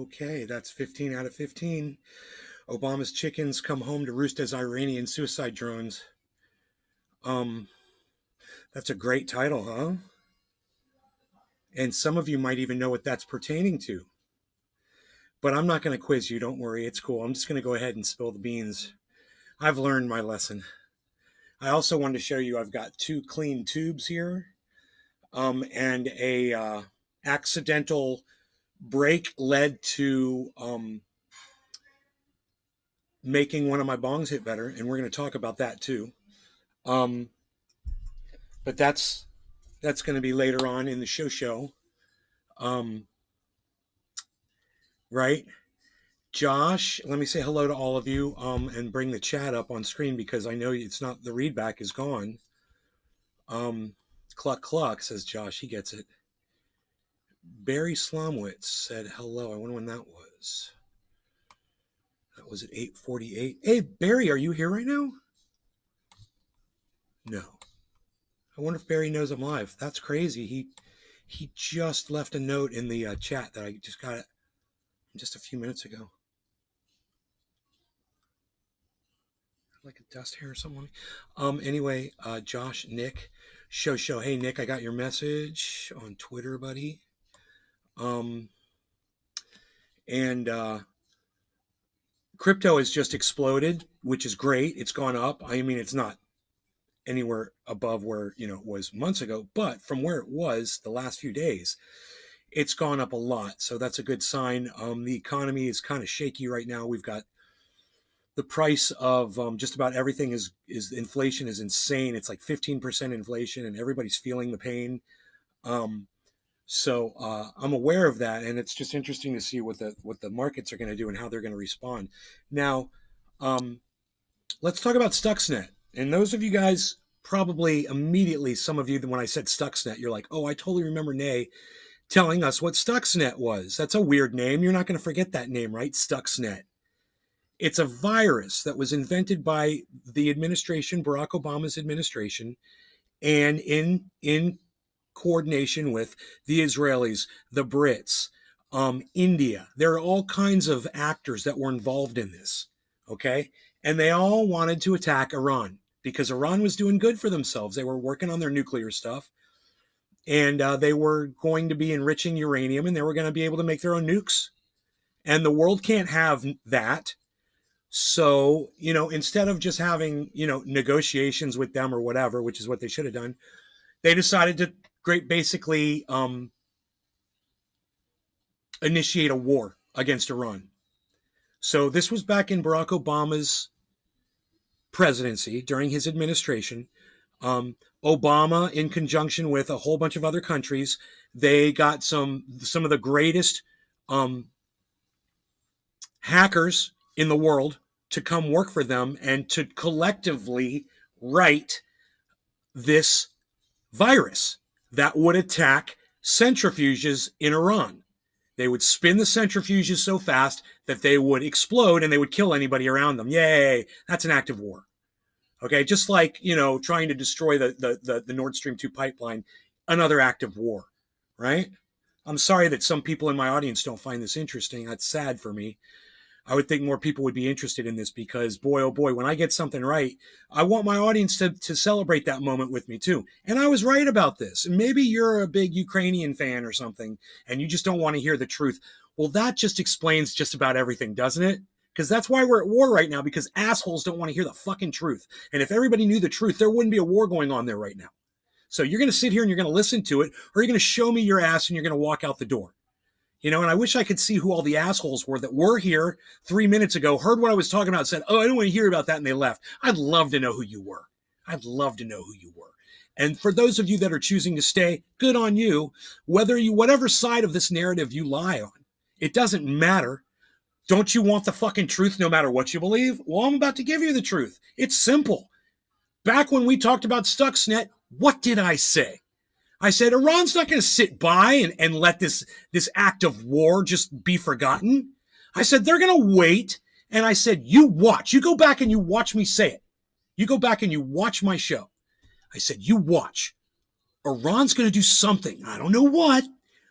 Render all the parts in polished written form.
Okay, that's 15 out of 15. Obama's chickens come home to roost as Iranian suicide drones. Um, that's a great title, huh? And some of you might even know what that's pertaining to. But I'm not going to quiz you. Don't worry. It's cool. I'm just going to go ahead and spill the beans. I've learned my lesson. I also wanted to show you I've got 2 clean tubes here, and a accidental break led to making one of my bongs hit better, and we're going to talk about that too. But that's going to be later on in the show. Right? Josh, let me say hello to all of you and bring the chat up on screen because I know it's not, the readback is gone. Cluck cluck, says Josh. He gets it. Barry Slomwitz said hello. I wonder when that was. That was at 8:48. Hey, Barry, are you here right now? No. I wonder if Barry knows I'm live. That's crazy. He just left a note in the chat that I just got it just a few minutes ago. Like a dust hair or something. Anyway, Josh, Nick, show. Hey, Nick, I got your message on Twitter, buddy. And crypto has just exploded, which is great. It's gone up. I mean, it's not anywhere above where, it was months ago, but from where it was the last few days, it's gone up a lot. So that's a good sign. The economy is kind of shaky right now. We've got the price of just about everything is inflation is insane. It's like 15% inflation, and everybody's feeling the pain. So I'm aware of that, and it's just interesting to see what the markets are going to do and how they're going to respond. Now, let's talk about Stuxnet. And those of you guys probably immediately, some of you, when I said Stuxnet, you're like, oh, I totally remember Nay telling us what Stuxnet was. That's a weird name. You're not going to forget that name, right? Stuxnet. It's a virus that was invented by the administration, Barack Obama's administration, and in coordination with the Israelis, the Brits, India. There are all kinds of actors that were involved in this, okay? And they all wanted to attack Iran because Iran was doing good for themselves. They were working on their nuclear stuff, and they were going to be enriching uranium, and they were going to be able to make their own nukes. And the world can't have that. So, instead of just having, negotiations with them or whatever, which is what they should have done, they decided to basically initiate a war against Iran. So this was back in Barack Obama's presidency, during his administration. Obama, in conjunction with a whole bunch of other countries, they got some of the greatest hackers in the world to come work for them and to collectively write this virus that would attack centrifuges in Iran. They would spin the centrifuges so fast that they would explode and they would kill anybody around them. Yay, that's an act of war. Okay, just like, trying to destroy the Nord Stream 2 pipeline, another act of war, right? I'm sorry that some people in my audience don't find this interesting. That's sad for me. I would think more people would be interested in this because, boy, oh boy, when I get something right, I want my audience to celebrate that moment with me too. And I was right about this. And maybe you're a big Ukrainian fan or something, and you just don't want to hear the truth. Well, that just explains just about everything, doesn't it? Because that's why we're at war right now, because assholes don't want to hear the fucking truth. And if everybody knew the truth, there wouldn't be a war going on there right now. So you're going to sit here and you're going to listen to it, or you're going to show me your ass and you're going to walk out the door. And I wish I could see who all the assholes were that were here 3 minutes ago, heard what I was talking about, said, oh, I don't want to hear about that, and they left. I'd love to know who you were. I'd love to know who you were. And for those of you that are choosing to stay, good on you. Whatever side of this narrative you lie on, it doesn't matter. Don't you want the fucking truth no matter what you believe? Well, I'm about to give you the truth. It's simple. Back when we talked about Stuxnet, what did I say? I said, Iran's not going to sit by and let this act of war just be forgotten. I said, they're going to wait. And I said, you watch. You go back and you watch me say it. You go back and you watch my show. I said, you watch. Iran's going to do something. I don't know what,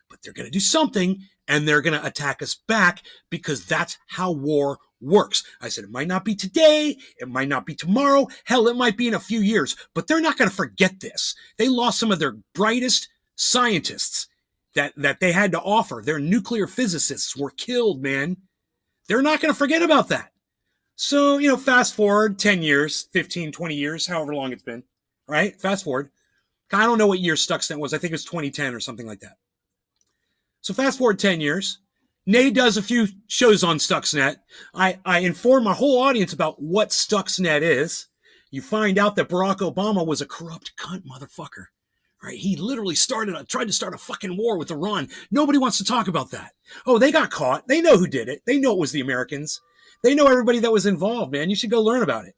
but they're going to do something. and they're going to attack us back because that's how war works. I said, it might not be today. It might not be tomorrow. Hell, it might be in a few years, but they're not going to forget this. They lost some of their brightest scientists that they had to offer. Their nuclear physicists were killed, man. They're not going to forget about that. So, fast forward 10 years, 15, 20 years, however long it's been, right? Fast forward. I don't know what year Stuxnet was. I think it was 2010 or something like that. So fast forward 10 years. Nay does a few shows on Stuxnet. I inform my whole audience about what Stuxnet is. You find out that Barack Obama was a corrupt cunt motherfucker. Right? He literally tried to start a fucking war with Iran. Nobody wants to talk about that. Oh, they got caught. They know who did it. They know it was the Americans. They know everybody that was involved, man. You should go learn about it.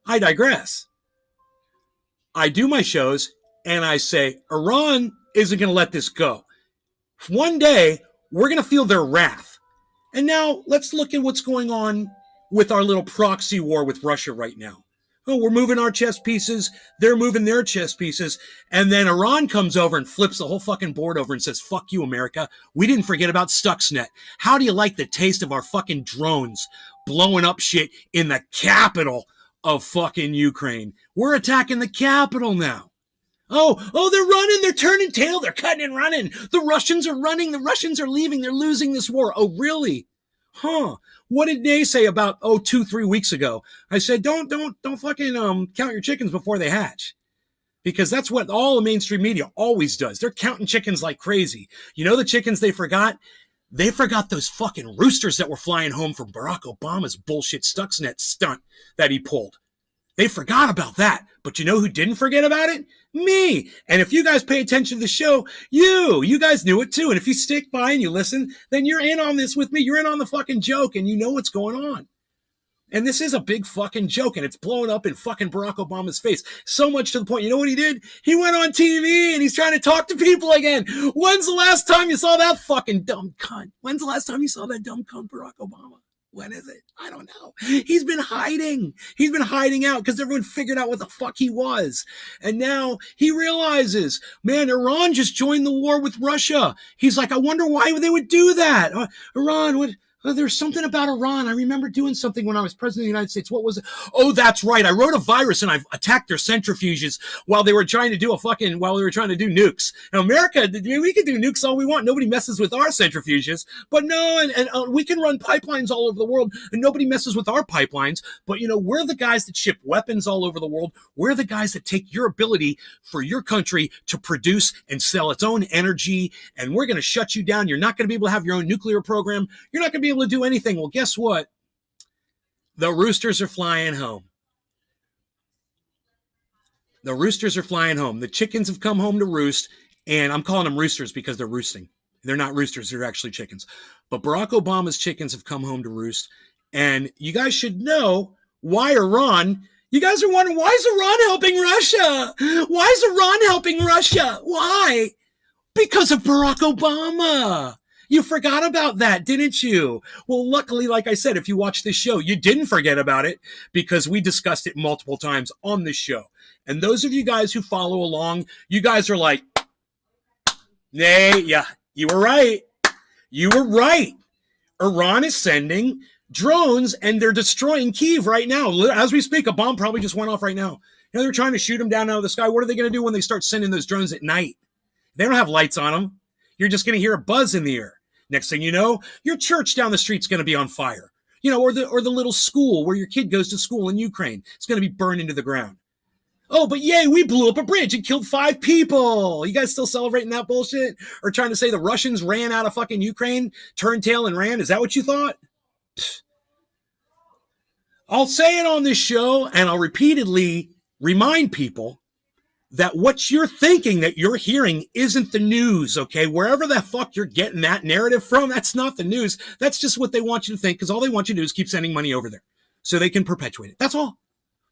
I digress. I do my shows and I say, Iran isn't going to let this go. One day, we're going to feel their wrath. And now let's look at what's going on with our little proxy war with Russia right now. Oh, we're moving our chess pieces. They're moving their chess pieces. And then Iran comes over and flips the whole fucking board over and says, fuck you, America. We didn't forget about Stuxnet. How do you like the taste of our fucking drones blowing up shit in the capital of fucking Ukraine? We're attacking the capital now. Oh, they're running. They're turning tail. They're cutting and running. The Russians are running. The Russians are leaving. They're losing this war. Oh, really? Huh. What did they say about, 2-3 weeks ago? I said, don't fucking count your chickens before they hatch. Because that's what all the mainstream media always does. They're counting chickens like crazy. You know the chickens they forgot? They forgot those fucking roosters that were flying home from Barack Obama's bullshit Stuxnet stunt that he pulled. They forgot about that. But you know who didn't forget about it? Me. And if you guys pay attention to the show, you guys knew it too. And if you stick by and you listen, then you're in on this with me. You're in on the fucking joke and you know what's going on. And this is a big fucking joke and it's blowing up in fucking Barack Obama's face. So much to the point, you know what he did? He went on TV and he's trying to talk to people again. When's the last time you saw that fucking dumb cunt? When's the last time you saw that dumb cunt, Barack Obama? When is it? I don't know. He's been hiding. He's been hiding out because everyone figured out what the fuck he was. And now he realizes, man, Iran just joined the war with Russia. He's like, I wonder why they would do that. Iran would... There's something about Iran. I remember doing something when I was president of the United States. What was it? Oh, that's right. I wrote a virus and I've attacked their centrifuges while they were trying to do nukes. Now, America, we can do nukes all we want. Nobody messes with our centrifuges. But no, and we can run pipelines all over the world and nobody messes with our pipelines. But, we're the guys that ship weapons all over the world. We're the guys that take your ability for your country to produce and sell its own energy. And we're going to shut you down. You're not going to be able to have your own nuclear program. You're not going to be able to do anything. Well, guess what? The roosters are flying home. The roosters are flying home. The chickens have come home to roost, and I'm calling them roosters because they're roosting. They're not roosters, they're actually chickens. But Barack Obama's chickens have come home to roost, and you guys should know why Iran. You guys are wondering, why is Iran helping Russia? Why is Iran helping Russia? Why? Because of Barack Obama. You forgot about that, didn't you? Well, luckily, like I said, if you watch this show, you didn't forget about it because we discussed it multiple times on this show. And those of you guys who follow along, you guys are like, nay, yeah, you were right. You were right. Iran is sending drones and they're destroying Kyiv right now. As we speak, a bomb probably just went off right now. They're trying to shoot them down out of the sky. What are they going to do when they start sending those drones at night? They don't have lights on them. You're just going to hear a buzz in the air. Next thing you know, your church down the street's going to be on fire. Or the little school where your kid goes to school in Ukraine. It's going to be burned into the ground. Oh, but yay, we blew up a bridge and killed 5 people. You guys still celebrating that bullshit? Or trying to say the Russians ran out of fucking Ukraine, turned tail and ran? Is that what you thought? Pfft. I'll say it on this show and I'll repeatedly remind people that what you're thinking that you're hearing isn't the news, okay? Wherever the fuck you're getting that narrative from, that's not the news. That's just what they want you to think because all they want you to do is keep sending money over there so they can perpetuate it. That's all.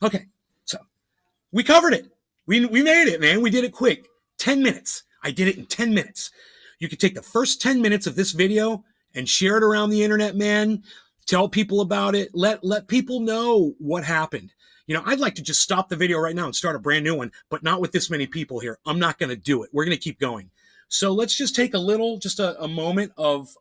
Okay, so we covered it. We made it, man. We did it quick. 10 minutes. I did it in 10 minutes. You could take the first 10 minutes of this video and share it around the internet, man. Tell people about it. Let people know what happened. I'd like to just stop the video right now and start a brand new one, but not with this many people here. I'm not going to do it. We're going to keep going. So let's just take a moment of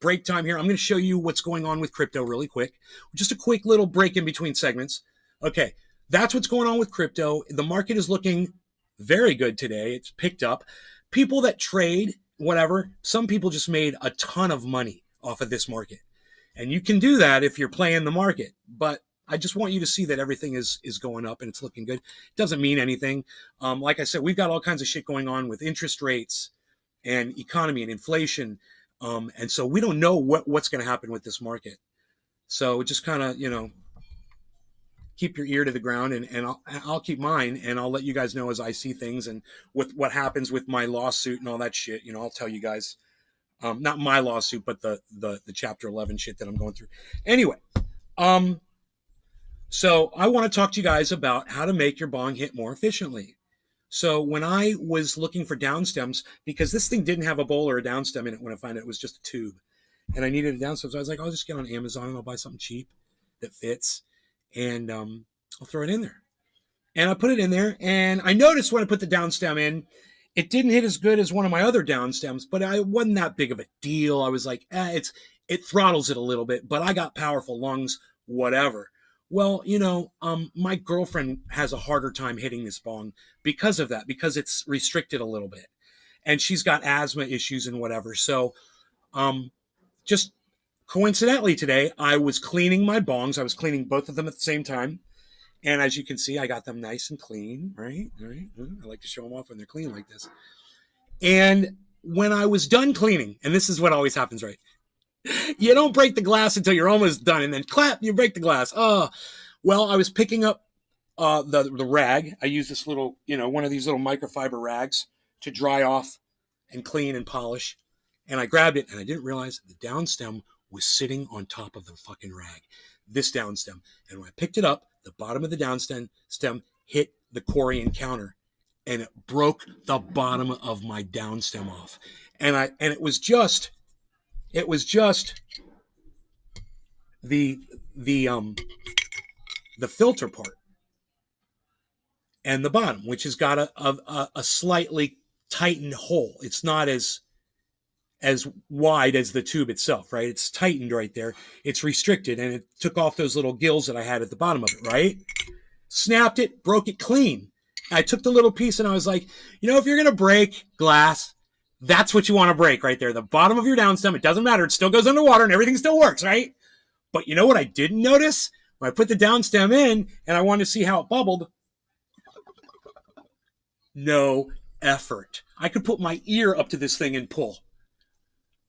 break time here. I'm going to show you what's going on with crypto really quick. Just a quick little break in between segments. Okay, that's what's going on with crypto. The market is looking very good today. It's picked up. People that trade, whatever, some people just made a ton of money off of this market. And you can do that if you're playing the market. But I just want you to see that everything is going up and it's looking good. It doesn't mean anything. Like I said, we've got all kinds of shit going on with interest rates and economy and inflation. And so we don't know what's going to happen with this market. So just kind of, keep your ear to the ground, and I'll keep mine, and I'll let you guys know as I see things and with what happens with my lawsuit and all that shit. I'll tell you guys. Not my lawsuit, but the Chapter 11 shit that I'm going through. Anyway, so I want to talk to you guys about how to make your bong hit more efficiently. So when I was looking for downstems, because this thing didn't have a bowl or a downstem in it when I found it was just a tube, and I needed a downstem, so I was like, I'll just get on Amazon and I'll buy something cheap that fits, and I'll throw it in there. And I put it in there, and I noticed when I put the downstem in, it didn't hit as good as one of my other downstems, but I wasn't that big of a deal. I was like, it throttles it a little bit, but I got powerful lungs, whatever. Well, my girlfriend has a harder time hitting this bong because of that, because it's restricted a little bit. And she's got asthma issues and whatever. So just coincidentally today, I was cleaning my bongs. I was cleaning both of them at the same time. And as you can see, I got them nice and clean, right? Right. I like to show them off when they're clean like this. And when I was done cleaning, and this is what always happens, right? You don't break the glass until you're almost done, and then clap, you break the glass. Oh, well, I was picking up the rag. I use this little, one of these little microfiber rags to dry off and clean and polish. And I grabbed it, and I didn't realize the downstem was sitting on top of the fucking rag. This downstem. And when I picked it up, the bottom of the downstem hit the Corian counter, and it broke the bottom of my downstem off. And it was just the filter part and the bottom, which has got a slightly tightened hole. It's not as wide as the tube itself, right? It's tightened right there. It's restricted, and it took off those little gills that I had at the bottom of it, right? Snapped it, broke it clean. I took the little piece and I was like, if you're going to break glass, that's what you want to break right there. The bottom of your downstem, it doesn't matter. It still goes underwater and everything still works, right? But you know what I didn't notice? When I put the downstem in and I wanted to see how it bubbled, no effort. I could put my ear up to this thing and pull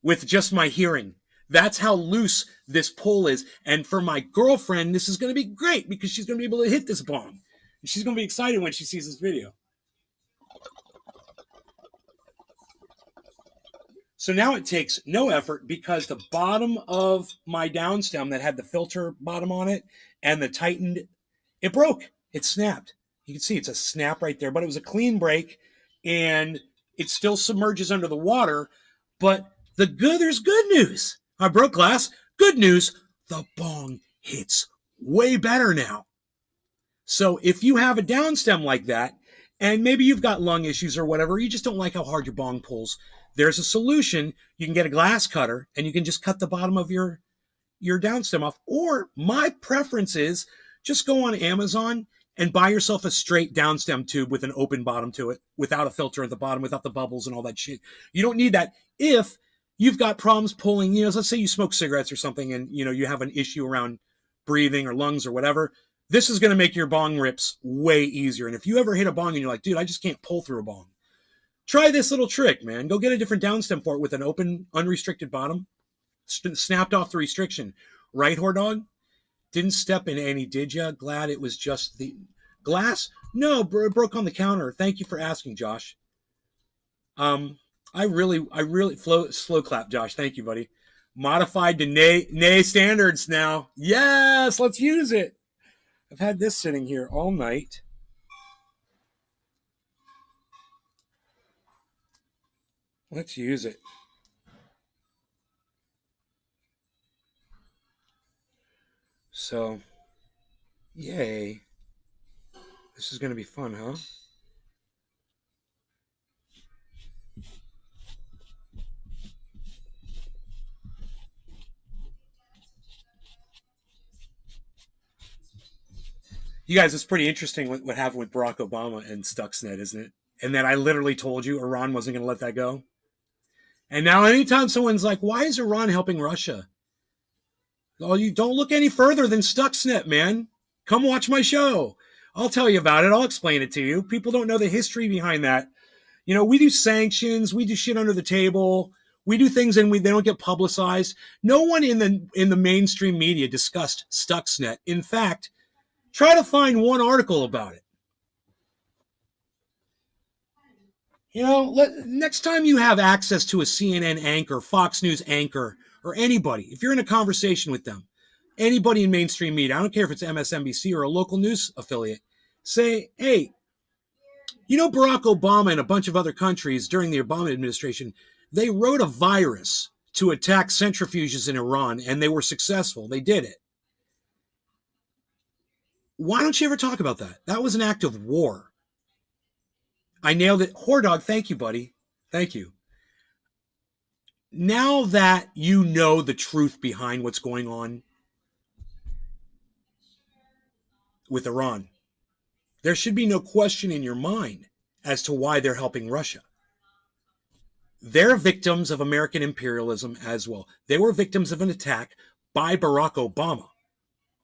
with just my hearing. That's how loose this pull is. And for my girlfriend, this is going to be great because she's going to be able to hit this bong. And she's going to be excited when she sees this video. So now it takes no effort because the bottom of my downstem that had the filter bottom on it and the tightened, it broke. It snapped. You can see it's a snap right there, but it was a clean break and it still submerges under the water. But there's good news. I broke glass. Good news. The bong hits way better now. So if you have a downstem like that, and maybe you've got lung issues or whatever, you just don't like how hard your bong pulls, there's a solution. You can get a glass cutter and you can just cut the bottom of your downstem off. Or my preference is just go on Amazon and buy yourself a straight downstem tube with an open bottom to it, without a filter at the bottom, without the bubbles and all that shit. You don't need that if you've got problems pulling, let's say you smoke cigarettes or something and, you have an issue around breathing or lungs or whatever. This is going to make your bong rips way easier. And if you ever hit a bong and you're like, dude, I just can't pull through a bong, try this little trick, man. Go get a different downstem for it with an open, unrestricted bottom. Snapped off the restriction. Right, whore dog? Didn't step in any, did ya? Glad it was just the glass? No, it broke on the counter. Thank you for asking, Josh. I really slow clap, Josh. Thank you, buddy. Modified to nay standards now. Yes, let's use it. I've had this sitting here all night. Let's use it. So, yay. This is going to be fun, huh? You guys, it's pretty interesting what happened with Barack Obama and Stuxnet, isn't it? And then I literally told you Iran wasn't going to let that go. And now anytime someone's like, why is Iran helping Russia? Oh, you don't look any further than Stuxnet, man. Come watch my show. I'll tell you about it. I'll explain it to you. People don't know the history behind that. You know, we do sanctions, we do shit under the table, we do things and they don't get publicized. No one in the mainstream media discussed Stuxnet. In fact, try to find one article about it. You know, next time you have access to a CNN anchor, Fox News anchor, or anybody, if you're in a conversation with them, anybody in mainstream media, I don't care if it's MSNBC or a local news affiliate, say, hey, you know, Barack Obama and a bunch of other countries during the Obama administration, they wrote a virus to attack centrifuges in Iran, and they were successful. They did it. Why don't you ever talk about that? That was an act of war. I nailed it. Whore thank you, buddy. Thank you. Now that you know the truth behind what's going on with Iran, there should be no question in your mind as to why they're helping Russia. They're victims of American imperialism as well. They were victims of an attack by Barack Obama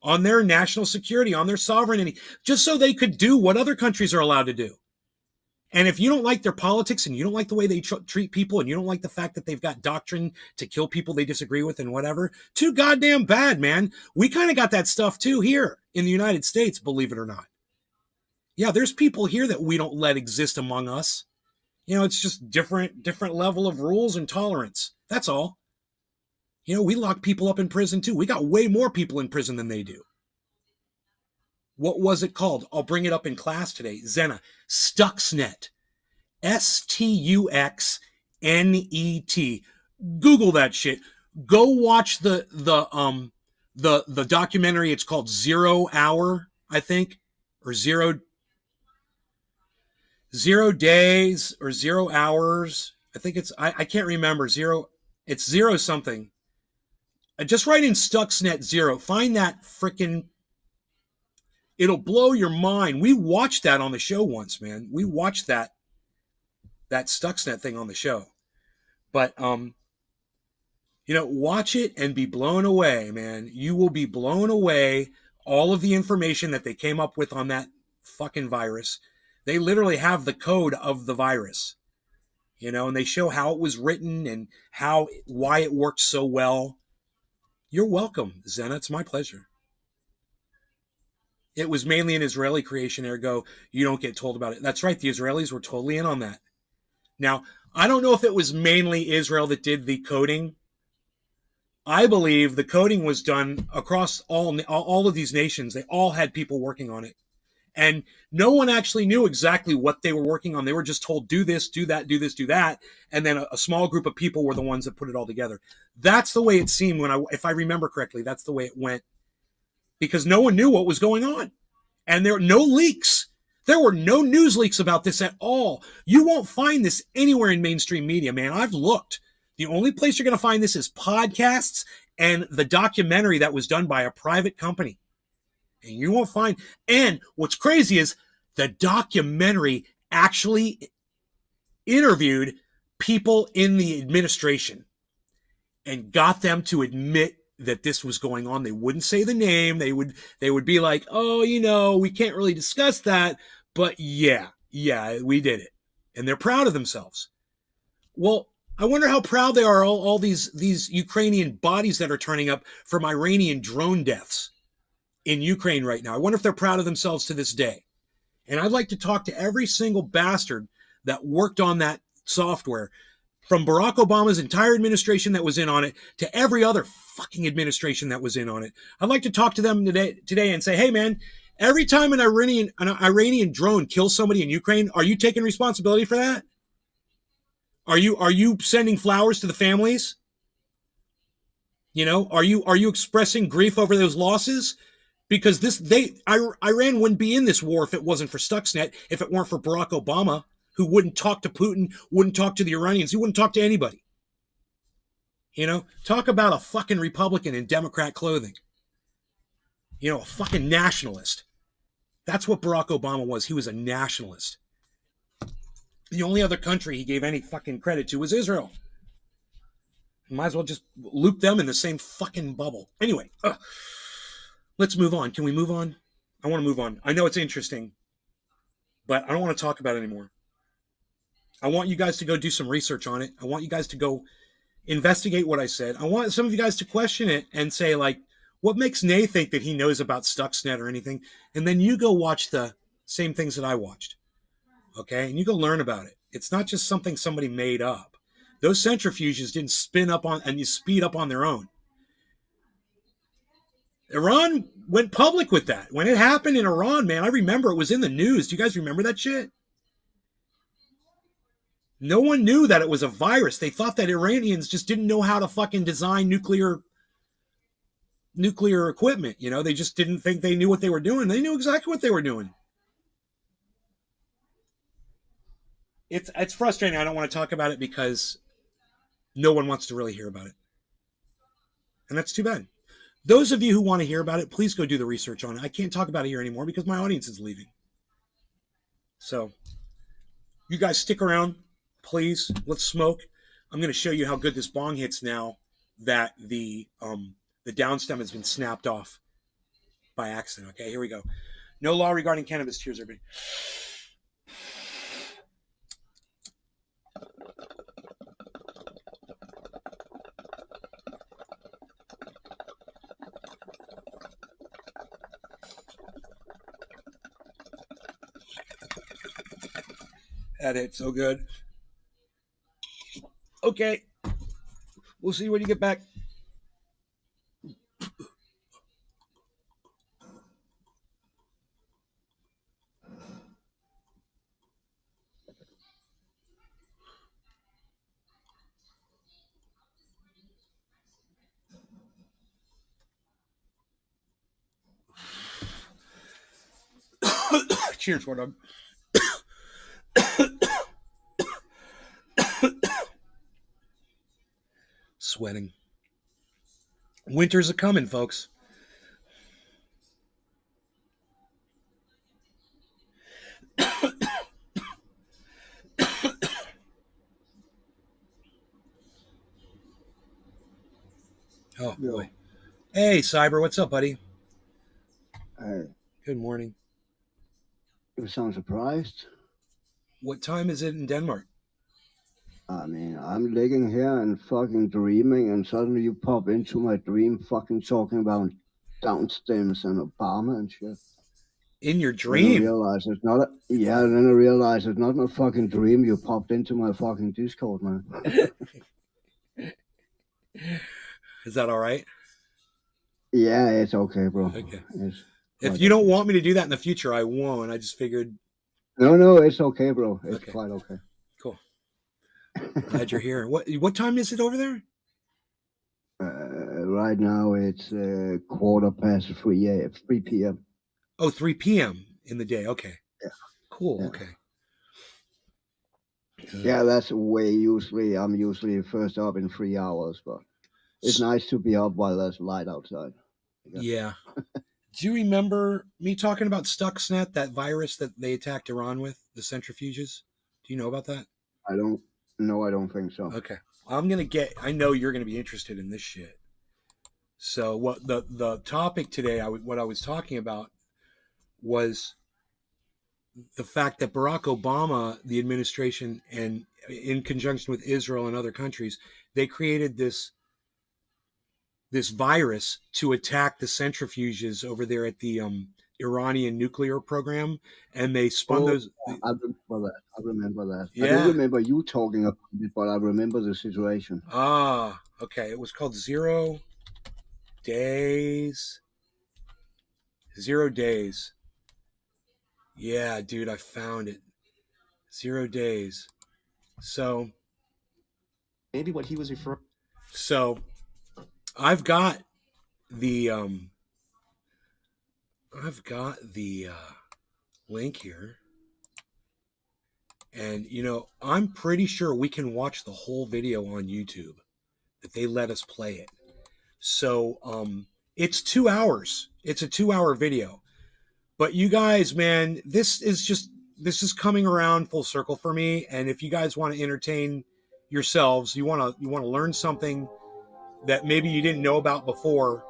on their national security, on their sovereignty, just so they could do what other countries are allowed to do. And if you don't like their politics and you don't like the way they treat people and you don't like the fact that they've got doctrine to kill people they disagree with and whatever, too goddamn bad, man. We kind of got that stuff too here in the United States, believe it or not. Yeah, there's people here that we don't let exist among us. You know, it's just different level of rules and tolerance. That's all. You know, we lock people up in prison too. We got way more people in prison than they do. What was it called? I'll bring it up in class today. Zena, Stuxnet. Stuxnet. Google that shit. Go watch the documentary. It's called 0 Hour, I think, or 0 days or 0 hours. I think it's I can't remember. It's 0 something. Just write in Stuxnet 0. Find that freaking. It'll blow your mind. We watched that on the show once, man. We watched that Stuxnet thing on the show. But you know, watch it and be blown away, man. You will be blown away. All of the information that they came up with on that fucking virus. They literally have the code of the virus. You know, and they show how it was written and why it worked so well. You're welcome, Zena. It's my pleasure. It was mainly an Israeli creation, ergo, you don't get told about it. That's right, the Israelis were totally in on that. Now, I don't know if it was mainly Israel that did the coding. I believe the coding was done across all of these nations. They all had people working on it. And no one actually knew exactly what they were working on. They were just told, do this, do that, do this, do that. And then a small group of people were the ones that put it all together. That's the way it seemed if I remember correctly, that's the way it went. Because no one knew what was going on. And there were no leaks. There were no news leaks about this at all. You won't find this anywhere in mainstream media, man. I've looked. The only place you're going to find this is podcasts and the documentary that was done by a private company. And you won't find. And what's crazy is the documentary actually interviewed people in the administration and got them to admit that this was going on. They wouldn't say the name. They would be like, oh, you know, we can't really discuss that. But yeah, we did it. And they're proud of themselves. Well, I wonder how proud they are, all these Ukrainian bodies that are turning up from Iranian drone deaths in Ukraine right now. I wonder if they're proud of themselves to this day. And I'd like to talk to every single bastard that worked on that software, from Barack Obama's entire administration that was in on it to every other fucking administration that was in on it. I'd like to talk to them today and say, hey, man, every time an Iranian drone kills somebody in Ukraine, are you taking responsibility for that? Are you sending flowers to the families? You know, are you expressing grief over those losses? Because Iran wouldn't be in this war if it wasn't for Stuxnet, if it weren't for Barack Obama, who wouldn't talk to Putin, wouldn't talk to the Iranians, he wouldn't talk to anybody. You know, talk about a fucking Republican in Democrat clothing. You know, a fucking nationalist. That's what Barack Obama was. He was a nationalist. The only other country he gave any fucking credit to was Israel. Might as well just loop them in the same fucking bubble. Anyway, let's move on. Can we move on? I want to move on. I know it's interesting, but I don't want to talk about it anymore. I want you guys to go do some research on it. I want you guys to go investigate what I said. I want some of you guys to question it and say, like, what makes Nay think that he knows about Stuxnet or anything? And then you go watch the same things that I watched. Okay? And you go learn about it. It's not just something somebody made up. Those centrifuges didn't spin up on and you speed up on their own. Iran went public with that. When it happened in Iran, man, I remember it was in the news. Do you guys remember that shit? No one knew that it was a virus. They thought that Iranians just didn't know how to fucking design nuclear equipment. You know, they just didn't think they knew what they were doing. They knew exactly what they were doing. It's frustrating. I don't want to talk about it because no one wants to really hear about it. And that's too bad. Those of you who want to hear about it, please go do the research on it. I can't talk about it here anymore because my audience is leaving. So you guys stick around, please. Let's smoke. I'm going to show you how good this bong hits now that the downstem has been snapped off by accident. Okay, here we go. No law regarding cannabis. Cheers, everybody. That hit so good. Okay. We'll see when you get back. Cheers, War Dog. Sweating. Winter's a coming, folks. Oh, boy. Hey, Cyber, what's up, buddy? Hey. Good morning. You sound surprised? What time is it in Denmark? I mean, I'm ligging here and fucking dreaming, and suddenly you pop into my dream fucking talking about downstems and Obama and shit. In your dream? Then I realize it's not then I realize it's not a fucking dream. You popped into my fucking Discord, man. Is that all right? Yeah, it's okay, bro. Okay. If you don't want me to do that in the future, I won't. I just figured. No, it's okay, bro. It's quite okay. Cool. Glad you're here. What time is it over there? Right now it's 3 p.m. Oh, 3 p.m. in the day. Okay. Yeah. Cool. Yeah. Okay. Yeah, that's way usually. I'm usually first up in 3 hours, but it's nice to be up while there's light outside. Yeah. Do you remember me talking about Stuxnet, that virus that they attacked Iran with, the centrifuges? Do you know about that? I don't think so. Okay. I know you're going to be interested in this shit. So what the topic today, what I was talking about was the fact that Barack Obama, the administration, and in conjunction with Israel and other countries, they created this virus to attack the centrifuges over there at the Iranian nuclear program, and they spun those. I remember that. Yeah. I don't remember you talking about it, but I remember the situation. Ah, okay. It was called 0 days. 0 days. Yeah, dude, I found it. 0 days. So maybe what he was referring. So I've got the link here, and I'm pretty sure we can watch the whole video on YouTube, that they let us play it. So it's 2 hours. It's a 2-hour video. But you guys, man, this is coming around full circle for me. And if you guys want to entertain yourselves, you want to learn something that maybe you didn't know about before.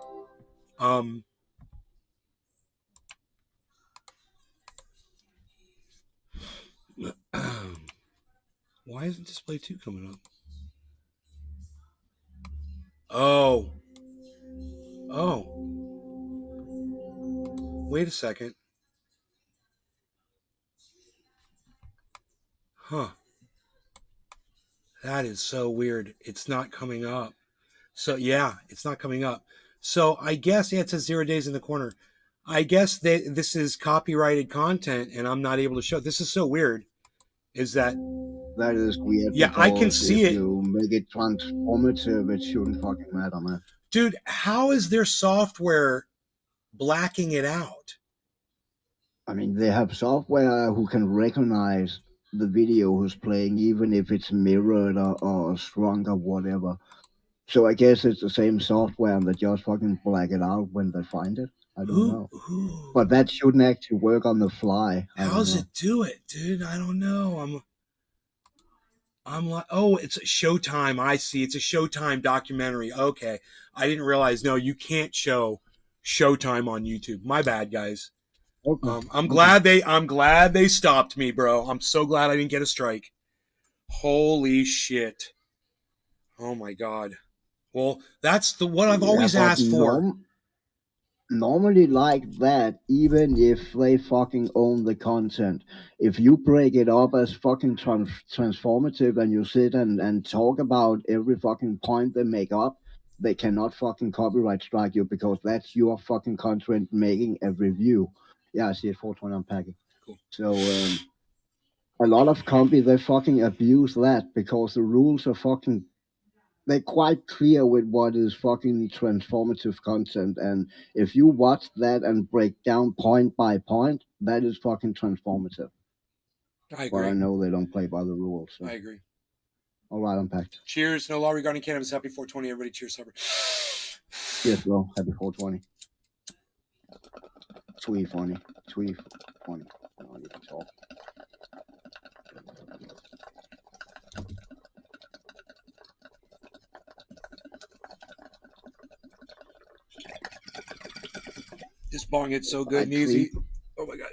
Why isn't display 2 coming up? Oh. Wait a second. Huh. That is so weird. It's not coming up. So yeah, it's not coming up. So I guess it says 0 days in the corner. I guess this is copyrighted content and I'm not able to show. This is so weird. Is that is weird. Yeah, I can see if it. You make it transformative, it shouldn't fucking matter, man. Dude, how is their software blacking it out? I mean, they have software who can recognize the video who's playing, even if it's mirrored or shrunk or whatever. So I guess it's the same software and they just fucking black it out when they find it. I don't know. But that shouldn't actually work on the fly. How does it do it, dude? I don't know. I'm like, oh, it's Showtime. I see. It's a Showtime documentary. Okay. I didn't realize, no, you can't show Showtime on YouTube. My bad, guys. Okay. I'm glad they stopped me, bro. I'm so glad I didn't get a strike. Holy shit. Oh my God. Well, that's what I've always asked for. Normally like that, even if they fucking own the content. If you break it up as fucking transformative and you sit and talk about every fucking point they make up, they cannot fucking copyright strike you because that's your fucking content making a review. Yeah, I see it, 420 unpacking. Cool. So a lot of companies, they fucking abuse that because the rules are fucking, they're quite clear with what is fucking transformative content. And if you watch that and break down point by point, that is fucking transformative. I agree. But I know they don't play by the rules. So. I agree. All right, unpacked. Cheers. No law regarding cannabis. Happy 420, everybody. Cheers, Cyber. Yes, bro. Happy 420. Sweet funny. Sweet funny. Oh, you can talk. This bong hits so good and easy. Oh my God.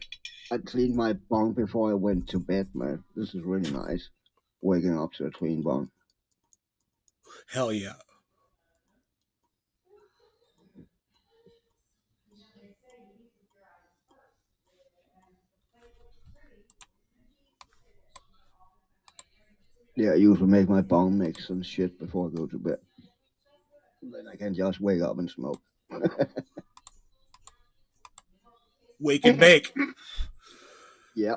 I cleaned my bong before I went to bed, man. This is really nice. Waking up to a clean bong. Hell yeah. Yeah, I usually make my bong mix and shit before I go to bed. Then I can just wake up and smoke. Wake and bake. Yeah.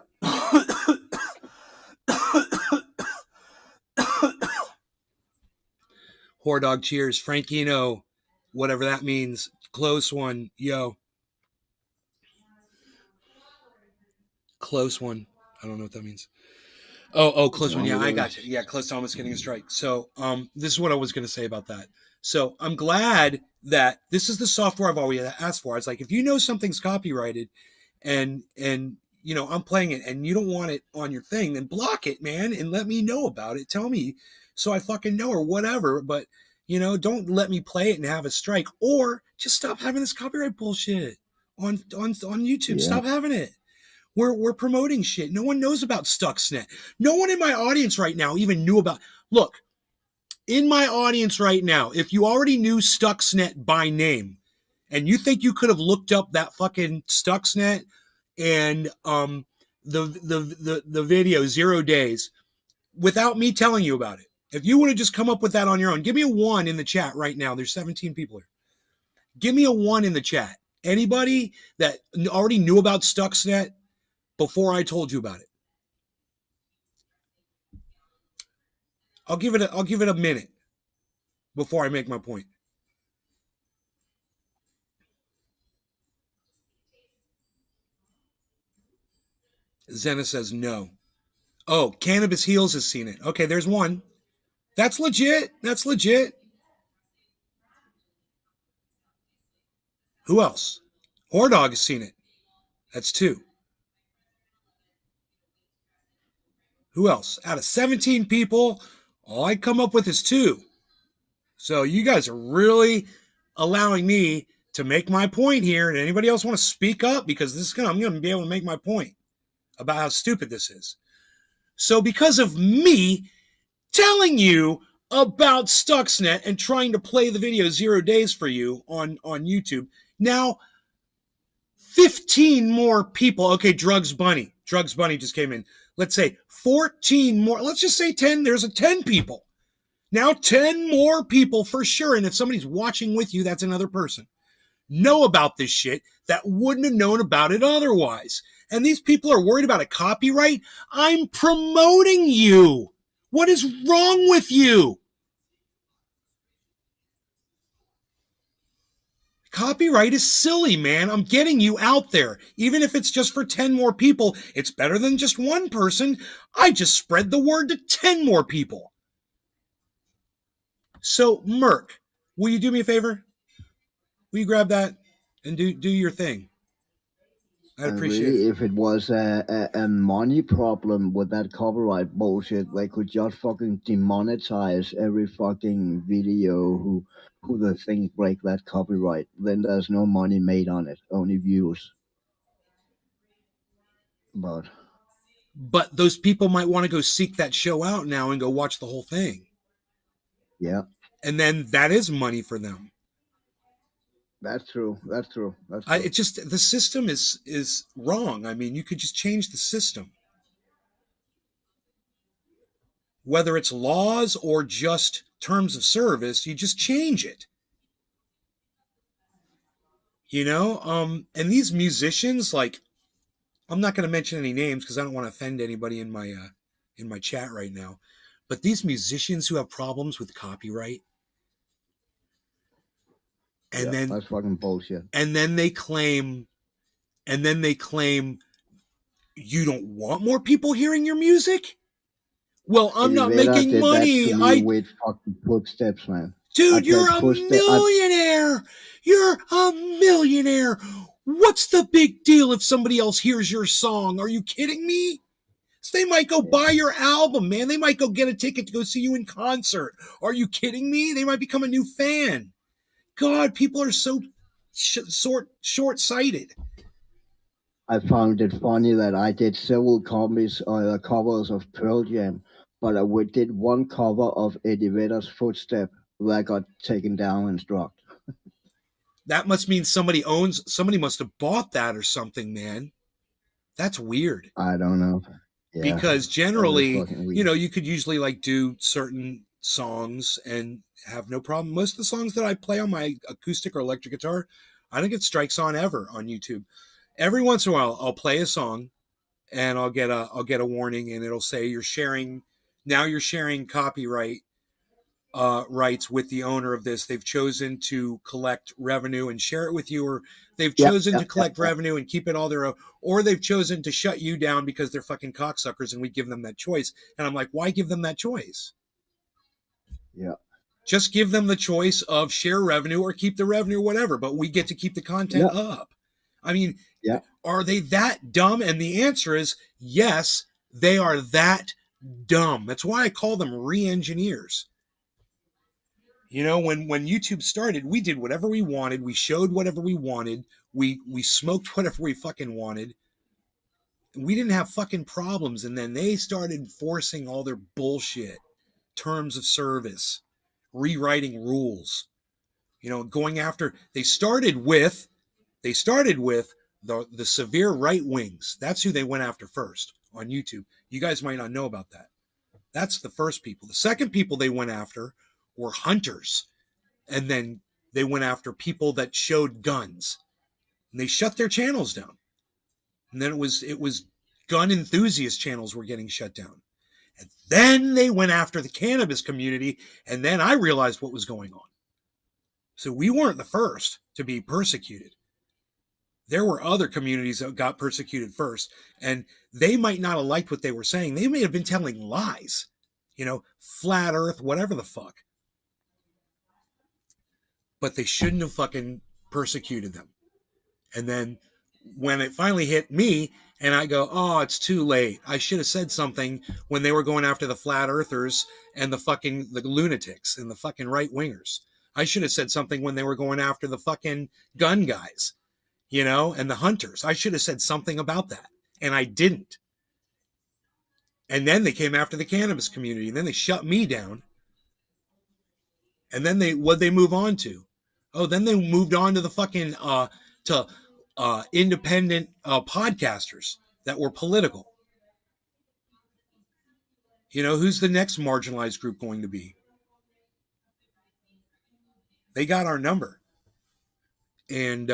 Whore dog cheers. Frankino, whatever that means. Close one. Yo. Close one. I don't know what that means. Oh, close one. Yeah, I got you. Yeah, close to almost getting a strike. So this is what I was going to say about that. So I'm glad that this is the software I've always asked for. It's like, if you know something's copyrighted and you know, I'm playing it and you don't want it on your thing, then block it, man, and let me know about it. Tell me so I fucking know or whatever. But, you know, don't let me play it and have a strike, or just stop having this copyright bullshit on YouTube. Yeah. Stop having it. We're promoting shit. No one knows about Stuxnet. No one in my audience right now even knew about. Look, in my audience right now, if you already knew Stuxnet by name, and you think you could have looked up that fucking Stuxnet and the video 0 days without me telling you about it, if you would have just come up with that on your own, give me a 1 in the chat right now. There's 17 people here. Give me a 1 in the chat. Anybody that already knew about Stuxnet before I told you about it? I'll give it a minute before I make my point. Zena says no. Oh, Cannabis Heals has seen it. Okay, there's 1. That's legit. That's legit. Who else? Whore Dog has seen it. That's 2. Who else? Out of 17 people, all I come up with is 2. So you guys are really allowing me to make my point here. And anybody else want to speak up? Because I'm going to be able to make my point about how stupid this is. So because of me telling you about Stuxnet and trying to play the video 0 days for you on YouTube, now 15 more people. Okay, Drugs Bunny just came in. Let's say 14 more. Let's just say 10. There's 10 people. Now 10 more people for sure. And if somebody's watching with you, that's another person. Know about this shit that wouldn't have known about it otherwise. And these people are worried about a copyright. I'm promoting you. What is wrong with you? Copyright is silly, man. I'm getting you out there. Even if it's just for 10 more people, it's better than just one person. I just spread the word to 10 more people. So, Merc, will you do me a favor? Will you grab that and do your thing? I'd appreciate really, it. if it was a money problem with that copyright bullshit, they could just fucking demonetize every fucking video who they think break that copyright. Then there's no money made on it, only views. But those people might want to go seek that show out now and go watch the whole thing. yeah, And then that is money for them. that's true. It's just the system is wrong. I mean, you could just change the system. Whether it's laws or just terms of service, you just change it. And these musicians, like, I'm not going to mention any names because I don't want to offend anybody in my chat right now. But these musicians who have problems with copyright, and then that's fucking bullshit. And then they claim you don't want more people hearing your music? Well, I'm not making money. With fucking footsteps, man. Dude, you're a millionaire. You're a millionaire. What's the big deal if somebody else hears your song? Are you kidding me? So they might go buy your album, man. They might go get a ticket to go see you in concert. Are you kidding me? They might become a new fan. God, people are so short-sighted. I found it funny that I did several covers of Pearl Jam, but I did one cover of Eddie Vedder's Footstep that got taken down and struck. That must mean somebody must have bought that or something, man. That's weird. I don't know. Yeah, because generally, you could usually like do certain songs and have no problem. Most of the songs that I play on my acoustic or electric guitar, I don't get strikes on ever on YouTube. Every once in a while, I'll play a song and I'll get a warning and it'll say you're sharing copyright rights with the owner of this. They've chosen to collect revenue and share it with you, or they've chosen to collect revenue and keep it all their own, or they've chosen to shut you down because they're fucking cocksuckers and we give them that choice. And I'm like, why give them that choice? Yeah. Just give them the choice of share revenue or keep the revenue or whatever, but we get to keep the content up. I mean, are they that dumb? And the answer is yes, they are that dumb. That's why I call them re-engineers. When YouTube started, we did whatever we wanted. We showed whatever we wanted. We smoked whatever we fucking wanted. We didn't have fucking problems. And then they started forcing all their bullshit, terms of service, rewriting rules, going after. They started with the severe right wings. That's who they went after first on YouTube. You guys might not know about that. That's the first people. The second people they went after were hunters. And then they went after people that showed guns. And they shut their channels down. And then it was gun enthusiast channels were getting shut down. And then they went after the cannabis community. And then I realized what was going on. So we weren't the first to be persecuted. There were other communities that got persecuted first. And they might not have liked what they were saying. They may have been telling lies. Flat earth, whatever the fuck. But they shouldn't have fucking persecuted them. And then when it finally hit me, and I go, oh, it's too late. I should have said something when they were going after the flat earthers and the lunatics and the fucking right wingers. I should have said something when they were going after the fucking gun guys, and the hunters. I should have said something about that, and I didn't. And then they came after the cannabis community, and then they shut me down. And then what'd they move on to? Oh, then they moved on to the fucking independent podcasters that were political. Who's the next marginalized group going to be? They got our number. And,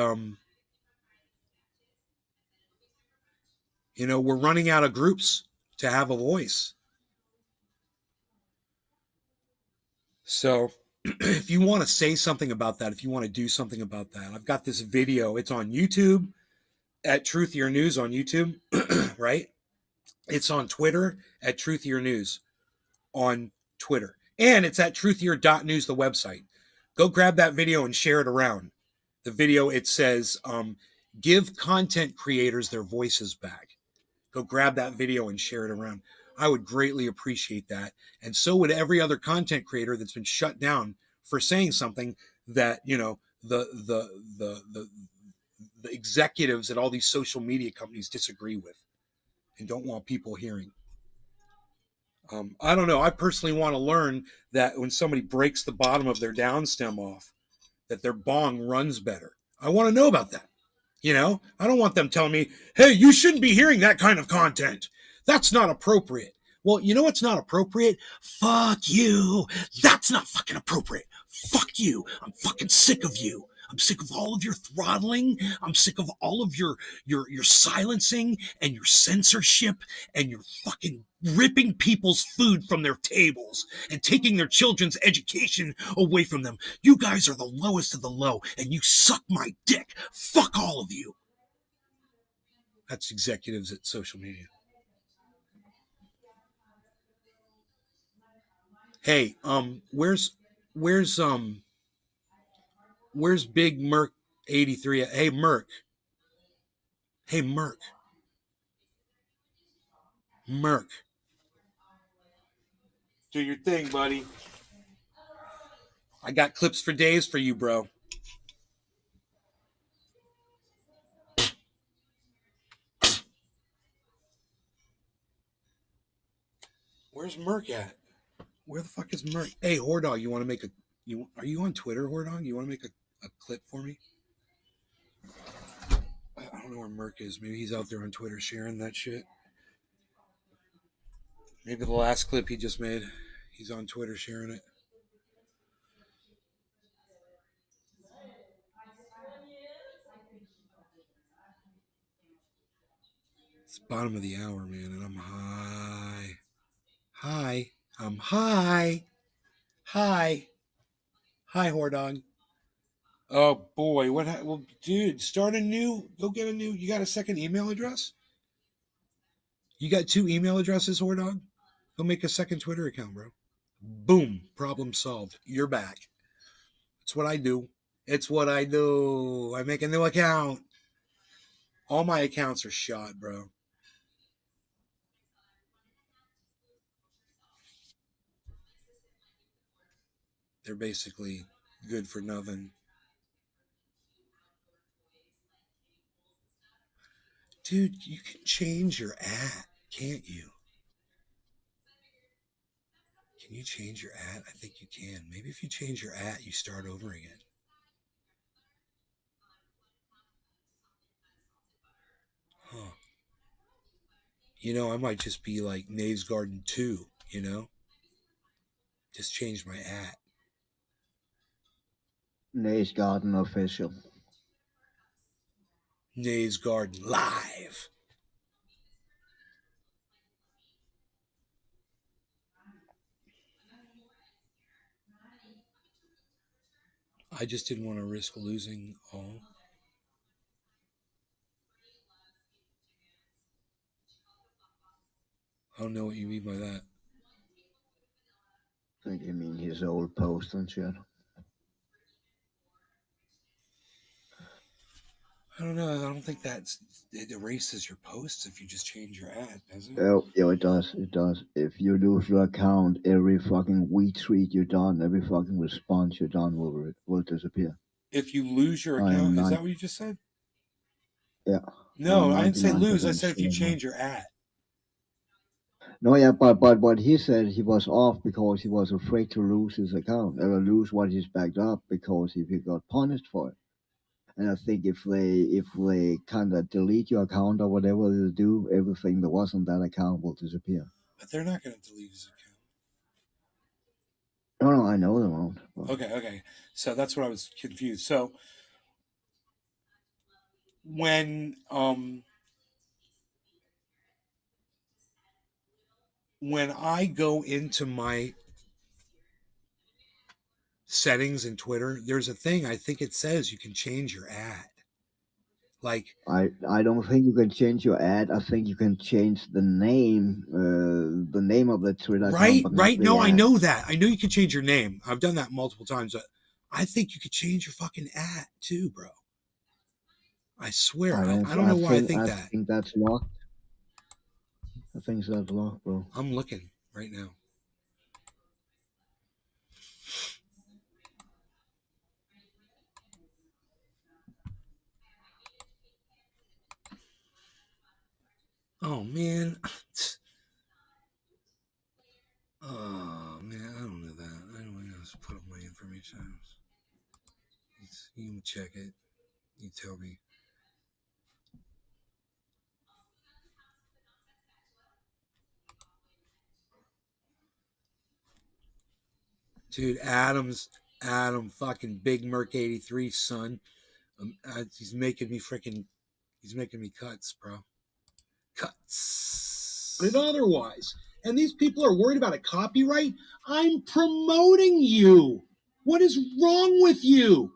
we're running out of groups to have a voice. So if you want to say something about that, if you want to do something about that, I've got this video. It's on YouTube at Truthier News on YouTube, right? It's on Twitter at Truthier News on Twitter. And it's at truthier.news, the website. Go grab that video and share it around. The video, it says, give content creators their voices back. Go grab that video and share it around. I would greatly appreciate that. And so would every other content creator that's been shut down for saying something that, the executives at all these social media companies disagree with and don't want people hearing. I don't know. I personally want to learn that when somebody breaks the bottom of their downstem off, that their bong runs better. I want to know about that. I don't want them telling me, hey, you shouldn't be hearing that kind of content. That's not appropriate. Well, you know what's not appropriate? Fuck you. That's not fucking appropriate. Fuck you. I'm fucking sick of you. I'm sick of all of your throttling. I'm sick of all of your silencing and your censorship and your fucking ripping people's food from their tables and taking their children's education away from them. You guys are the lowest of the low, and you suck my dick. Fuck all of you. That's executives at social media. Hey, where's Big Merc 83? Hey, Merc. Merc. Do your thing, buddy. I got clips for days for you, bro. Where's Merc at? Where the fuck is Merc? Hey, Hordog, you want to make are you on Twitter, Hordog? You want to make a clip for me? I don't know where Merc is. Maybe he's out there on Twitter sharing that shit. Maybe the last clip he just made, he's on Twitter sharing it. It's the bottom of the hour, man, and I'm high. I'm high. Hi, Hordog. Oh boy, well, dude, start a new. Go get a new. You got a second email address? You got 2 email addresses, Hordog? Go make a second Twitter account, bro. Boom, problem solved. You're back. It's what I do. I make a new account. All my accounts are shot, bro. They're basically good for nothing. Dude, you can change your @ can't you? Can you change your @ I think you can. Maybe if you change your @ you start over again. Huh. I might just be like Nave's Garden 2, Just change my @ Nays Garden official. Nave's Garden Live. I just didn't want to risk losing all. I don't know what you mean by that. I think you mean his old post and shit. I don't know. I don't think it erases your posts if you just change your ad, does it? Oh, yeah, it does. It does. If you lose your account, every fucking retweet you done, every fucking response you done will disappear. If you lose your I am account, is not. that what you just said? Yeah, No, I'm I didn't say lose. I 99% said if sure you of that. change your ad. No, yeah, but what he said, he was off because he was afraid to lose his account or lose what he's backed up because if he got punished for it. And I think if they kind of delete your account or whatever they do, everything that was on that account will disappear. But they're not going to delete his account. No, I know they won't. But Okay. So that's what I was confused. So when I go into my settings in Twitter, there's a thing I think it says you can change your ad. Like I don't think you can change your ad. I think you can change the name of the Twitter account, but not right. the No, I ad. know that. I know you can change your name. I've done that multiple times. But I think you could change your fucking ad too, bro. I swear. I don't know why I think I that. think that's locked. I think that's locked, bro. I'm looking right now. Oh man. Oh man, I don't know that. I don't know. Just put up my information. You can check it. You tell me. Dude, Adam fucking Big Merc 83 son. He's making me cuts, bro. Cuts. But otherwise, and these people are worried about a copyright. I'm promoting you. What is wrong with you?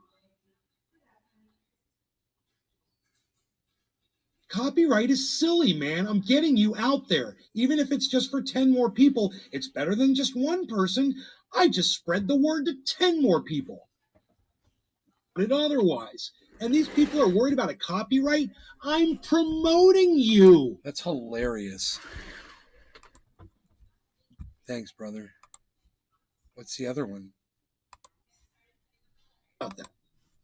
Copyright is silly, man. I'm getting you out there. Even if it's just for 10 more people, it's better than just one person. I just spread the word to 10 more people. But otherwise, and these people are worried about a copyright, I'm promoting you. That's hilarious. Thanks, brother. What's the other one? About that.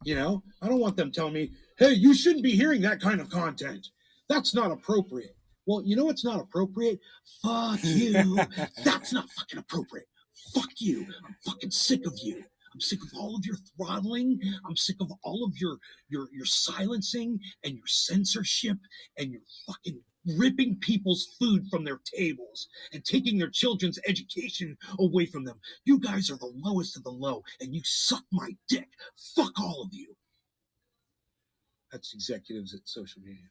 You know, I don't want them telling me, hey, you shouldn't be hearing that kind of content. That's not appropriate. Well, you know what's not appropriate? Fuck you. That's not fucking appropriate. Fuck you. I'm fucking sick of you. I'm sick of all of your throttling. I'm sick of all of your silencing and your censorship and your fucking ripping people's food from their tables and taking their children's education away from them. You guys are the lowest of the low, and you suck my dick. Fuck all of you. That's executives at social media.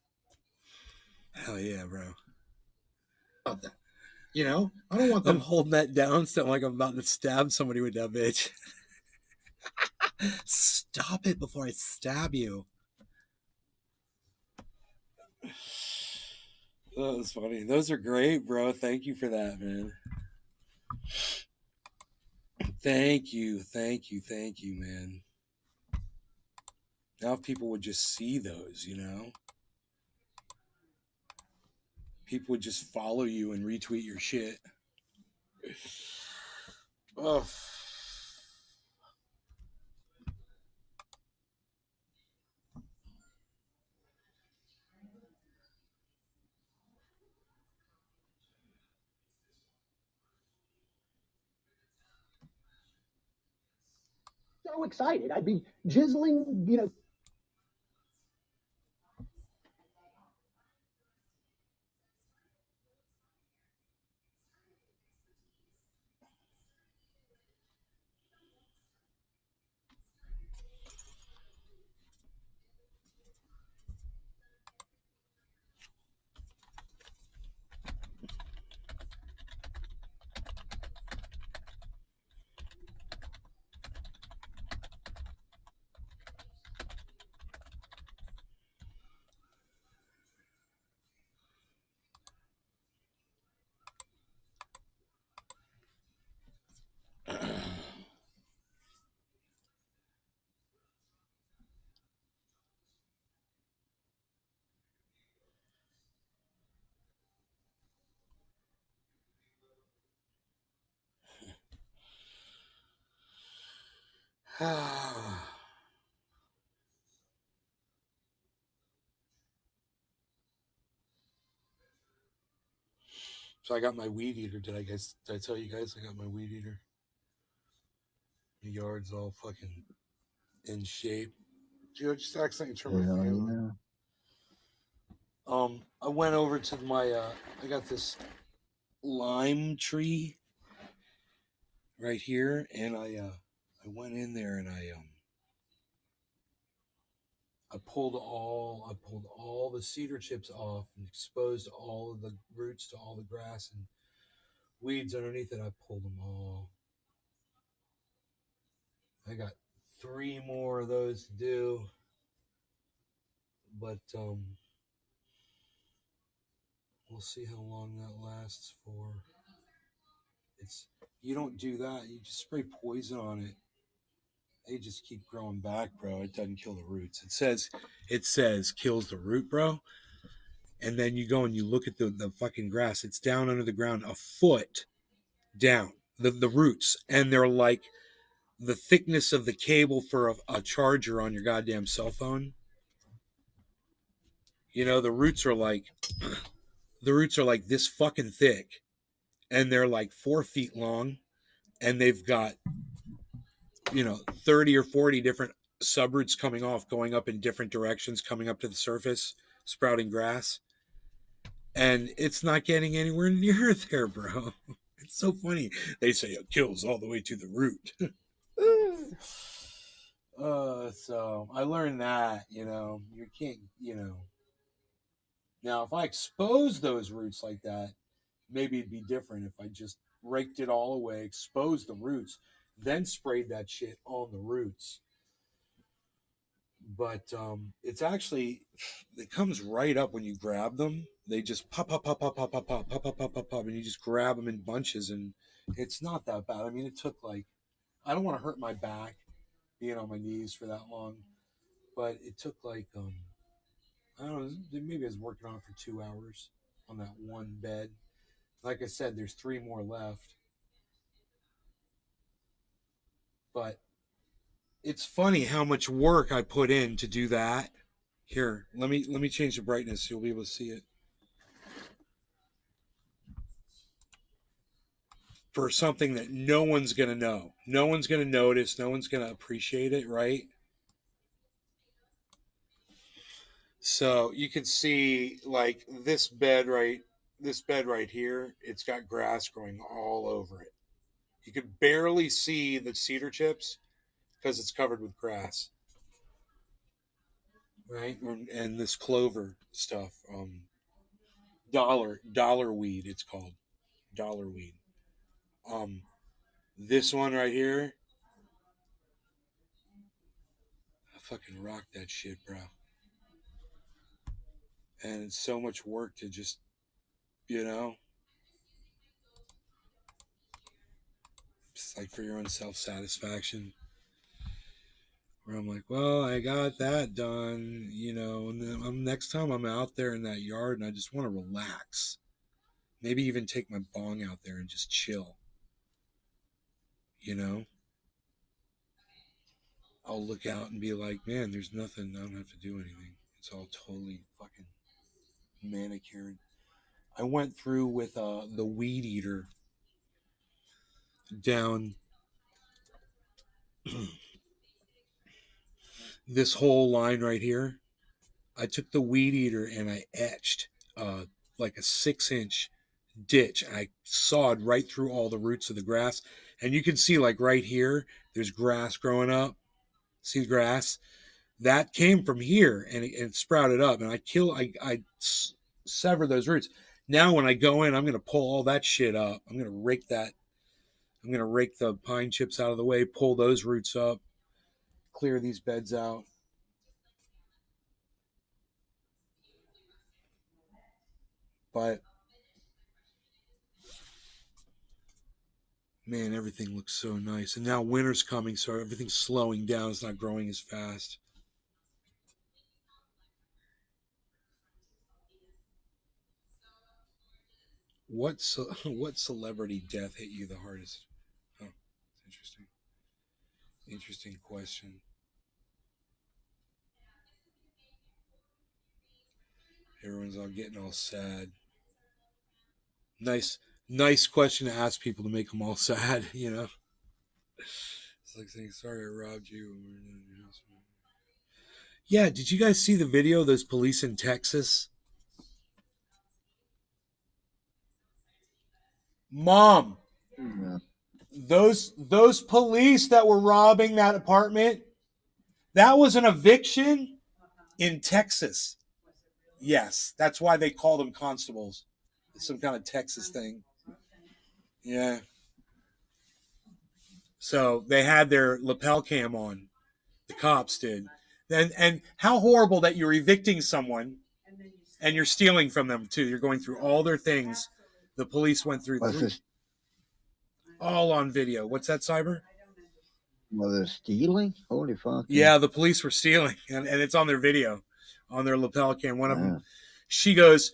Hell yeah, bro. About that. You know, I don't want them. I'm holding that down, sound like I'm about to stab somebody with that bitch. Stop it before I stab you. That was funny. Those are great, bro. Thank you for that, man. Thank you, man. Now if people would just see those, you know? People would just follow you and retweet your shit. Oh. So excited. I'd be jizzling, you know. So I got my weed eater. Did I tell you guys I got my weed eater? The yard's all fucking in shape. Dude, I just accidentally turned my fan on. I went over to my I got this lime tree right here, and I went in there and I pulled all the cedar chips off and exposed all of the roots to all the grass and weeds underneath it. I pulled them all. I got 3 more of those to do, but we'll see how long that lasts for. You don't do that. You just spray poison on it. They just keep growing back, bro. It doesn't kill the roots. It says kills the root, bro. And then you go and you look at the fucking grass. It's down under the ground a foot down. The roots, and they're like the thickness of the cable for a charger on your goddamn cell phone. You know, the roots are like this fucking thick, and they're like 4 feet long, and they've got 30 or 40 different subroots coming off, going up in different directions, coming up to the surface, sprouting grass. And it's not getting anywhere near there, bro. It's so funny. They say it kills all the way to the root. So I learned that, you can't, Now, if I expose those roots like that, maybe it'd be different if I just raked it all away, exposed the roots, then sprayed that shit on the roots. But it comes right up when you grab them. They just pop, pop, pop, pop, pop, pop, pop, pop, pop, pop, pop, pop, and you just grab them in bunches, and it's not that bad. I mean, it took I don't want to hurt my back being on my knees for that long, but it took I don't know, maybe I was working on it for 2 hours on that one bed. Like I said, there's 3 more left. But it's funny how much work I put in to do that. Here, let me change the brightness so you'll be able to see it. For something that no one's going to know. No one's going to notice. No one's going to appreciate it, right? So you can see this bed right here, it's got grass growing all over it. You can barely see the cedar chips because it's covered with grass. Right? And this clover stuff, dollar weed, it's called. Dollar weed. This one right here, I fucking rock that shit, bro. And it's so much work to just, it's like for your own self-satisfaction. Where I'm like, well, I got that done, and then next time I'm out there in that yard and I just want to relax. Maybe even take my bong out there and just chill. I'll look out and be like, man, there's nothing. I don't have to do anything. It's all totally fucking manicured. I went through with the weed eater down this whole line right here. I took the weed eater and I etched like a 6-inch ditch. I sawed right through all the roots of the grass. And you can see right here, there's grass growing up. See the grass? That came from here and it sprouted up. And I sever those roots. Now when I go in, I'm going to pull all that shit up. I'm going to rake the pine chips out of the way, pull those roots up, clear these beds out. But man, everything looks so nice. And now winter's coming, so everything's slowing down. It's not growing as fast. What celebrity death hit you the hardest? Oh, interesting. Interesting question. Everyone's all getting all sad. Nice question to ask people to make them all sad, you know? It's like saying, sorry, I robbed you. Yeah, did you guys see the video of those police in Texas? Mom, Yeah. those police that were robbing that apartment, that was an eviction in Texas. Yes, that's why they call them constables. It's some kind of Texas thing. Yeah. So they had their lapel cam on. The cops did. And how horrible that you're evicting someone and you're stealing from them too. You're going through all their things. The police went through all on video. What's that, Cyber? Well, they're stealing? Holy fuck. Yeah, the police were stealing, and it's on their video, on their lapel cam. One of them, she goes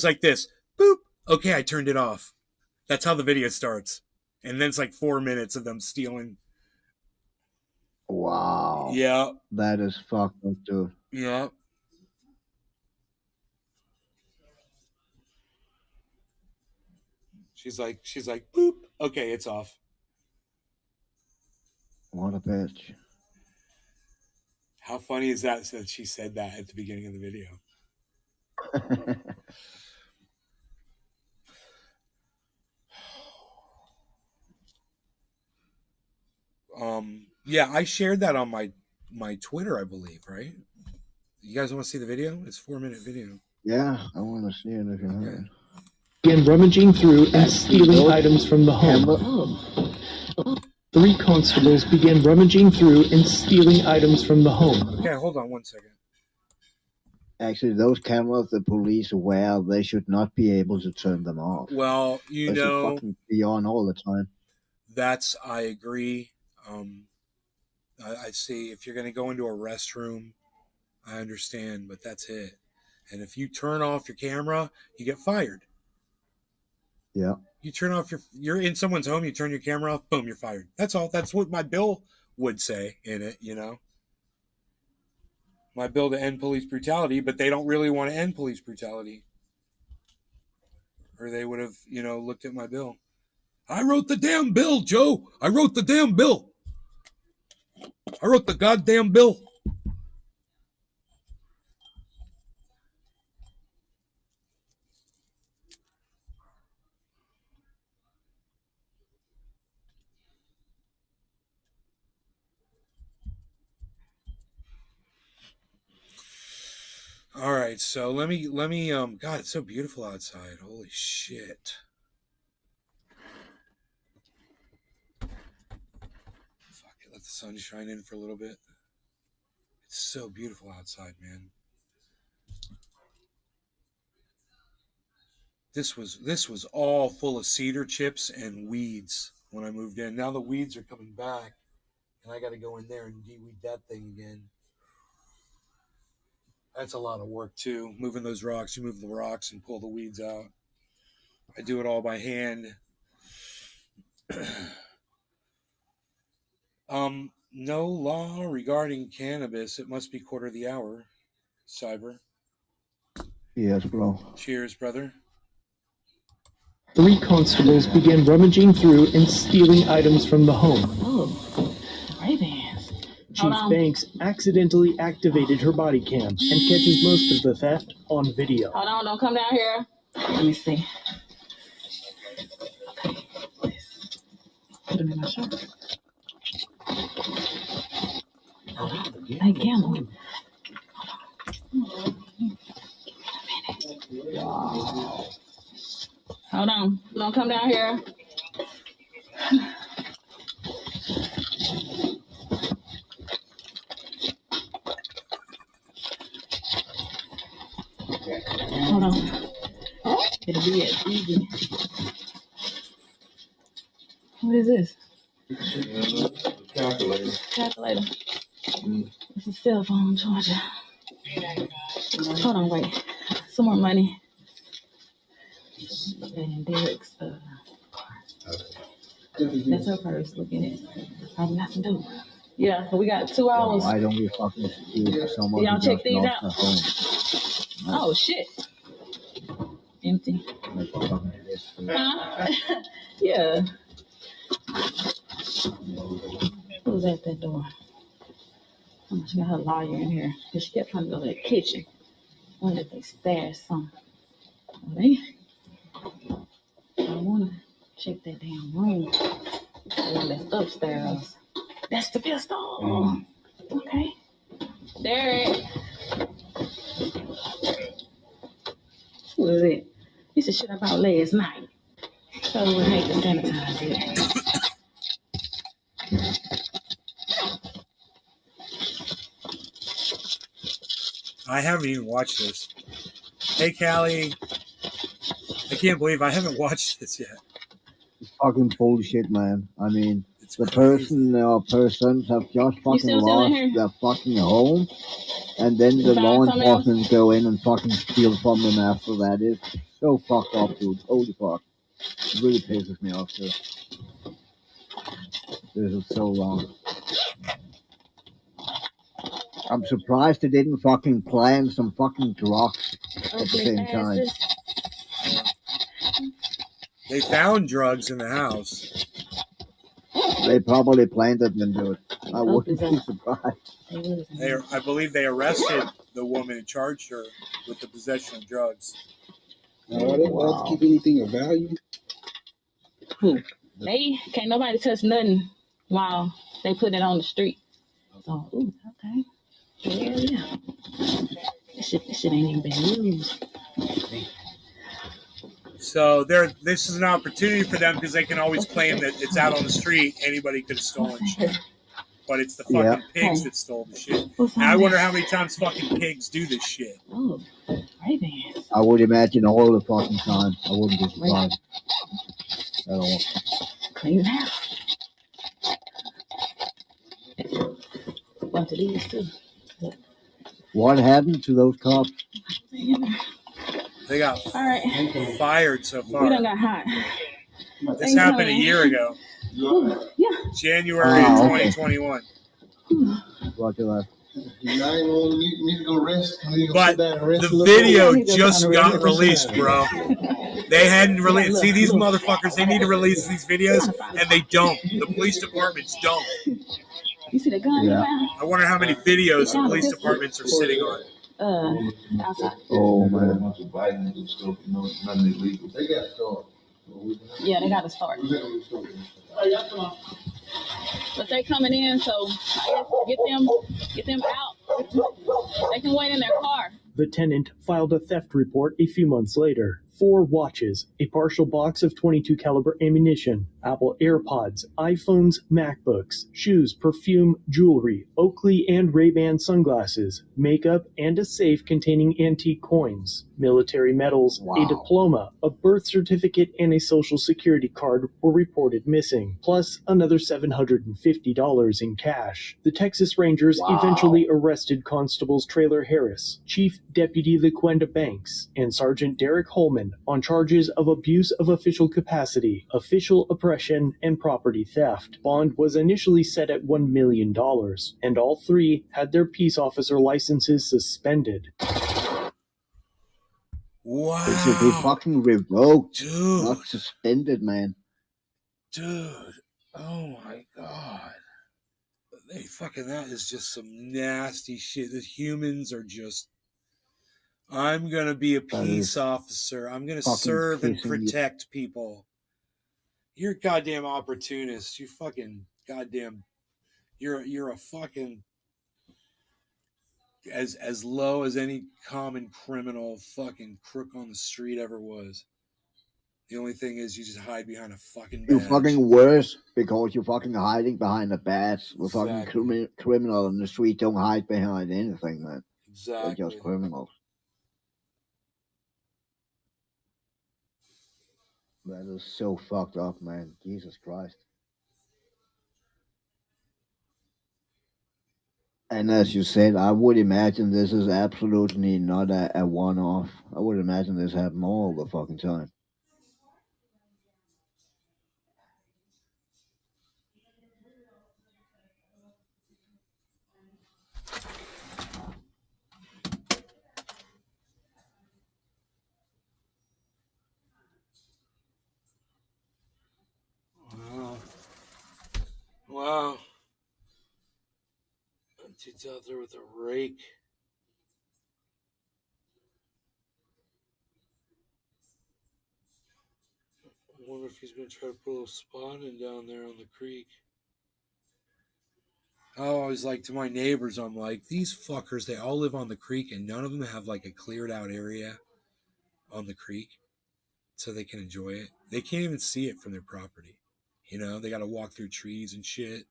like this, boop. Okay, I turned it off. That's how the video starts, and then it's like 4 minutes of them stealing. Wow. Yeah. That is fucked up, dude. Yeah. She's like, boop. Okay, it's off. What a bitch. How funny is that she said that at the beginning of the video? Yeah, I shared that on my Twitter, I believe, right? You guys want to see the video? It's a 4-minute video. Yeah, I want to see it if you have it. Began rummaging through and stealing items from the home. 3 constables began rummaging through and stealing items from the home. Okay, hold on 1 second. Actually, those cameras the police wear, they should not be able to turn them off. Well, they should fucking be on all the time. I agree. I see. If you're going to go into a restroom, I understand, but that's it. And if you turn off your camera, you get fired. Yeah. You turn off you're in someone's home, you turn your camera off, boom, you're fired. That's all. That's what my bill would say in it, you know. My bill to end police brutality, but they don't really want to end police brutality. Or they would have, looked at my bill. I wrote the damn bill, Joe. I wrote the damn bill. I wrote the goddamn bill. All right, so let me God, it's so beautiful outside. Holy shit. Fuck it, let the sun shine in for a little bit. It's so beautiful outside, man. This was all full of cedar chips and weeds when I moved in. Now the weeds are coming back, and I got to go in there and de-weed that thing again. That's a lot of work too. Moving those rocks, you move the rocks and pull the weeds out. I do it all by hand. No law regarding cannabis. It must be quarter of the hour. Cyber. Yes, bro. Cheers, brother. 3 constables began rummaging through and stealing items from the home. Oh, Ray-Bans. Chief Banks accidentally activated her body cam and catches most of the theft on video. Hold on, don't come down here. Let me see. Okay. Put them in my shirt. Hey, Campbell. Wow. Hold on. Don't come down here. Hold on. It'll be as easy. What is this? Calculator. It's a cell phone charger. Hold on, wait. Some more money. And Derek's purse. That's her purse. Look at it. Probably got some dope. Yeah, so we got 2 So hours. why don't we fucking steal someone Y'all who check just these lost out? their home? Oh shit. Empty. Like fucking this. Huh? Yeah. Who's at that door? Oh, she got her lawyer in here. Cause she kept trying to go to the kitchen. Wonder if they stashed something. Oh, they. I wanna check that damn room. Oh, that's upstairs. That's the pistol. Okay. Derek. What is it? This is shit about last night. So we hate to sanitize it. I haven't even watched this. Hey, Callie. I can't believe I haven't watched this yet. It's fucking bullshit, man. I mean, It's the crazy. person or persons have just fucking still in lost here? their fucking home, and then the found law something else? enforcement go in and fucking steal from them after that. It's so fucked up, dude. Holy fuck. It really pisses me off, too. This is so wrong. I'm surprised they didn't fucking plan some fucking drugs at the Ugly same time. bastards. They found drugs in the house. They probably planned it and do it. I wouldn't be surprised. I believe they arrested the woman and charged her with the possession of drugs. Now, are they allowed to keep anything of value? Who? They can't nobody touch nothing while they put it on the street. So, ooh, okay. Yeah. This shit ain't even been used. So this is an opportunity for them because they can always claim that it's out on the street. Anybody could have stolen shit. But it's the fucking pigs that stole the shit. And I wonder how many times fucking pigs do this shit. Oh, Ray-Bans. I would imagine all the fucking time. I wouldn't be surprised at all. Clean house. A bunch of these too. What happened to those cops? They got fired so far. We done got hot. This happened a year ago. Yeah. January 2021. Roger that. But the video just got released, bro. They hadn't released. See, these motherfuckers, they need to release these videos, and they don't. The police departments don't. You see the gun? Yeah. I wonder how many videos the police departments are sitting on. Outside. Oh, man. Yeah, they got to start. But they coming in, so I guess get them out. They can wait in their car. The tenant filed a theft report a few months later. 4 watches, a partial box of .22 caliber ammunition, Apple AirPods, iPhones, MacBooks, shoes, perfume, jewelry, Oakley and Ray-Ban sunglasses, makeup, and a safe containing antique coins, military medals, a diploma, a birth certificate, and a social security card were reported missing, plus another $750 in cash. The Texas Rangers eventually arrested Constables Traylor Harris, Chief Deputy LaQuenda Banks, and Sergeant Derek Holman on charges of abuse of official capacity, official oppression, and property theft. Bond was initially set at $1 million, and all 3 had their peace officer licenses suspended. Wow. It should be fucking revoked, dude. Not suspended, man. Dude. Oh my god. That is just some nasty shit. The humans are just... I'm going to be a peace officer. I'm going to serve and protect people. You're a goddamn opportunist. You fucking goddamn... You're a fucking... As low as any common criminal fucking crook on the street ever was. The only thing is you just hide behind a fucking badge. You're fucking worse because you're fucking hiding behind a badge. The fucking criminal on the street don't hide behind anything, man. Exactly. They're just criminals. That is so fucked up, man. Jesus Christ. And as you said, I would imagine this is absolutely not a one-off. I would imagine this happens all the fucking time. Dude's out there with a rake. I wonder if he's going to try to put a little spawning down there on the creek. Oh, I was like to my neighbors, I'm like, these fuckers, they all live on the creek and none of them have like a cleared out area on the creek so they can enjoy it. They can't even see it from their property. You know, they got to walk through trees and shit.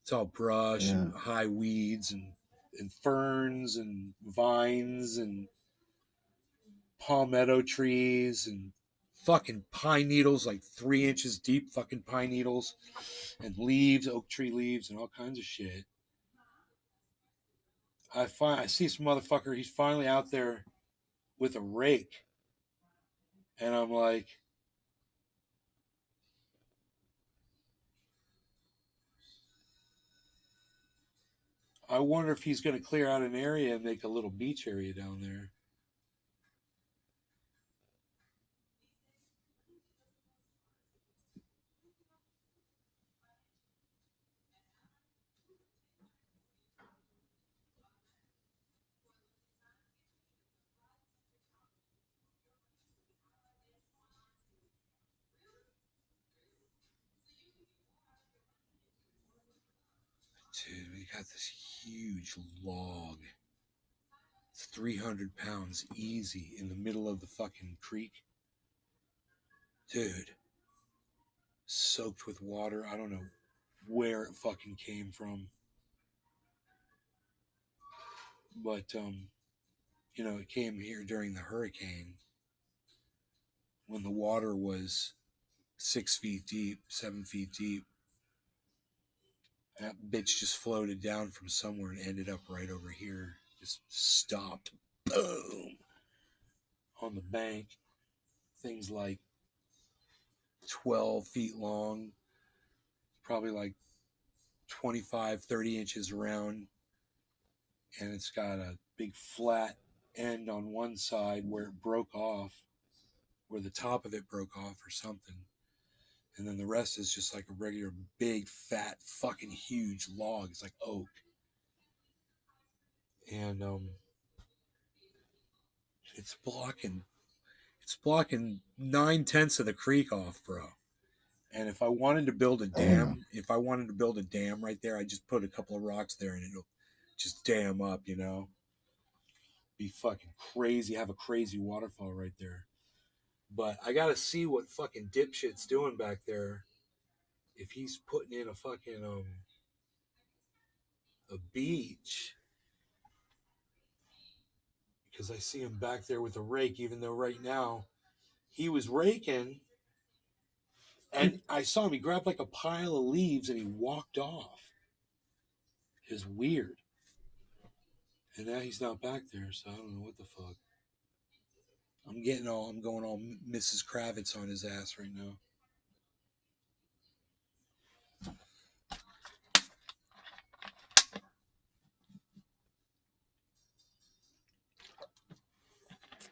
It's all brush and high weeds and ferns and vines and palmetto trees and fucking pine needles, like 3 inches deep fucking pine needles and leaves, oak tree leaves and all kinds of shit. I see some motherfucker, he's finally out there with a rake. And I'm like, I wonder if he's going to clear out an area and make a little beach area down there. Dude, we got this huge log. It's 300 pounds easy in the middle of the fucking creek. Dude, soaked with water. I don't know where it fucking came from. But, you know, it came here during the hurricane when the water was 6 feet deep, 7 feet deep. That bitch just floated down from somewhere and ended up right over here. Just stopped. Boom. On the bank. Things like 12 feet long. Probably like 25, 30 inches around. And it's got a big flat end on one side where it broke off. Where the top of it broke off or something. And then the rest is just like a regular big, fat, fucking huge log. It's like oak. And it's blocking 9/10 of the creek off, bro. And if I wanted to build a dam, right there, I'd just put a couple of rocks there and it'll just dam up, you know. Be fucking crazy, have a crazy waterfall right there. But I gotta see what fucking dipshit's doing back there. If he's putting in a fucking a beach. Because I see him back there with a rake, even though right now he was raking and I saw him, he grabbed like a pile of leaves and he walked off. It was weird. And now he's not back there, so I don't know what the fuck. I'm going all Mrs. Kravitz on his ass right now.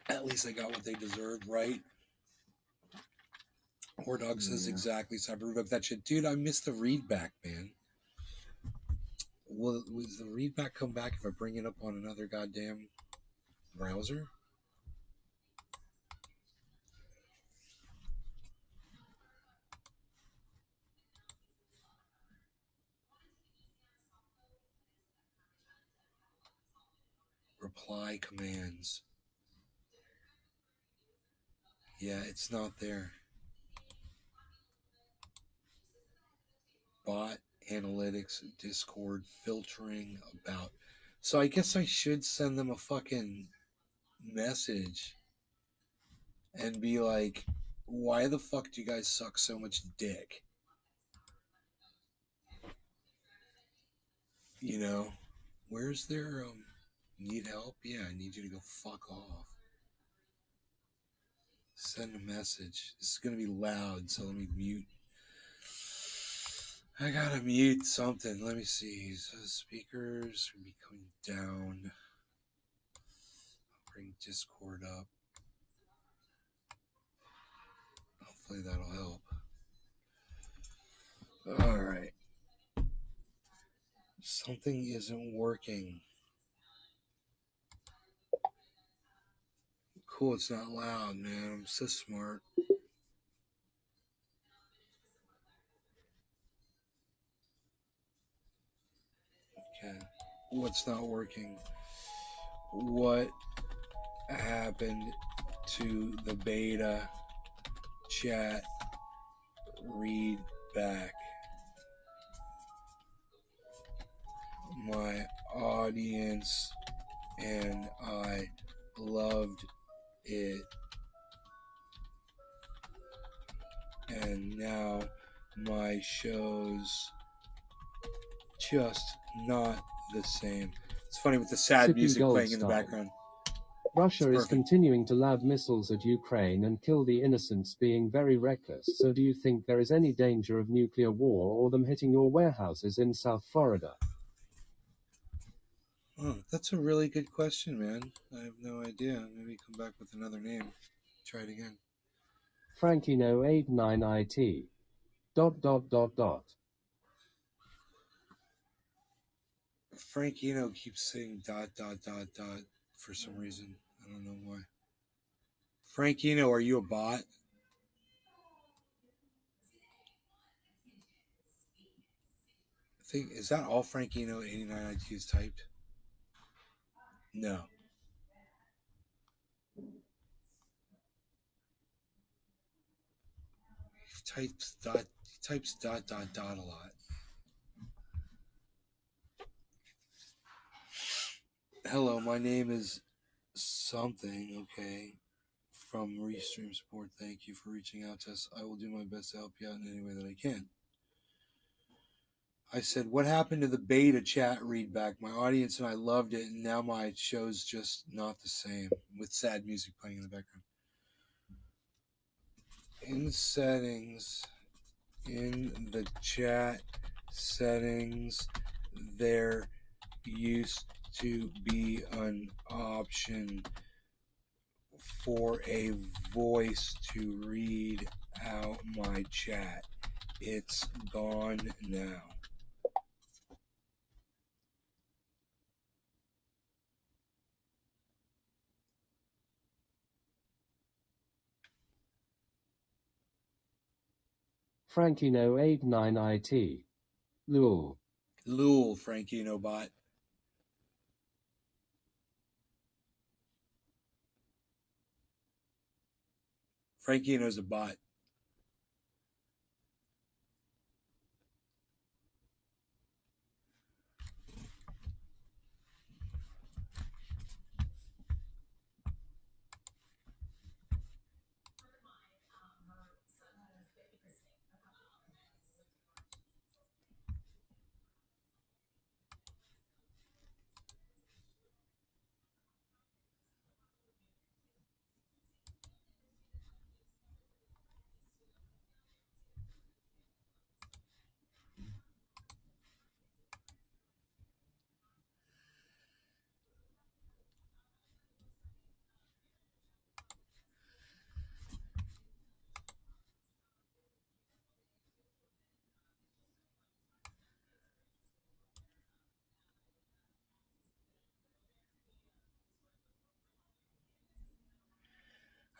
At least they got what they deserved, right? Hordog says exactly. So I revoked that shit. Dude, I missed the read back, man. Will the read back come back if I bring it up on another goddamn browser? Reply commands. Yeah, it's not there. Bot, analytics, Discord, filtering, about. So I guess I should send them a fucking message and be like, why the fuck do you guys suck so much dick? You know, where's their, need help? Yeah, I need you to go fuck off. Send a message. This is going to be loud, so let me mute. I gotta mute something. Let me see. So speakers will be coming down. I'll bring Discord up. Hopefully that'll help. All right. Something Something isn't working. Cool, it's not loud, man. I'm so smart. Okay. What's not working? What happened to the beta chat read back? My audience and I loved it, and now my show's just not the same. It's funny with the sad Sipping music gold playing in the style. background. Russia is perfect. continuing to loud missiles at Ukraine and kill the innocents, being very reckless. So do you think there is any danger of nuclear war or them hitting your warehouses in South Florida? Oh, that's a really good question, man. I have no idea. Maybe come back with another name. Try it again. Frankino89IT. ... Frankino keeps saying ... for some reason. I don't know why. Frankino, are you a bot? I think, is that all Frankino89IT is typed? No. He types ... a lot. Hello, my name is something, okay, from Restream Support. Thank you for reaching out to us. I will do my best to help you out in any way that I can. I said, what happened to the beta chat readback? My audience and I loved it, and now my show's just not the same, with sad music playing in the background. In settings, in the chat settings, there used to be an option for a voice to read out my chat. It's gone now. Frankino89IT. Lul. Lul, Frankino bot. Frankino's a bot.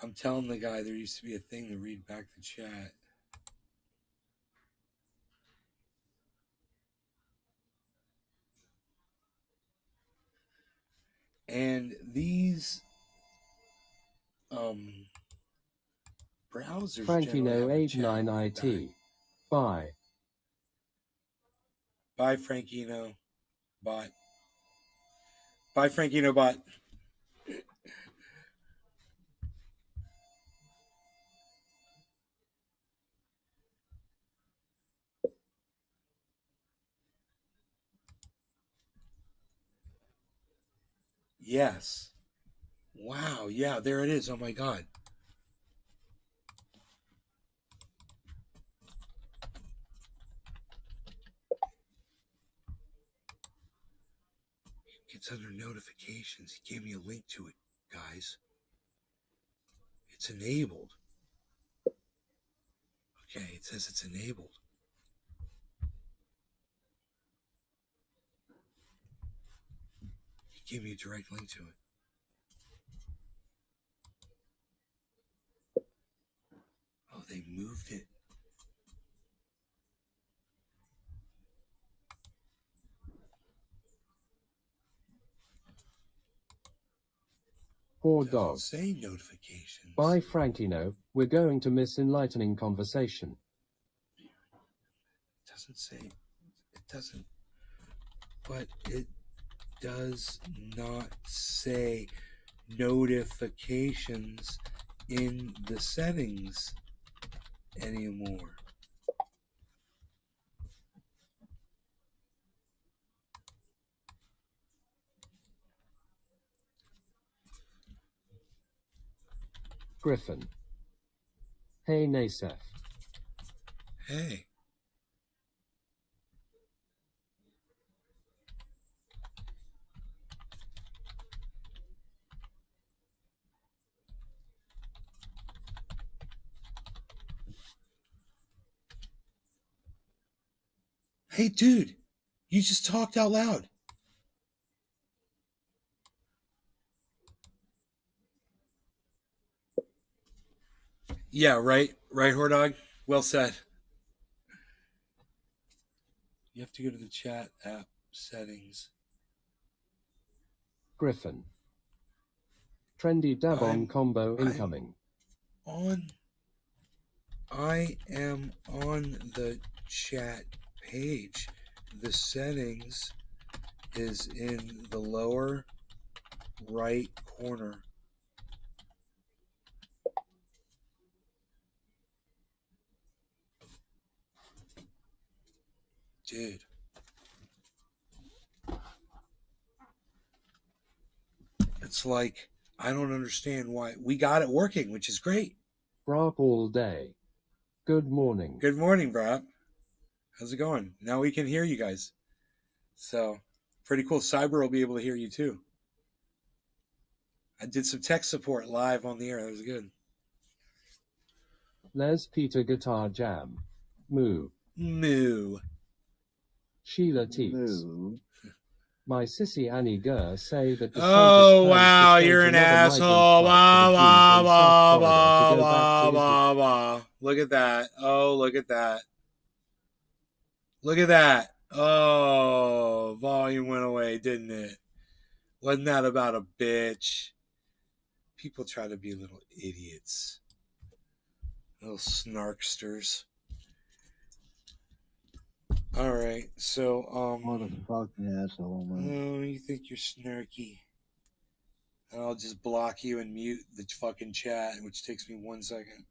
I'm telling the guy there used to be a thing to read back the chat. And these browsers generally have a chat read back. Frankino89IT. Bye. Bye, Frankino bot. Bye, Frankino bot. Yes. Wow. Yeah, there it is. Oh my God. It's under notifications. He gave me a link to it, guys. It's enabled. Okay, it says it's enabled. Give me a direct link to it. Oh, they moved it. Poor Doesn't dog. say notifications. Bye Frankino, we're going to miss enlightening conversation. It doesn't say. It doesn't. But it does not say notifications in the settings anymore. Griffin. Hey Nasef. Hey. Hey, dude, you just talked out loud. Yeah, right, Hordog. Well said. You have to go to the chat app settings. Griffin. Trendy Dabon combo incoming. I am on the chat page. The settings is in the lower right corner. Dude. It's like, I don't understand why. We got it working, which is great. Brock all day. Good morning. Good morning, Brock. How's it going? Now we can hear you guys. So, pretty cool. Cyber will be able to hear you too. I did some tech support live on the air. That was good. Les Peter Guitar Jam. Moo. Moo. Sheila Teets. Moo. My sissy Annie Gurr say that DeSantis Oh, plans wow, to stage you're an another migrant asshole. flight Bah, for the bah, Jews in South bah, Florida to go back bah, to bah, Israel. bah, bah. Look at that. Oh, look at that. Look at that. Oh, volume went away, didn't it? Wasn't that about a bitch? People try to be little idiots. Little snarksters. All right, so What a fucking asshole, man. oh, you think you're snarky? I'll just block you and mute the fucking chat, which takes me 1 second.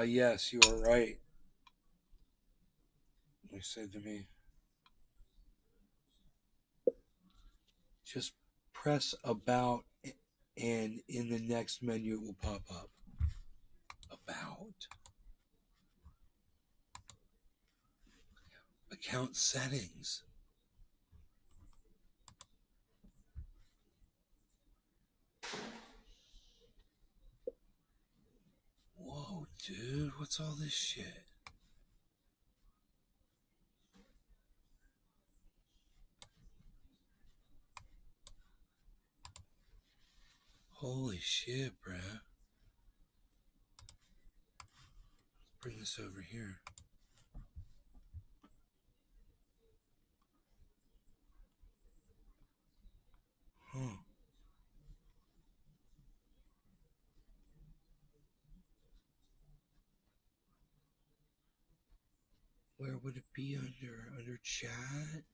Yes, you are right. They said to me, just press about and in the next menu it will pop up. About. Account settings. Whoa, dude, what's all this shit? Holy shit, bruh. Let's bring this over here. Huh. Where would it be under? Under chat?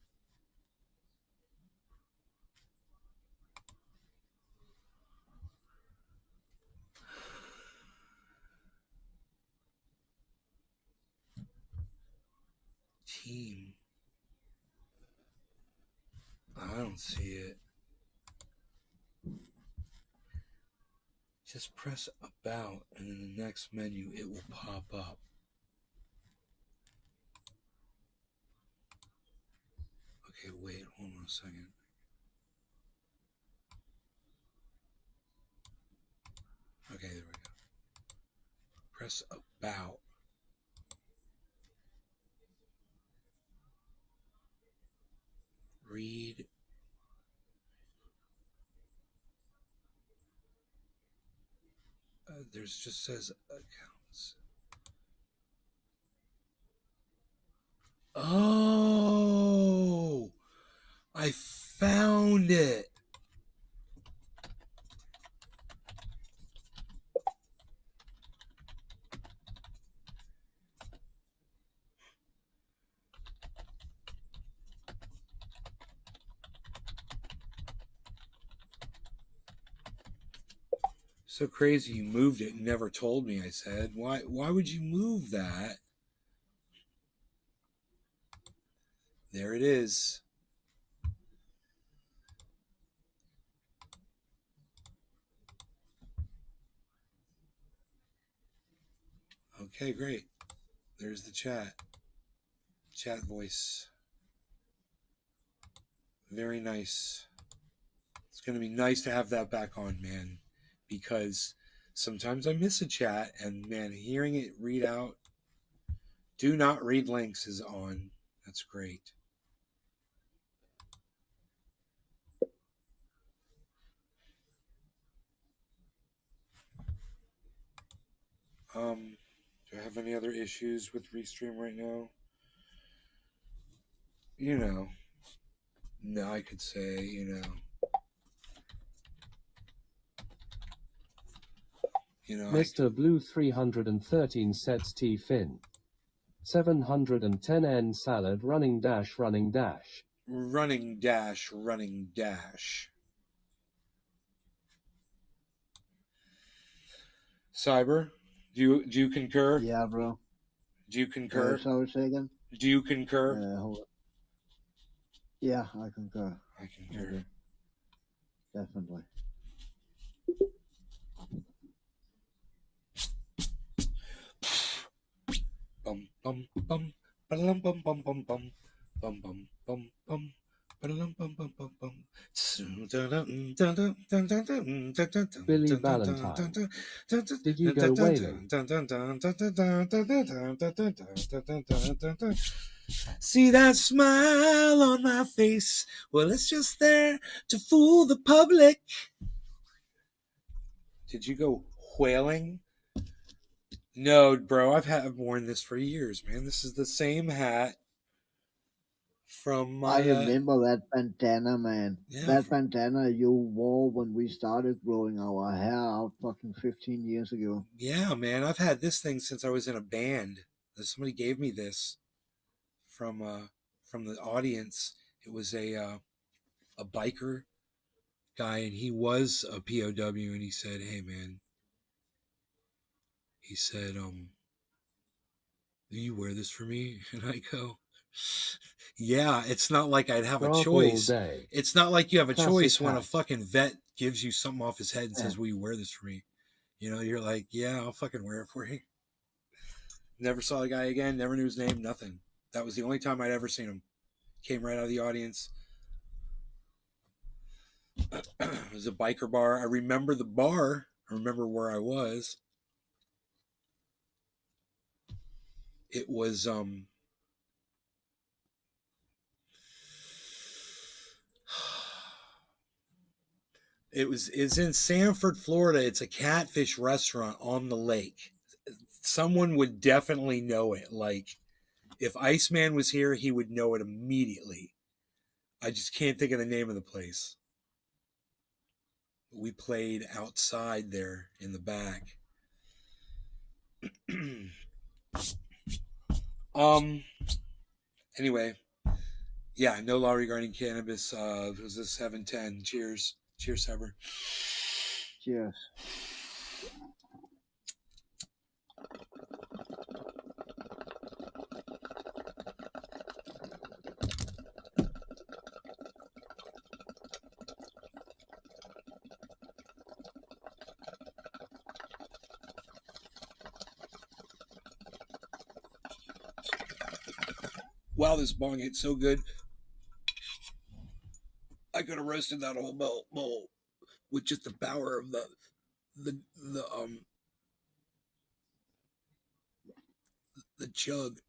Team. I don't see it. Just press about, and in the next menu, it will pop up. Okay, wait, hold on a second. Okay, there we go. Press about. Read. There's just says accounts. Oh, I found it. So crazy you moved it and never told me, I said. Why would you move that? There it is. Okay, great. There's the chat. Chat voice. Very nice. It's going to be nice to have that back on, man, because sometimes I miss a chat, and man, hearing it read out, do not read links is on. That's great. Do I have any other issues with Restream right now? You know, no, I could say, Mr. Blue 313 sets T fin. 710 N salad running dash. Running dash. Cyber, do you concur? Yeah, bro. Do you concur? Sorry, say again? Do you concur? Hold on. Yeah, I concur. I concur. Okay. Definitely. Bum bum bum bum bum bum bum bum bum bum bum bum. Billy Valentine. Did you go whaling? See that smile on my face? Well, it's just there to fool the public. Did you go whaling? No, bro. I've worn this for years, man. This is the same hat from my. I remember that bandana, man. Yeah, that bandana you wore when we started growing our hair out fucking 15 years ago. Yeah, man. I've had this thing since I was in a band. Somebody gave me this from the audience. It was a biker guy, and he was a POW, and he said, "Hey, man," he said, "Do you wear this for me?" And I go, "Yeah." It's not like I'd have a choice. It's not like you have a choice when a fucking vet gives you something off his head and says, "Will you wear this for me?" You're like, "Yeah, I'll fucking wear it for you." Never saw the guy again. Never knew his name. Nothing. That was the only time I'd ever seen him. Came right out of the audience. It was a biker bar. I remember the bar. I remember where I was. It was it's in Sanford, Florida. It's a catfish restaurant on the lake. Someone would definitely know it. Like, if Iceman was here, he would know it immediately. I just can't think of the name of the place. We played outside there in the back. Anyway, yeah, no law regarding cannabis. It was a 710. Cheers. Cheers, Cyber. Cheers. Wow, this bong hit so good. I could have roasted that whole bowl with just the power of the chug.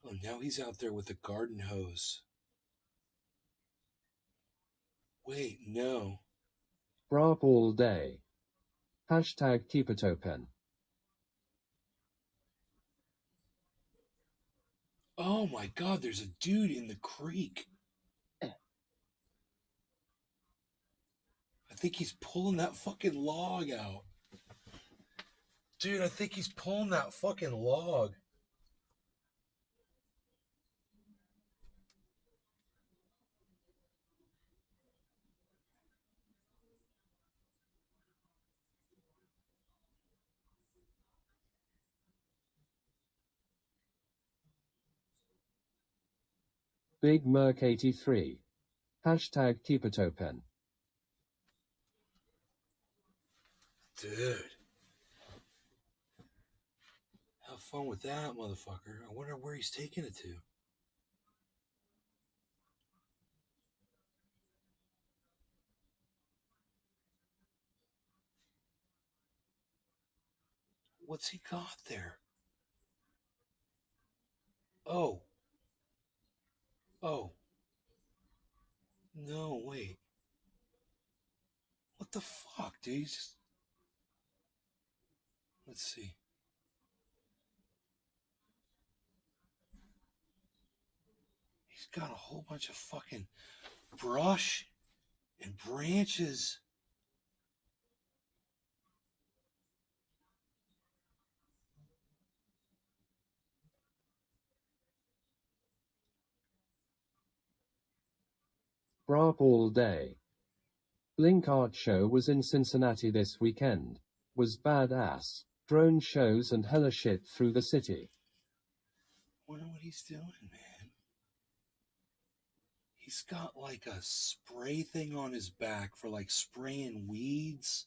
Oh, now he's out there with a garden hose. Wait, no. Brap all day. Hashtag keep it open. Oh my God, there's a dude in the creek. I think he's pulling that fucking log out. Dude, I think he's pulling that fucking log. Big Merc 83. Hashtag keep it open. Dude. Have fun with that, motherfucker. I wonder where he's taking it to. What's he got there? Oh. Oh. No, wait. What the fuck, dude? He's just... Let's see. He's got a whole bunch of fucking brush and branches. Brap all day. Blink Art Show was in Cincinnati this weekend. Was badass. Drone shows and hella shit through the city. Wonder what he's doing, man. He's got like a spray thing on his back for like spraying weeds.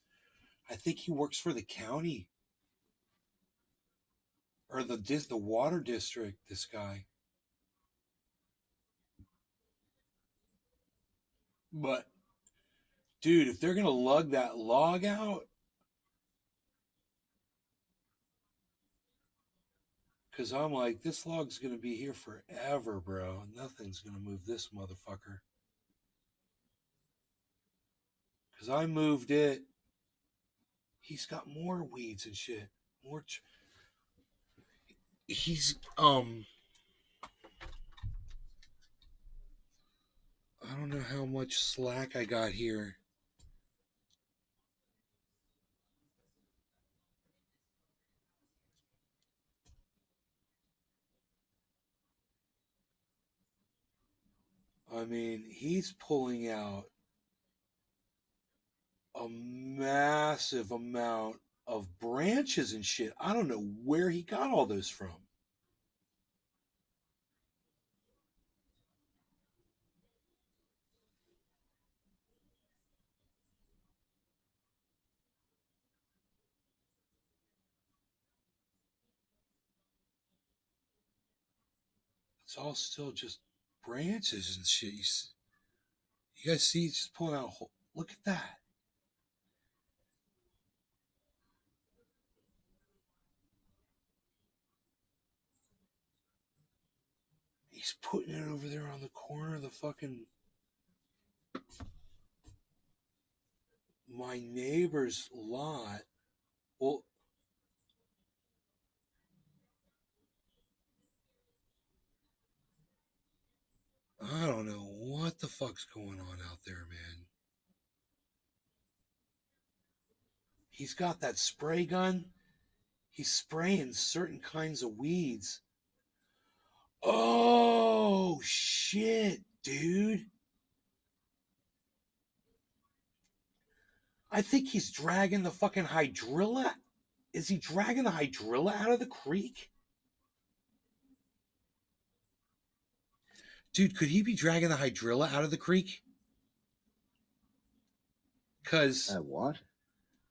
I think he works for the county or the water district. This guy, but dude, if they're gonna lug that log out, because I'm like, this log's gonna be here forever, bro. Nothing's gonna move this motherfucker. Because I moved it. He's got more weeds and shit. More. He's I don't know how much slack I got here. I mean, he's pulling out a massive amount of branches and shit. I don't know where he got all those from. It's all still just branches and shit. You guys see, he's just pulling out a whole. Look at that. He's putting it over there on the corner of the fucking my neighbor's lot. Well, I don't know what the fuck's going on out there, man. He's got that spray gun. He's spraying certain kinds of weeds. Oh, shit, dude. I think he's dragging the fucking hydrilla. Is he dragging the hydrilla out of the creek? Dude, could he be dragging the hydrilla out of the creek? Because What?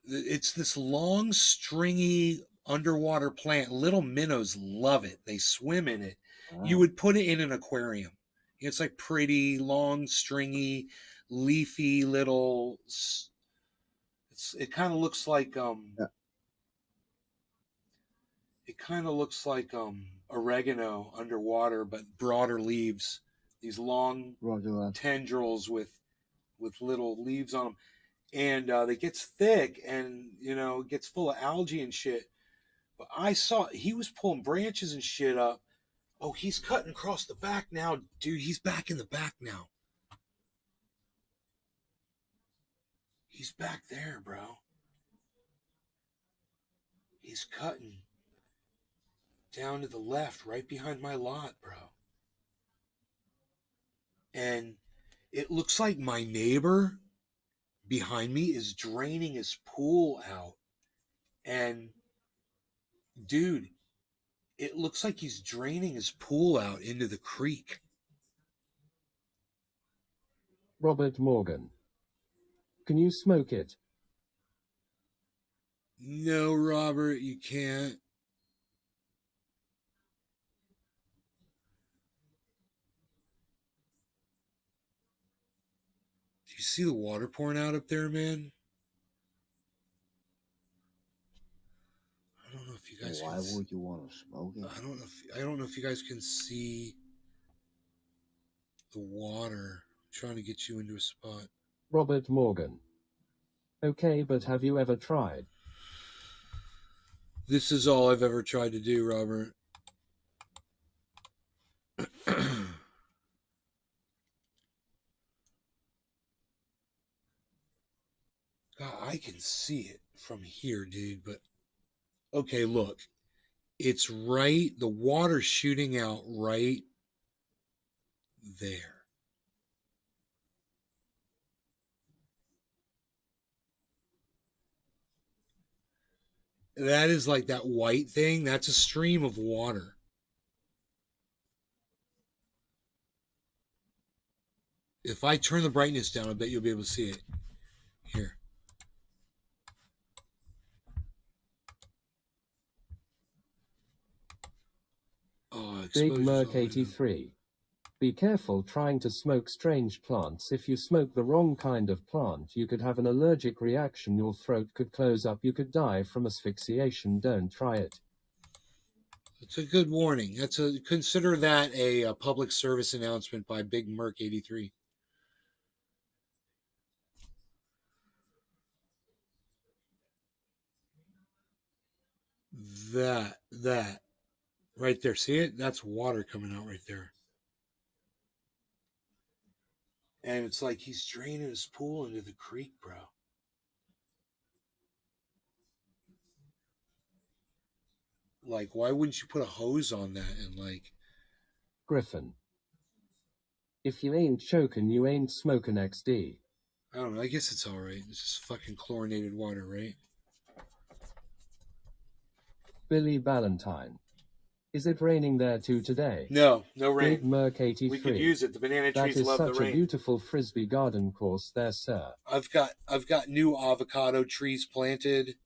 it's this long, stringy underwater plant. Little minnows love it. They swim in it. You would put it in an aquarium. It's like pretty, long, stringy, leafy little. It kind of looks like It kind of looks like oregano underwater, but broader leaves. These long tendrils with little leaves on them, and it gets thick, and it gets full of algae and shit. But I saw he was pulling branches and shit up. Oh, he's cutting across the back now, dude. He's back in the back now. He's back there, bro. He's cutting down to the left, right behind my lot, bro. And it looks like my neighbor behind me is draining his pool out. And, dude, it looks like he's draining his pool out into the creek. Robert Morgan. Can you smoke it? No, Robert, you can't. Do you see the water pouring out up there, man? I don't know if you guys. Why would you want to smoke it? I don't know if you guys can see the water. I'm trying to get you into a spot. Robert Morgan. Okay, but have you ever tried? This is all I've ever tried to do, Robert. God, I can see it from here, dude, but okay, look. It's right, the water's shooting out right there. That is like that white thing. That's a stream of water. If I turn the brightness down, I bet you'll be able to see it. Here. Oh, Big Merc 83. Be careful trying to smoke strange plants. If you smoke the wrong kind of plant, you could have an allergic reaction. Your throat could close up. You could die from asphyxiation. Don't try it. It's a good warning. Consider that a public service announcement by Big Merc 83. That right there. See it? That's water coming out right there. And it's like he's draining his pool into the creek, bro. Like, why wouldn't you put a hose on that and like... Griffin. If you ain't choking, you ain't smoking XD. I don't know. I guess it's all right. It's just fucking chlorinated water, right? Billy Ballantyne. Is it raining there too today? No rain. Big Merc 83. We could use it. The banana trees love the rain. That is such a beautiful frisbee garden course there, sir. I've got new avocado trees planted.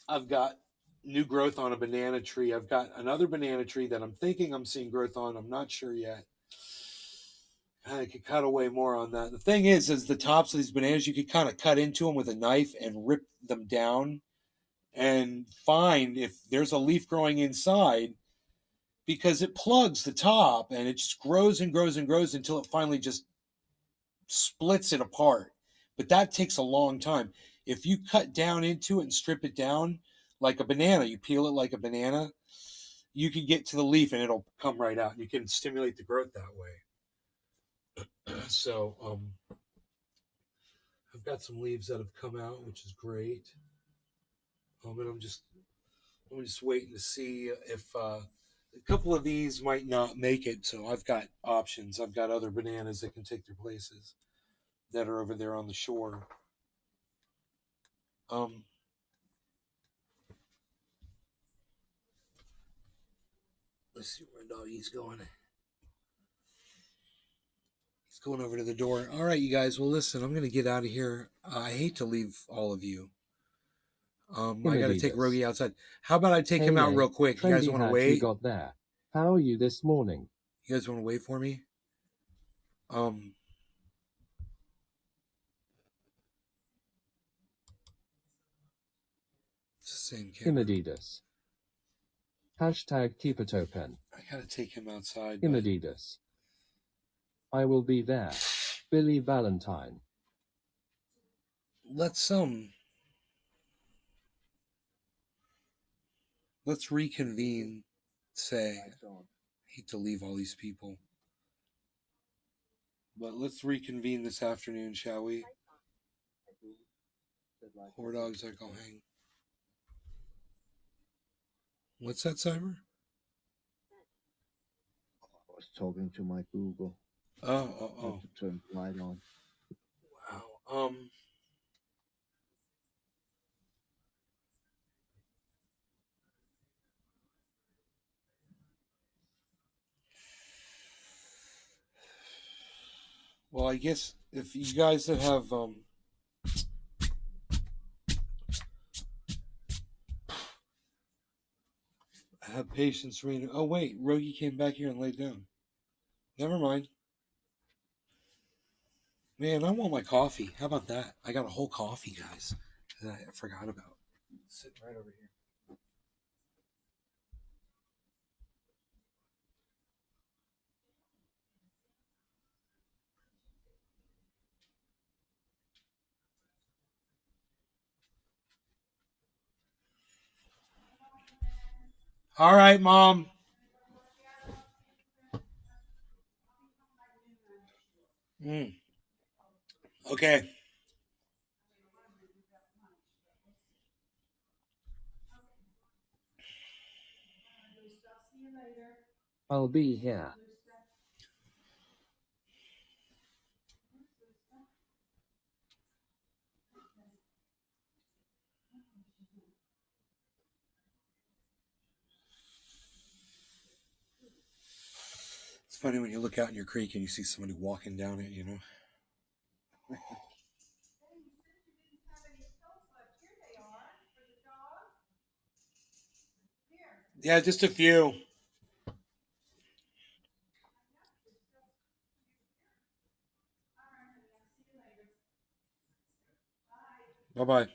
I've got new growth on a banana tree. I've got another banana tree that I'm thinking I'm seeing growth on. I'm not sure yet. I could cut away more on that. The thing is the tops of these bananas, you could kind of cut into them with a knife and rip them down and find if there's a leaf growing inside, because it plugs the top and it just grows and grows and grows until it finally just splits it apart. But that takes a long time. If you cut down into it and strip it down like a banana, you peel it like a banana, you can get to the leaf and it'll come right out. You can stimulate the growth that way. So I've got some leaves that have come out, which is great. And I'm just waiting to see if a couple of these might not make it. So I've got options. I've got other bananas that can take their places that are over there on the shore. Let's see where doggy's going. He's going over to the door. All right, you guys. Well, listen, I'm going to get out of here. I hate to leave all of you. I got to take Rogie outside. How about I take him out real quick? You guys want to wait? You got there. How are you this morning? You guys want to wait for me? It's the same camera. Imadidas. Hashtag keep it open. I got to take him outside. Imadidas. I will be there. Billy Valentine. Let's reconvene. Say, I hate to leave all these people, but let's reconvene this afternoon, shall we? Whore dogs like I'll hang. What's that, Cyber? I was talking to my Google. Oh. To turn the light on. Wow. Well, I guess if you guys that have patience reading. Oh wait, Rogie came back here and laid down. Never mind. Man, I want my coffee. How about that? I got a whole coffee, guys, that I forgot about. It's sitting right over here. All right, Mom. Okay. I'll be here. It's funny when you look out in your creek and you see somebody walking down it, you know. Yeah, just a few. Bye-bye.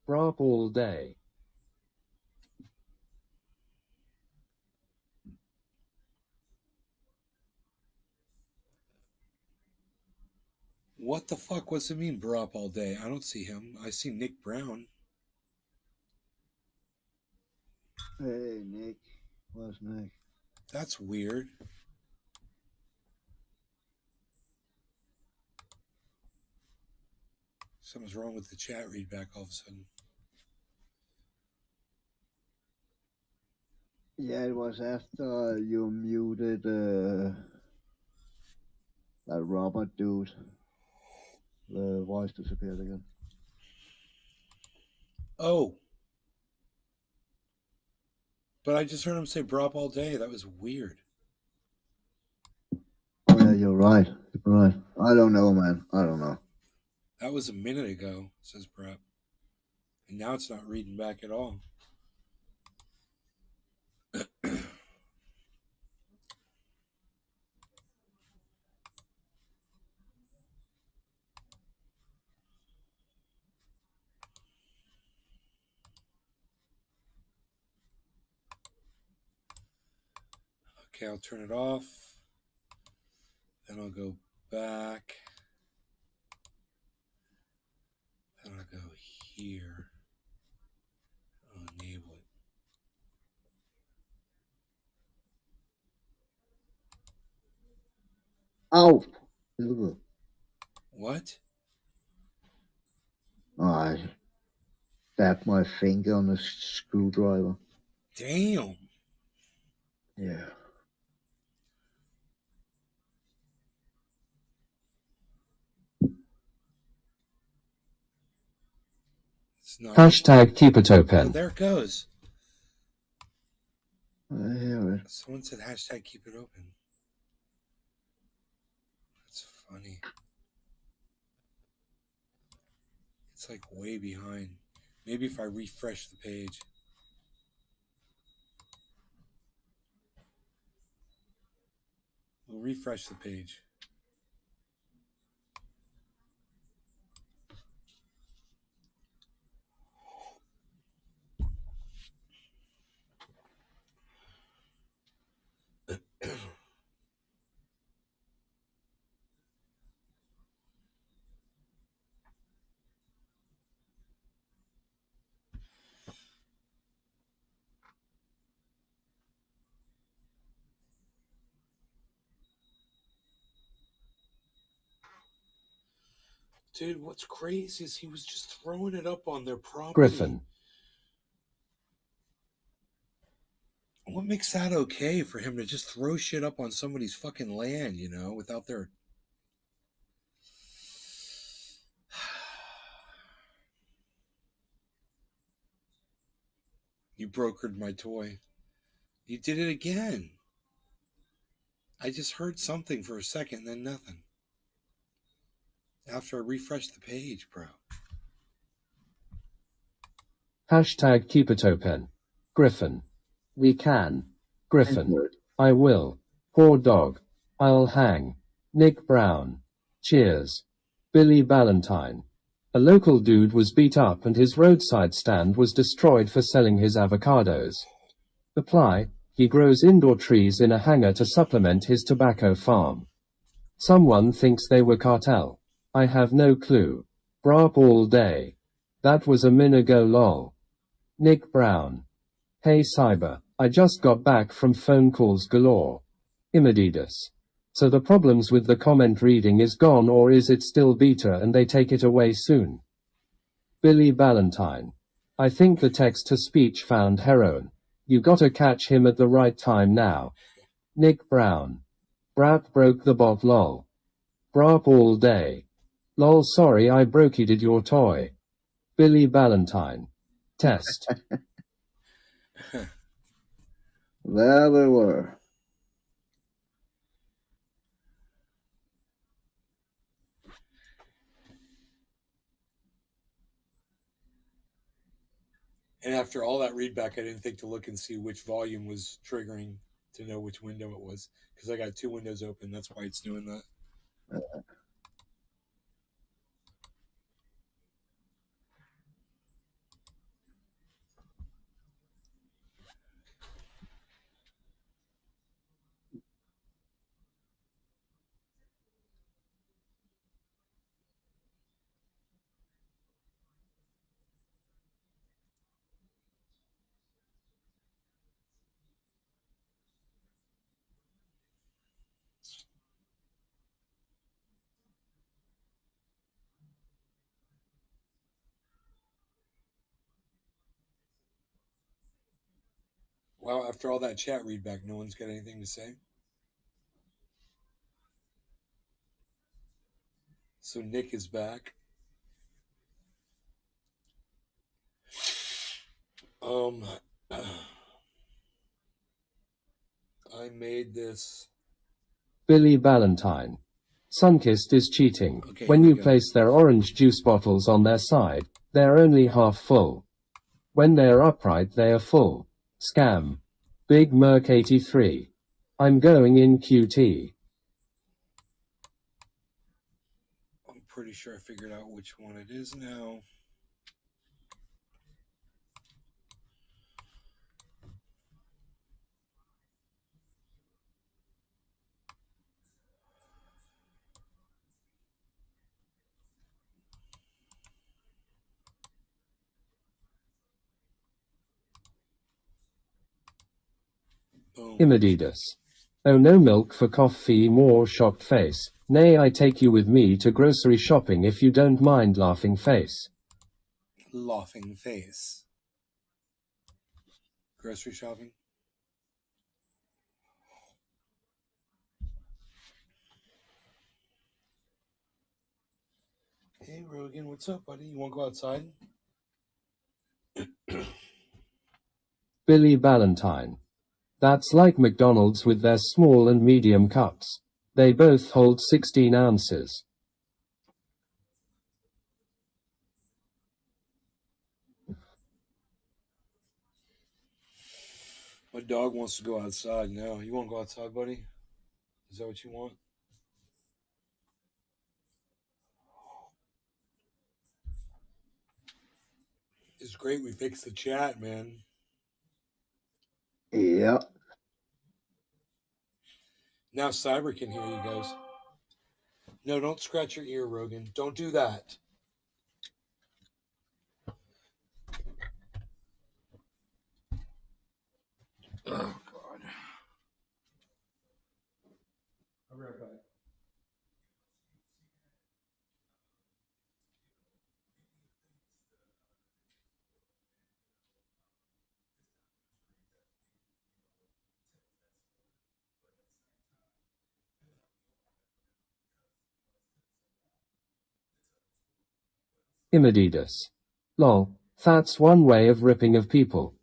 Brop all day. What the fuck? What's it mean, bro, up all day? I don't see him. I see Nick Brown. Hey, Nick. Where's Nick? That's weird. Something's wrong with the chat read back all of a sudden. Yeah, it was after you muted that Robert dude. The voice disappeared again. Oh. But I just heard him say "brop" all day. That was weird. Oh, yeah, you're right. You're right. I don't know, man. I don't know. That was a minute ago, says "brop." And now it's not reading back at all. Okay, I'll turn it off. Then I'll go back. Then I'll go here. I'll enable it. Ow! Ugh. What? I stabbed my finger on a screwdriver. Damn. Yeah. It's not. Hashtag keep it Oh, open. there it goes. I hear it. Someone said hashtag keep it open. That's funny. It's like way behind. Maybe if I refresh the page. We'll refresh the page. Dude, what's crazy is he was just throwing it up on their property. Griffin. What makes that okay for him to just throw shit up on somebody's fucking land, you know, without their... You brokered my toy. You did it again. I just heard something for a second, then nothing. After I refreshed the page, bro. Hashtag keep it open. Griffin. We can. Griffin. I will. Poor dog. I'll hang. Nick Brown. Cheers. Billy Ballantyne. A local dude was beat up and his roadside stand was destroyed for selling his avocados. Reply, he grows indoor trees in a hangar to supplement his tobacco farm. Someone thinks they were cartel. I have no clue. Brap all day. That was a minute ago lol. Nick Brown. Hey Cyber, I just got back from phone calls galore. Immeditus. So the problems with the comment reading is gone, or is it still beta and they take it away soon? Billy Ballantyne. I think the text-to-speech found heroin. You gotta catch him at the right time now. Nick Brown. Brap broke the bot lol. Brap all day. Lol, sorry I broke-did your toy. Billy Ballantyne. Test. There they were. And after all that readback, I didn't think to look and see which volume was triggering to know which window it was. Because I got two windows open. That's why it's doing that. Wow, after all that chat readback, no one's got anything to say? So Nick is back. I made this. Billy Ballantyne. Sunkist is cheating. Okay, When here you we go. place their orange juice bottles on their side, they're only half full. When they're upright they are full. Scam. Big Merc 83. I'm going in QT. I'm pretty sure I figured out which one it is now. Boom. Immeditus. Oh, no milk for coffee, more shocked face. Nay, I take you with me to grocery shopping if you don't mind, laughing face. Laughing face. Grocery shopping. Hey, Rogan, what's up, buddy? You want to go outside? Billy Ballantyne. That's like McDonald's with their small and medium cups. They both hold 16 ounces. My dog wants to go outside now. You want to go outside, buddy? Is that what you want? It's great we fixed the chat, man. Yeah. Now Cyber can hear you guys. No, don't scratch your ear, Rogan. Don't do that. Oh, God. I'll be right back. Immeditus. Lol. That's one way of ripping of people.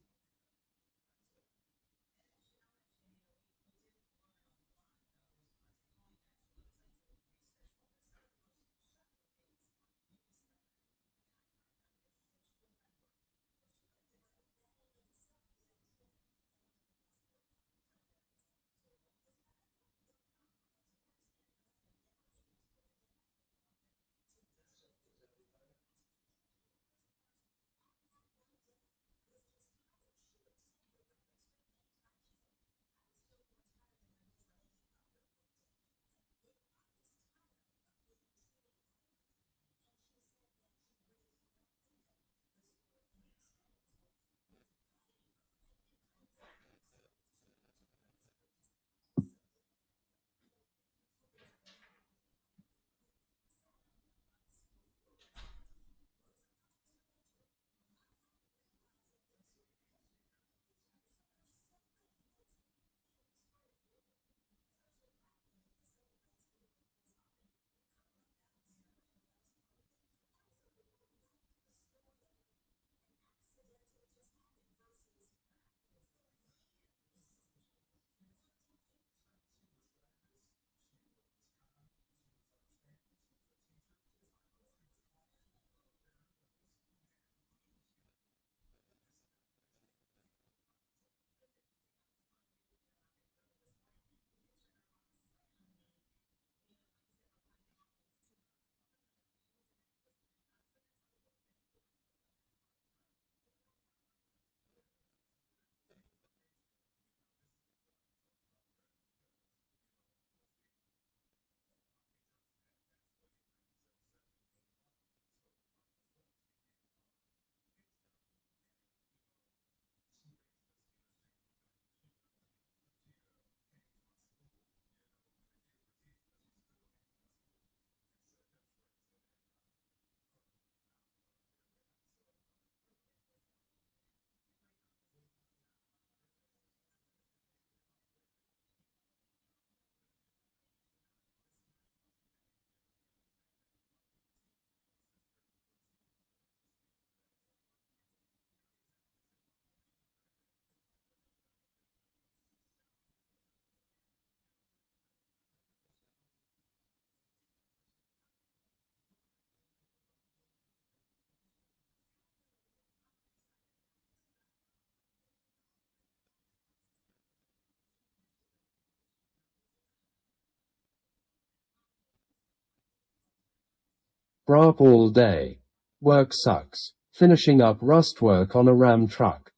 Brap all day. Work sucks. Finishing up rust work on a Ram truck.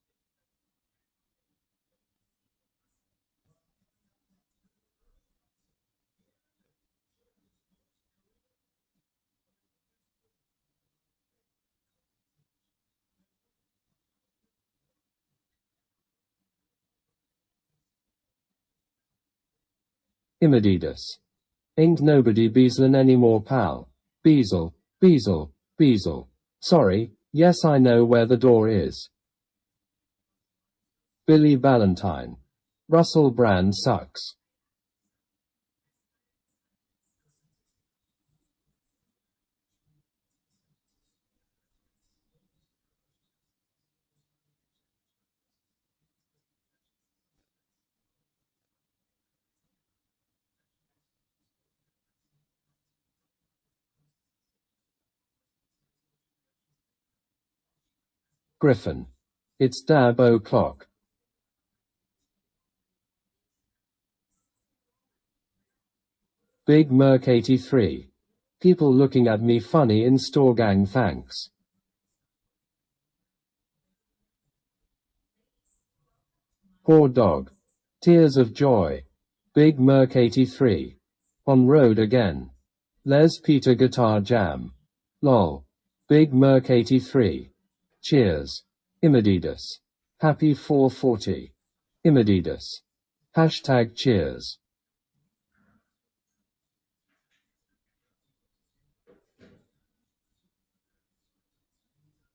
Imadidas. Ain't nobody beaslin' anymore, pal. Beazle, beazle, beazle. Sorry, yes I know where the door is. Billy Valentine. Russell Brand sucks. Griffin. It's dab o'clock. Big Merc 83. People looking at me funny in store, gang, thanks. Poor dog. Tears of joy. Big Merc 83. On road again. Les Peter Guitar Jam. Lol. Big Merc 83. Cheers. Imadidas. Happy 440. Imadidas. Hashtag cheers.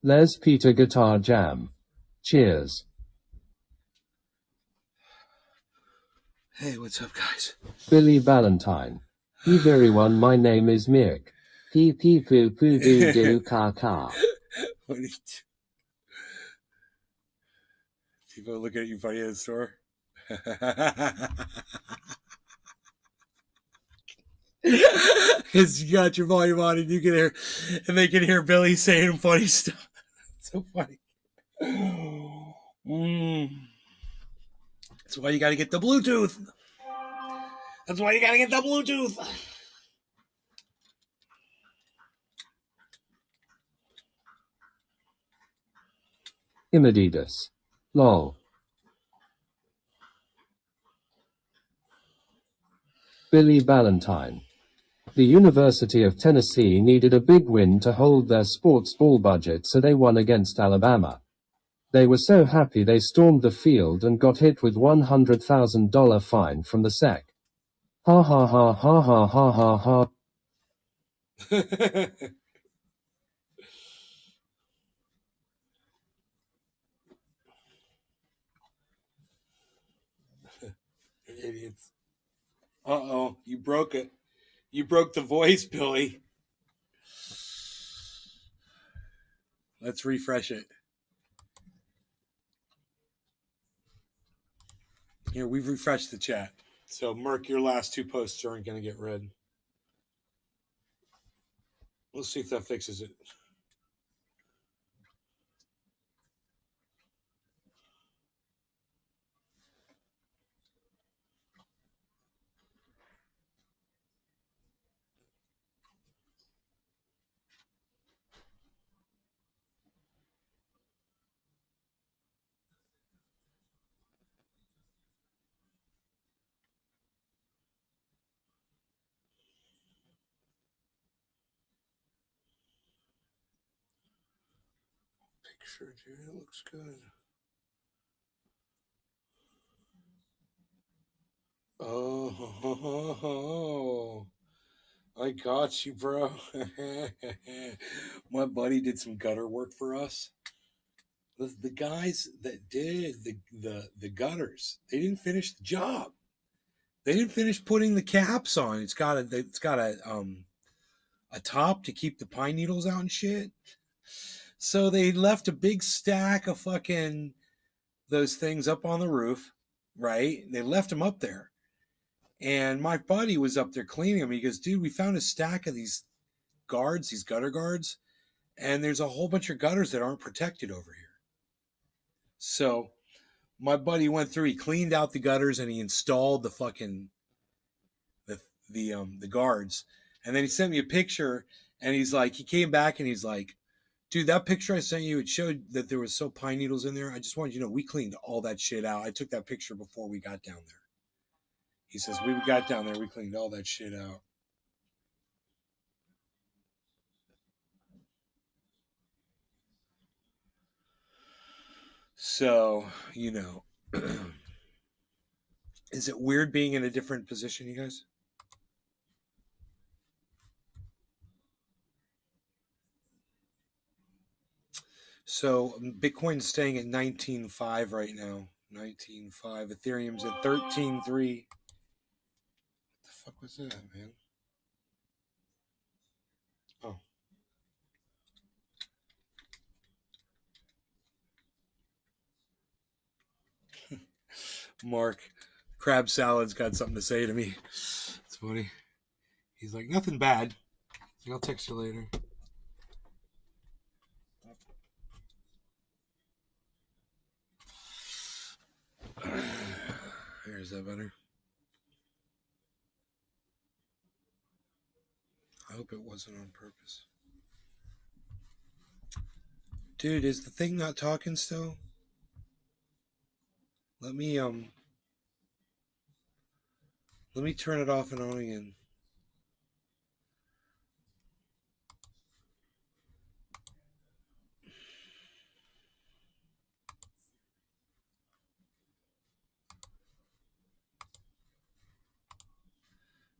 Les Peter Guitar Jam. Cheers. Hey, what's up, guys? Billy Valentine. Everyone, my name is Mick. Pee pee poo poo doo doo ka ka. What do you do? People looking at you funny in the store. Because you got your volume on and you can hear, and they can hear Billy saying funny stuff. It's so funny. That's why you got to get the Bluetooth. That's why you got to get the Bluetooth. Imadidas. Lol. Billy Valentine. The University of Tennessee needed a big win to hold their sports ball budget, so they won against Alabama. They were so happy they stormed the field and got hit with $100,000 fine from the SEC. Ha ha ha ha ha ha ha ha. Idiots. Uh-oh, you broke it. You broke the voice, Billy. Let's refresh it. Here, we've refreshed the chat. So, Merc, your last two posts aren't going to get read. We'll see if that fixes it. Picture, dude, it looks good. Oh, I got you, bro. My buddy did some gutter work for us. The guys that did the gutters, they didn't finish the job. They didn't finish putting the caps on. It's got a top to keep the pine needles out and shit. So they left a big stack of fucking those things up on the roof, right? They left them up there. And my buddy was up there cleaning them. He goes, dude, we found a stack of these guards, these gutter guards, and there's a whole bunch of gutters that aren't protected over here. So my buddy went through, he cleaned out the gutters and he installed the fucking the guards. And then he sent me a picture and he's like, he came back and he's like, dude, that picture I sent you, it showed that there was so pine needles in there. I just wanted you to know we cleaned all that shit out. I took that picture before we got down there. He says, we got down there, we cleaned all that shit out. So, you know, Is it weird being in a different position, you guys? So Bitcoin's staying at 19.5 right now. 19.5. Ethereum's at 13.3. What the fuck was that, man? Oh. Mark, crab salad's got something to say to me. It's funny. He's like, nothing bad. He's like, I'll text you later. Is that better? I hope it wasn't on purpose. Dude, is the thing not talking still? Let me turn it off and on again.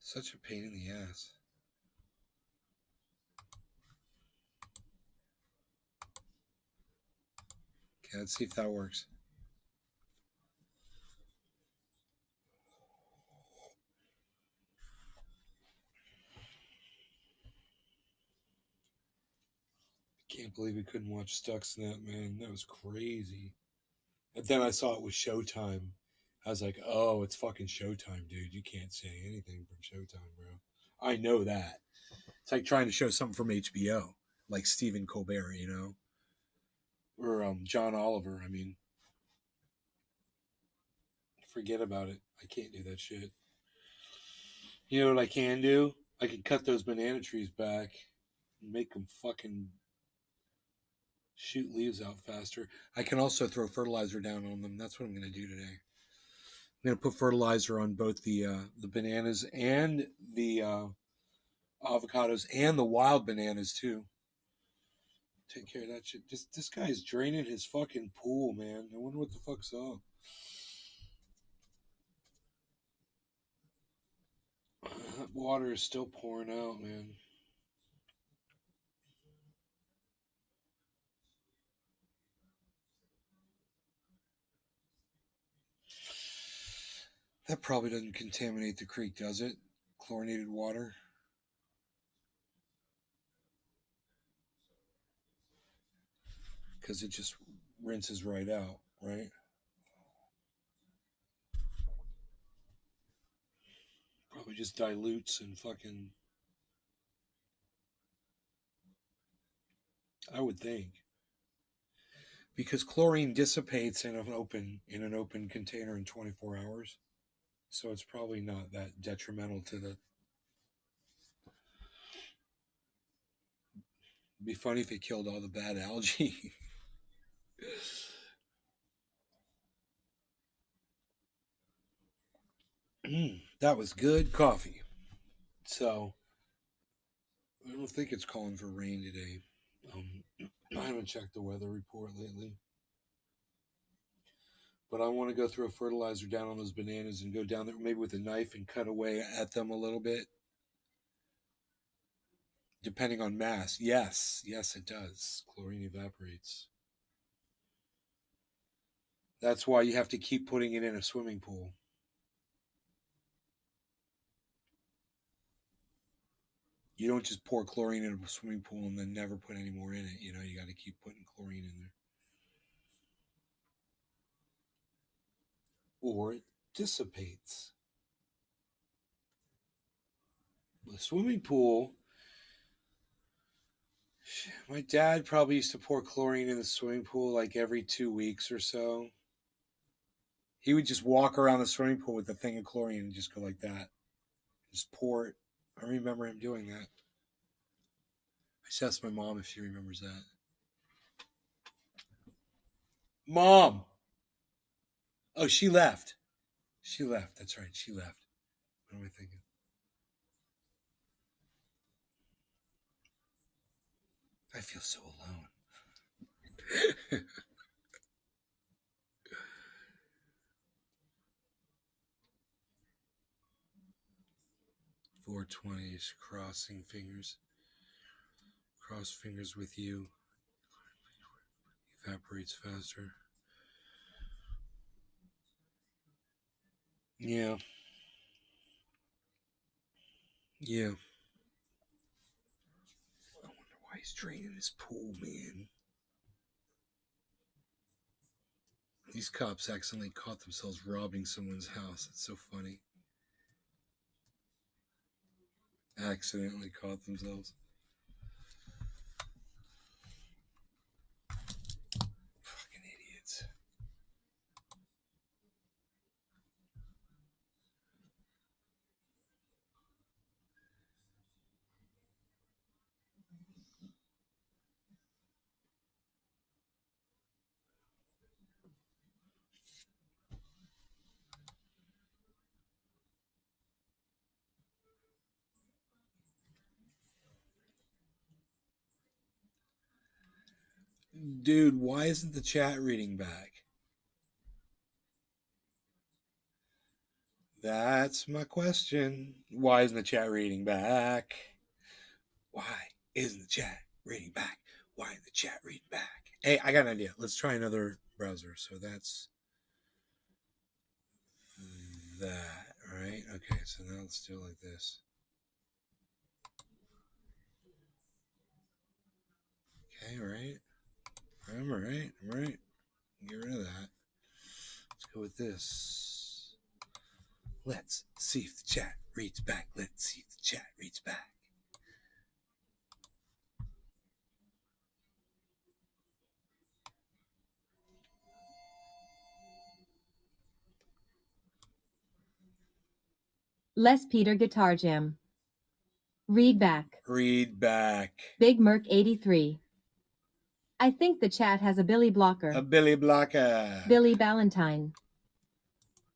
Such a pain in the ass. Okay, let's see if that works. Can't believe we couldn't watch Stuxnet, man. That was crazy. And then I saw it was Showtime. I was like, oh, it's fucking Showtime, dude. You can't say anything from Showtime, bro. I know that. It's like trying to show something from HBO, like Stephen Colbert, you know? Or John Oliver, I mean. Forget about it. I can't do that shit. You know what I can do? I can cut those banana trees back and make them fucking shoot leaves out faster. I can also throw fertilizer down on them. That's what I'm going to do today. I'm going to put fertilizer on both the bananas and the avocados and the wild bananas too. Take care of that shit. This guy's draining his fucking pool, man. I wonder what the fuck's up. That water is still pouring out, man. That probably doesn't contaminate the creek, does it? Chlorinated water? Because it just rinses right out, right? Probably just dilutes and fucking... I would think. Because chlorine dissipates in an open container in 24 hours. So it's probably not that detrimental to the... It'd be funny if it killed all the bad algae. That was good coffee. So, I don't think it's calling for rain today. I haven't checked the weather report lately. But I want to go throw fertilizer down on those bananas and go down there maybe with a knife and cut away at them a little bit. Depending on mass. Yes, it does. Chlorine evaporates. That's why you have to keep putting it in a swimming pool. You don't just pour chlorine in a swimming pool and then never put any more in it. You know, you got to keep putting chlorine in there. Or it dissipates. The swimming pool, my dad probably used to pour chlorine in the swimming pool like every 2 weeks or so. He would just walk around the swimming pool with a thing of chlorine and just go like that. Just pour it. I remember him doing that. I just asked my mom if she remembers that. Mom! Oh, she left. She left. That's right. She left. What am I thinking? I feel so alone. 420s, crossing fingers. Cross fingers with you. Evaporates faster. Yeah. Yeah. I wonder why he's draining his pool, man. These cops accidentally caught themselves robbing someone's house. It's so funny. Accidentally caught themselves. Fucking idiots. Dude, why isn't the chat reading back? That's my question. Why isn't the chat reading back? Why isn't the chat reading back? Why isn't the chat reading back? Hey, I got an idea. Let's try another browser. So that's that, right? Okay, so now let's do it like this. Okay, right? I'm right. Get rid of that. Let's go with this. Let's see if the chat reads back. Let's see if the chat reads back. Les Peter Guitar Jam. Read back. Read back. Big Merc 83. I think the chat has a Billy blocker. A Billy blocker. Billy Ballantyne.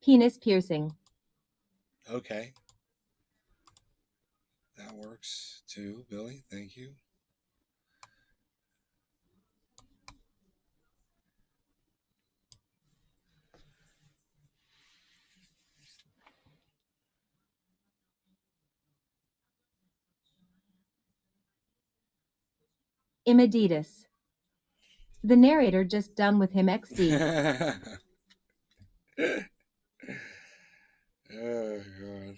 Penis piercing. Okay. That works too, Billy. Thank you. Imaditas. The narrator just done with him XD. Oh, God.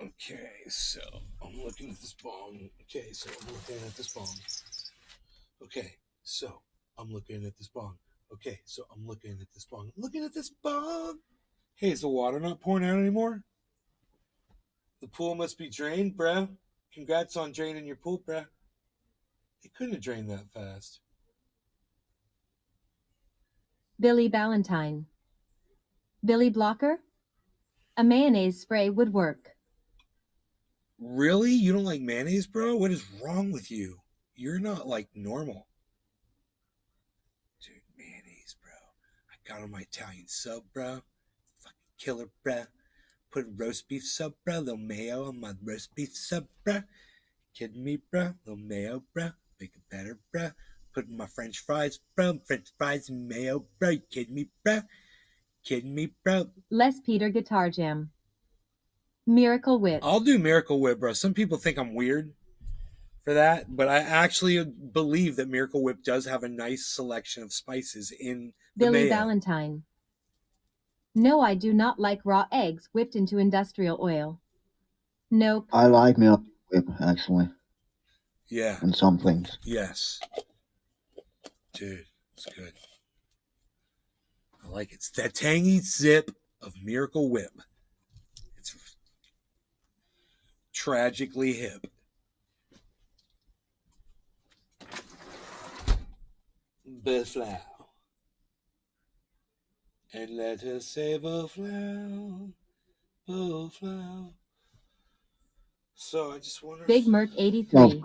Okay, so I'm looking at this bong. Okay, so I'm looking at this bong. Okay, so I'm looking at this bong. Okay, so I'm looking at this bong. I'm looking at this bong. Hey, is the water not pouring out anymore? The pool must be drained, bruh. Congrats on draining your pool, bruh. It couldn't have drained that fast. Billy Ballantyne. Billy blocker? A mayonnaise spray would work. Really? You don't like mayonnaise, bro? What is wrong with you? You're not like normal. Dude, mayonnaise, bro. I got on my Italian sub, bro. Fucking killer, bro. Put roast beef sub, bro. Little mayo on my roast beef sub, bro. Kidding me, bro? Little mayo, bro. Make it better, bro. Putting my French fries, bro. French fries and mayo, bro. You kidding me, bro? Kidding me, bro? Les Peter Guitar Jam. Miracle Whip. I'll do Miracle Whip, bro. Some people think I'm weird for that, but I actually believe that Miracle Whip does have a nice selection of spices in the Billy mayo. Ballantyne. No, I do not like raw eggs whipped into industrial oil. Nope. I like Miracle Whip, actually. Yeah. And some things. Yes. Dude, it's good. I like it. It's that tangy zip of Miracle Whip. It's tragically hip. Beflow. And let her say beflow. Beflow. So I just wonder. Big Merc 83.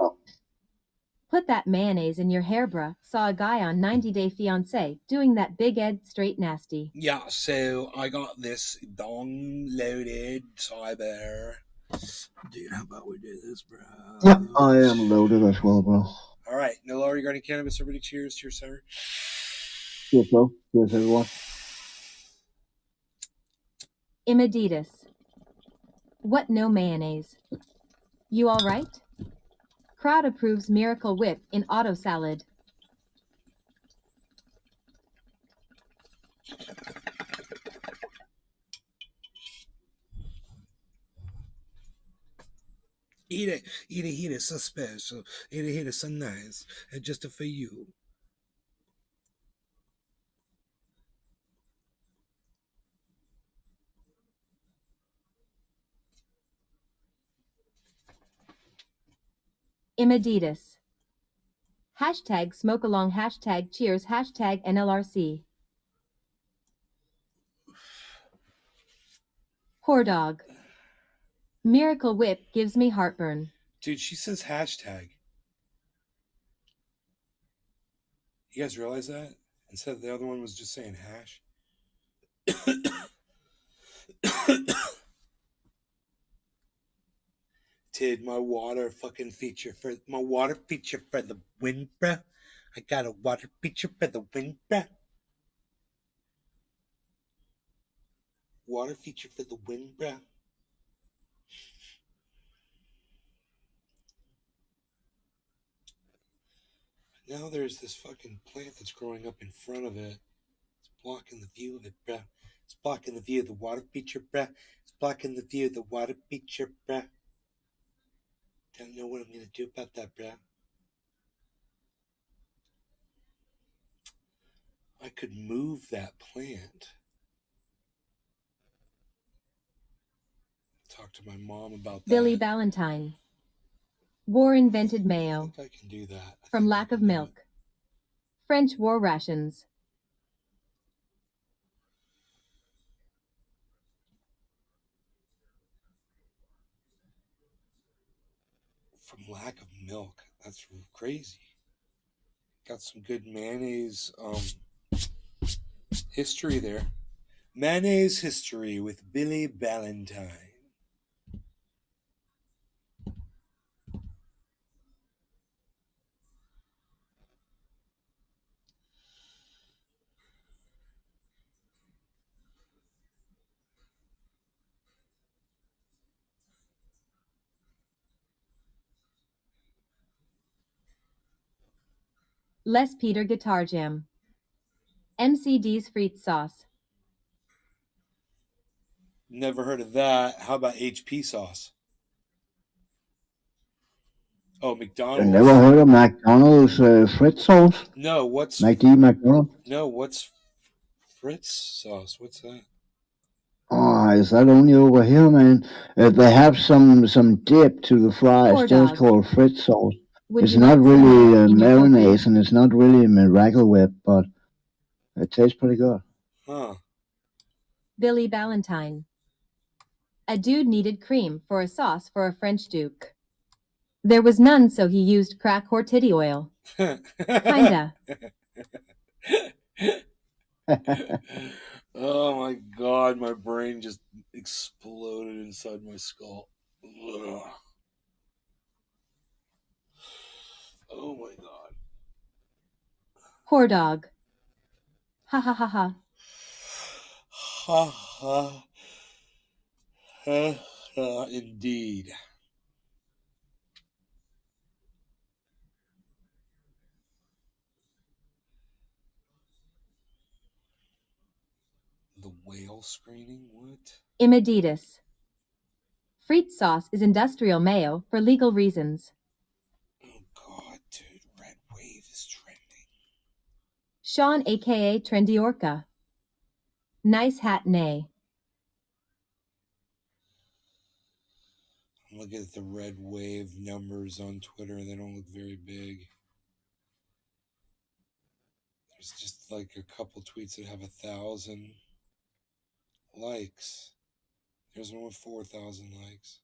Put that mayonnaise in your hair, bruh. Saw a guy on 90 Day Fiancé doing that Big Ed straight nasty. Yeah, so I got this dong loaded cyber. Dude, how about we do this, bro? Yep, I am loaded as well, bro. All right, right. No law regarding cannabis. Everybody cheers. Cheers, sir. Cheers, bro. Cheers, everyone. Imaditas. What no mayonnaise? You all right? Crowd approves Miracle Whip in auto salad. Eat it, it's so special. Eat it, it's so nice. And just for you. Imaditas. Hashtag smoke along, hashtag cheers, hashtag NLRC. Whore dog. Miracle Whip gives me heartburn. Dude, she says hashtag. You guys realize that? Instead, the other one was just saying hash. Did my water feature for the win, bruh? I got a water feature for the win, bruh. Water feature for the win, bruh. Now there's this fucking plant that's growing up in front of it. It's blocking the view of it, bruh. It's blocking the view of the water feature, bruh. It's blocking the view of the water feature, bruh. Don't know what I'm gonna do about that, bruh. I could move that plant. Talk to my mom about that. Billy Ballantyne. War invented mayo. I think I can do that. From lack of milk. French war rations. From lack of milk. That's crazy. Got some good mayonnaise history there. Mayonnaise history with Billy Ballantyne. Les Peter Guitar Jam. MCD's Frites sauce. Never heard of that. How about HP sauce? Oh, McDonald's. I never heard of McDonald's Fritz sauce. No, what's McDonald's? No, what's Fritz sauce? What's that? Oh, is that only over here, man? They have some dip to the fries. Poor Just dog. called Fritz sauce. Would It's you not like some really in your coffee? mayonnaise, and it's not really Miracle Whip, but it tastes pretty good. Huh. Billy Ballantyne. A dude needed cream for a sauce for a French duke. There was none, so he used crack or titty oil. Kinda. Oh my god, my brain just exploded inside my skull. Ugh. Oh my god. Whore dog. Ha ha ha ha. Ha ha. Ha ha, indeed. The whale screening? What? Imaditas. Frites sauce is industrial mayo for legal reasons. Oh god, dude. Red wave is trending. Sean aka Trendy Orca. Nice hat nay. I'm looking at the red wave numbers on Twitter. They don't look very big. There's just like a couple tweets that have 1,000 likes. There's one with 4,000 likes.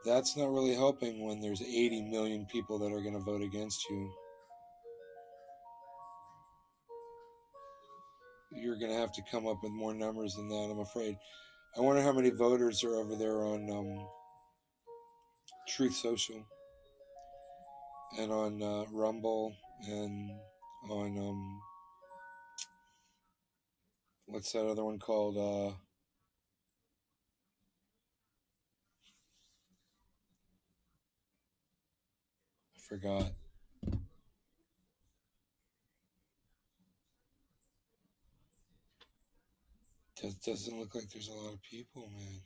That's not really helping when there's 80 million people that are going to vote against you. you're going to have to come up with more numbers than that, I'm afraid. I wonder how many voters are over there on Truth Social and on Rumble and on what's that other one called? I forgot. Doesn't look like there's a lot of people, man.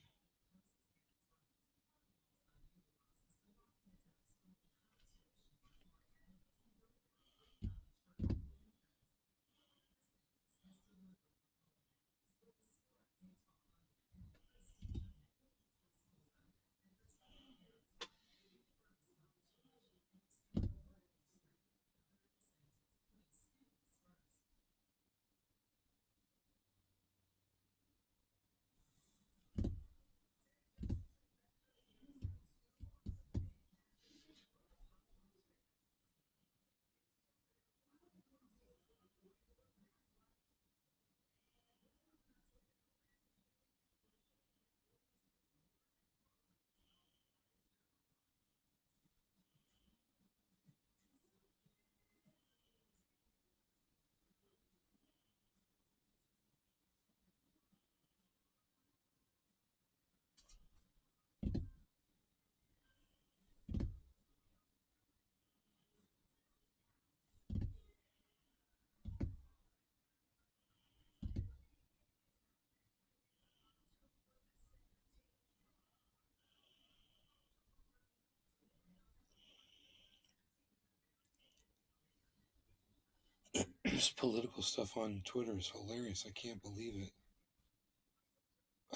This political stuff on Twitter is hilarious. I can't believe it.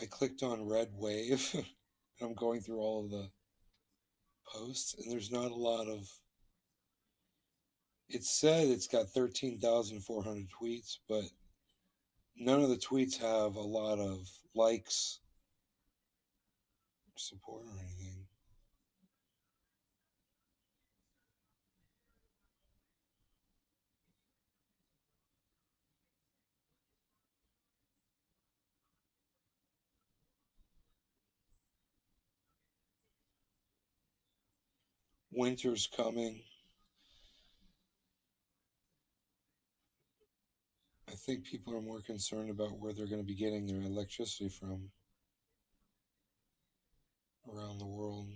I clicked on Red Wave and I'm going through all of the posts and there's not a lot of. It said it's got 13,400 tweets, but none of the tweets have a lot of likes, support, or anything. Winter's coming. I think people are more concerned about where they're going to be getting their electricity from around the world.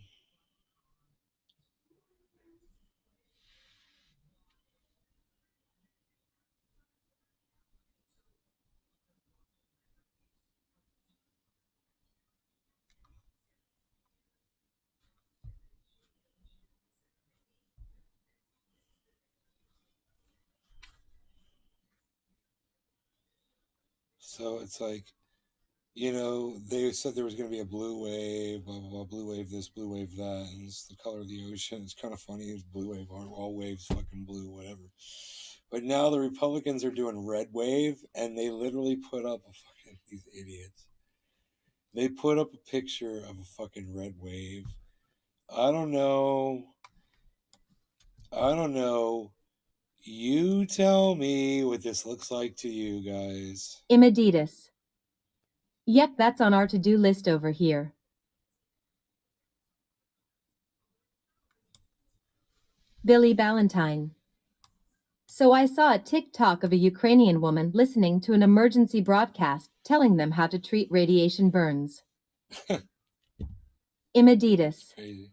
So it's like, they said there was going to be a blue wave, blah, blah, blah, blue wave this, blue wave that, and it's the color of the ocean. It's kind of funny. It's blue wave, all waves fucking blue, whatever. But now the Republicans are doing red wave, and they literally put up these idiots. They put up a picture of a fucking red wave. I don't know. You tell me what this looks like to you guys. Imaditas. Yep, that's on our to-do list over here. Billy Ballantyne. So I saw a TikTok of a Ukrainian woman listening to an emergency broadcast telling them how to treat radiation burns. Imaditas. Crazy.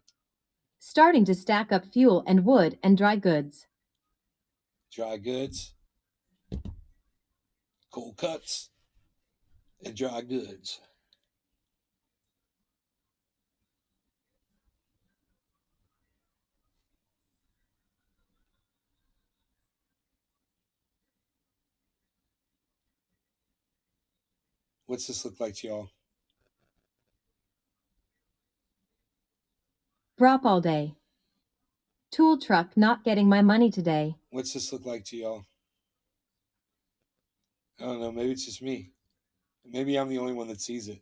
Starting to stack up fuel and wood and dry goods. Dry goods, cold cuts, and dry goods. What's this look like to y'all? Brop all day. Tool truck not getting my money today. What's this look like to y'all? I don't know. Maybe it's just me. Maybe I'm the only one that sees it.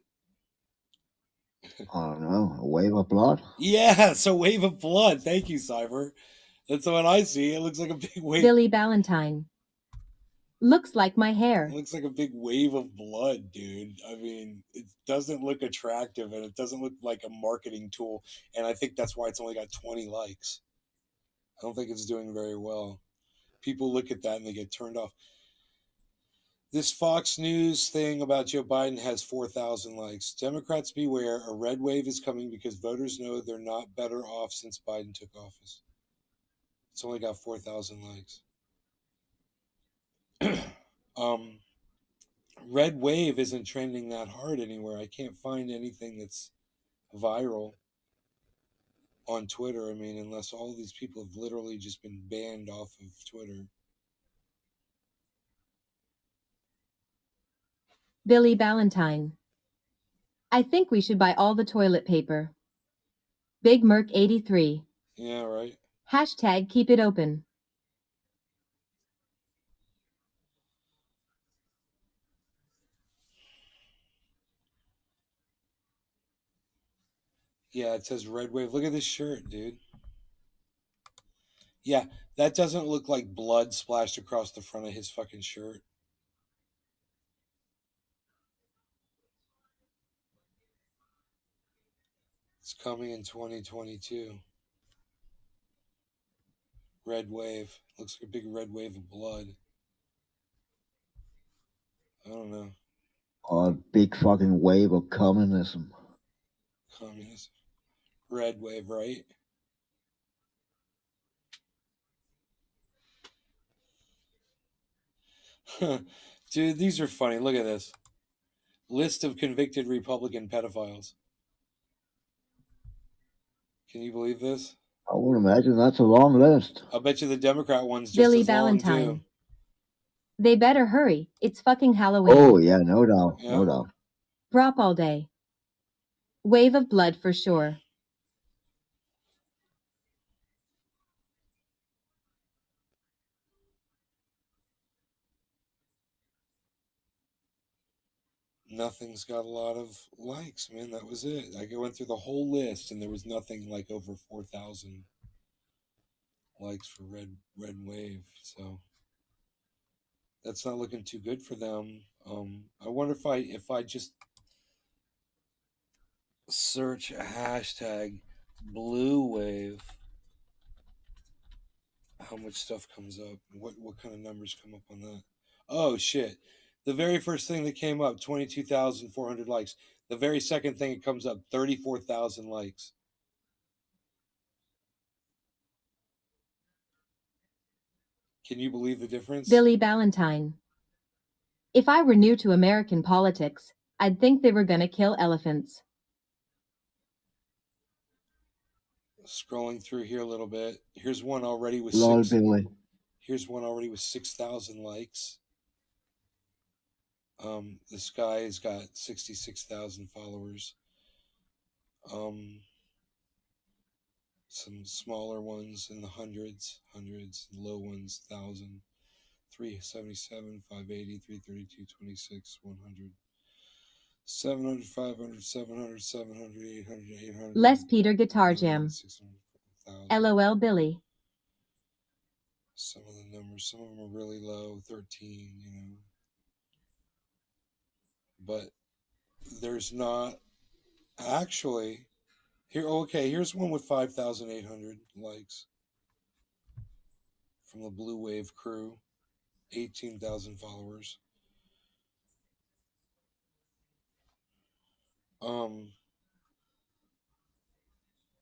I don't know. A wave of blood? Yeah, it's a wave of blood. Thank you, Cyber. That's what I see. It looks like a big wave. Billy Ballantyne. Looks like my hair. It looks like a big wave of blood, dude. I mean, it doesn't look attractive, and it doesn't look like a marketing tool. And I think that's why it's only got 20 likes. I don't think it's doing very well. People look at that and they get turned off. This Fox News thing about Joe Biden has 4,000 likes. Democrats beware, a red wave is coming because voters know they're not better off since Biden took office. It's only got 4,000 likes. Red wave isn't trending that hard anywhere. I can't find anything that's viral on Twitter. I mean, unless all these people have literally just been banned off of Twitter. Billy Ballantyne. I think we should buy all the toilet paper. Big Merc 83. Yeah, right. Hashtag keep it open. Yeah, it says red wave. Look at this shirt, dude. Yeah, that doesn't look like blood splashed across the front of his fucking shirt. It's coming in 2022. Red wave. Looks like a big red wave of blood. I don't know. A big fucking wave of communism. Communism. Red wave, right? Dude, these are funny. Look at this. List of convicted Republican pedophiles. Can you believe this? I would imagine that's a long list. I'll bet you the Democrat one's just Billy as long, Ballantyne. too. They better hurry. It's fucking Halloween. Oh, yeah, no doubt. Yeah. No doubt. Prop all day. Wave of blood for sure. Nothing's got a lot of likes, man. That was it. I went through the whole list, and there was nothing like over 4,000 likes for Red Wave. So that's not looking too good for them. I wonder if I just search a hashtag blue wave, how much stuff comes up? What kind of numbers come up on that? Oh shit. The very first thing that came up, 22,400 likes. The very second thing that comes up, 34,000 likes. Can you believe the difference? Billy Ballantyne. If I were new to American politics, I'd think they were gonna kill elephants. Scrolling through here a little bit. Here's one already with Lol, Billy. Here's one already with 6,000 likes. This guy has got 66,000 followers. Some smaller ones in the hundreds, low ones, 1,000, 377, 580, 332, 26, 100, 700, 500, 700, 700, 800, 800. Les Peter Guitar Jam. 600,000. LOL Billy. Some of the numbers, some of them are really low, 13, you know. But there's not actually here. Okay, here's one with 5,800 likes from the Blue Wave crew, 18,000 followers.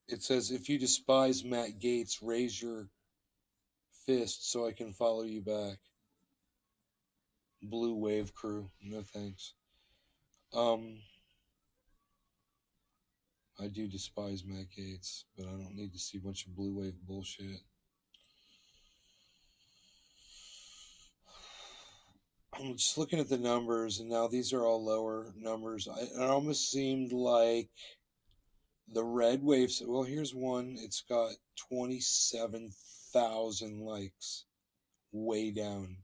It says, if you despise Matt Gaetz, raise your fist so I can follow you back. Blue Wave crew, no thanks. I do despise Matt Gaetz, but I don't need to see a bunch of Blue Wave bullshit. I'm just looking at the numbers, and now these are all lower numbers. It almost seemed like the Red Waves. Well, here's one. It's got 27,000 likes. Way down.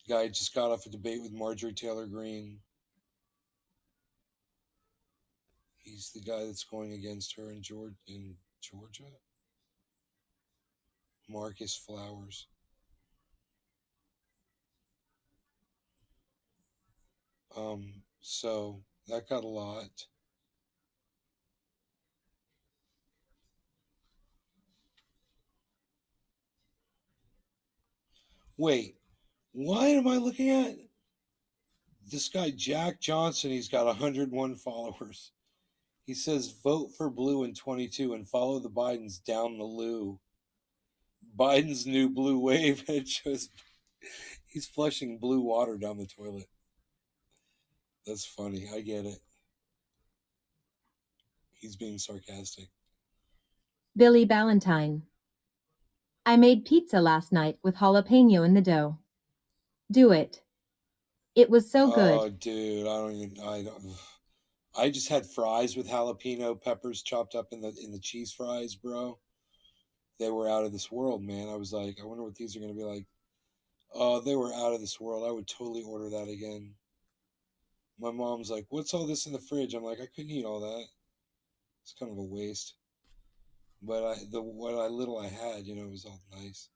Guy just got off a debate with Marjorie Taylor Greene. He's the guy that's going against her in Georgia. Marcus Flowers. So that got a lot. Wait, what am I looking at? This guy, Jack Johnson, he's got 101 followers. He says, vote for blue in 22 and follow the Bidens down the loo. Biden's new blue wave. It shows he's flushing blue water down the toilet. That's funny. I get it. He's being sarcastic. Billy Ballantyne. I made pizza last night with jalapeno in the dough. Do it. It was so good. Oh, dude, I just had fries with jalapeno peppers chopped up in the cheese fries, bro. They were out of this world, man. I was like, I wonder what these are going to be like. Oh, they were out of this world. I would totally order that again. My mom's like, what's all this in the fridge? I'm like, I couldn't eat all that. It's kind of a waste. But what little I had, it was all nice.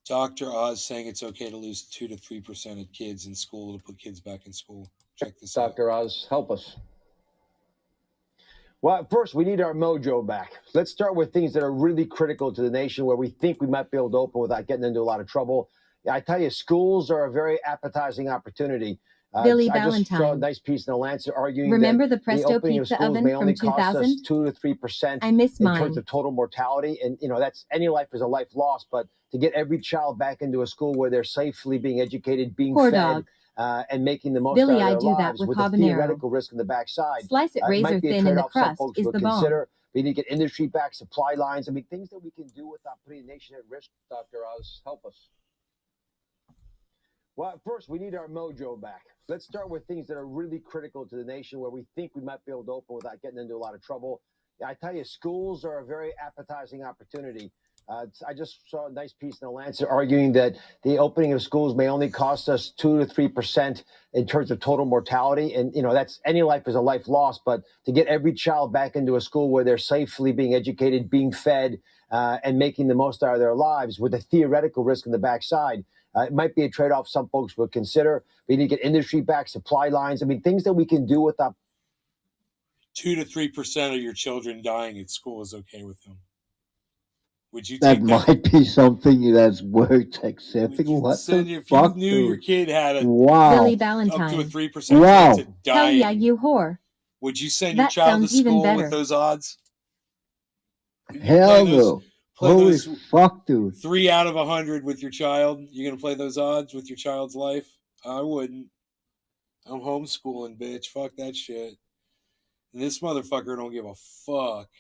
Dr. Oz saying it's okay to lose 2 to 3% of kids in school to put kids back in school. Check this out. Dr. Oz, help us. Well, first, we need our mojo back. Let's start with things that are really critical to the nation where we think we might be able to open without getting into a lot of trouble. I tell you, schools are a very appetizing opportunity. Billy I just saw a Ballantyne. nice piece in the Lancet arguing Remember that the Presto opening of pizza schools oven may from only cost us 2000? 2 to 3% I miss in terms mine. of total mortality. And, that's any life is a life lost. But to get every child back into a school where they're safely being educated, being Poor fed, dog. and making the most Billy, out of I their do that lives with with a habanero. theoretical risk in the backside. Slice it It razor might be a thin and the trade-off some crust folks is would the bomb. consider. We need to get industry-backed supply lines. I mean, things that we can do without putting the nation at risk. Dr. Oz, help us. Well, first, we need our mojo back. Let's start with things that are really critical to the nation where we think we might be able to open without getting into a lot of trouble. I tell you, schools are a very appetizing opportunity. I just saw a nice piece in the Lancet arguing that the opening of schools may only cost us 2 to 3% in terms of total mortality. And, that's any life is a life lost. But to get every child back into a school where they're safely being educated, being fed, and making the most out of their lives with a theoretical risk in the backside, it might be a trade-off some folks would consider. We need to get industry-backed supply lines. I mean, things that we can do without 2 to 3% of your children dying at school is okay with them. Would you That take that? might be something that's worth accepting. What Send the if fuck, you knew your dude? kid had a Wow. Billy up to a Ballantyne. 3% Wow. chance of Hell dying, yeah, you whore. would you send your That child to sounds even school better. with those odds? You Hell play those, no. play Holy those fuck, dude. 3 out of 100 with your child. You're gonna play those odds with your child's life? I wouldn't. I'm homeschooling, bitch. Fuck that shit. And this motherfucker don't give a fuck.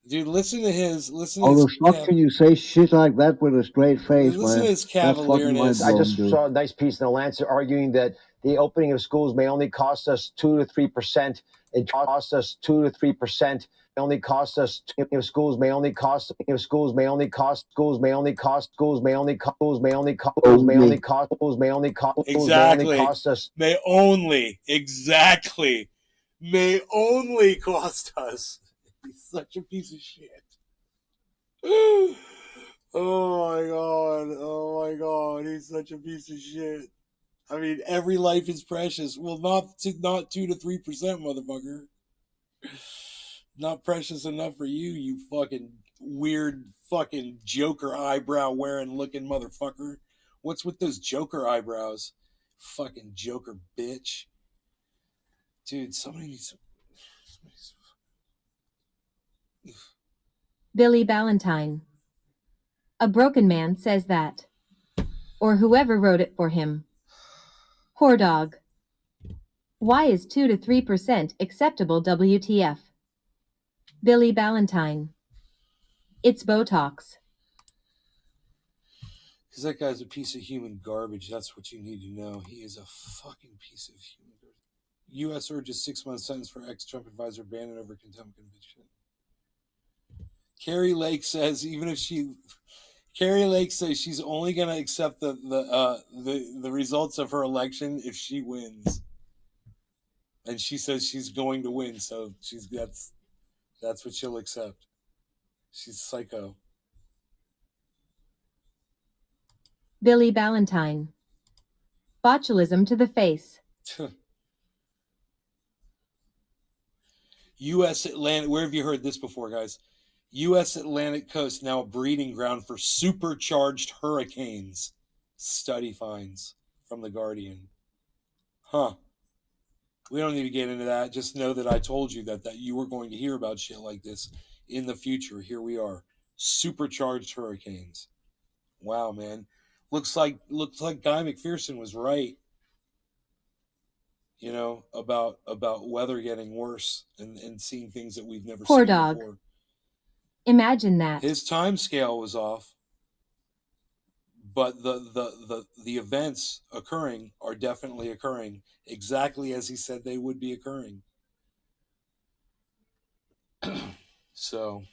Dude, listen to his How the fuck can you say shit like that with a straight face, listen to man? his That's fucking mind cavalierness. I blowing, just dude. saw a nice piece in the Lancet arguing that the opening of schools may only cost us 2 to 3%. It costs us 2 to 3%. Only cost us schools may only cost schools may only cost schools may only cost schools may only cost schools may only cost schools may only cost schools may only cost schools may only cost us may only cost us. He's such a piece of shit. Oh my god, he's such a piece of shit. I mean, every life is precious. Well, not 2 to 3%, motherfucker. Not precious enough for you, you fucking weird fucking Joker eyebrow wearing looking motherfucker. What's with those Joker eyebrows? Fucking Joker bitch. Dude, somebody needs. Billy Ballantyne. A broken man says that. Or whoever wrote it for him. Poor dog. Why is 2 to 3% acceptable WTF? Billy Ballantyne. It's Botox. Because that guy's a piece of human garbage. That's what you need to know. He is a fucking piece of human garbage. U.S. urges 6-month sentence for ex-Trump advisor Bannon over contempt conviction. Carrie Lake says Carrie Lake says she's only going to accept the results of her election if she wins, and she says she's going to win, so that's what she'll accept. She's psycho. Billy Ballantyne. Botulism to the face. U.S. Atlantic. Where have you heard this before, guys? U.S. Atlantic coast now a breeding ground for supercharged hurricanes. Study finds from The Guardian. Huh. We don't need to get into that. Just know that I told you that you were going to hear about shit like this in the future. Here we are. Supercharged hurricanes. Wow, man. Looks like Guy McPherson was right. You know, about weather getting worse and seeing things that we've never Poor seen dog. before. Imagine that. His time scale was off, but the events occurring are definitely occurring exactly as he said they would be occurring. So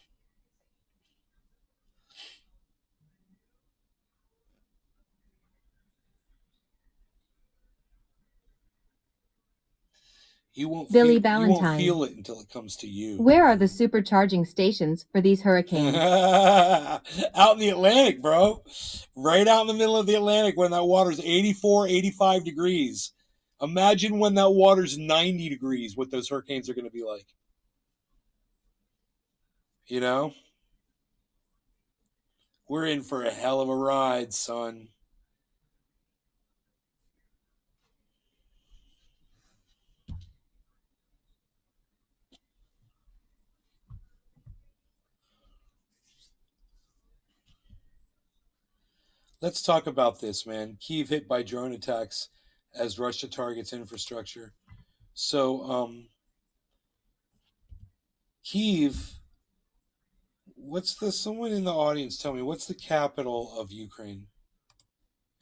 you won't feel it until it comes to you. Where are the supercharging stations for these hurricanes? Out in the Atlantic, bro. Right out in the middle of the Atlantic when that water's 84, 85 degrees. Imagine when that water's 90 degrees, what those hurricanes are going to be like. You know? We're in for a hell of a ride, son. Let's talk about this, man. Kyiv hit by drone attacks as Russia targets infrastructure. So, Kyiv, someone in the audience tell me, what's the capital of Ukraine?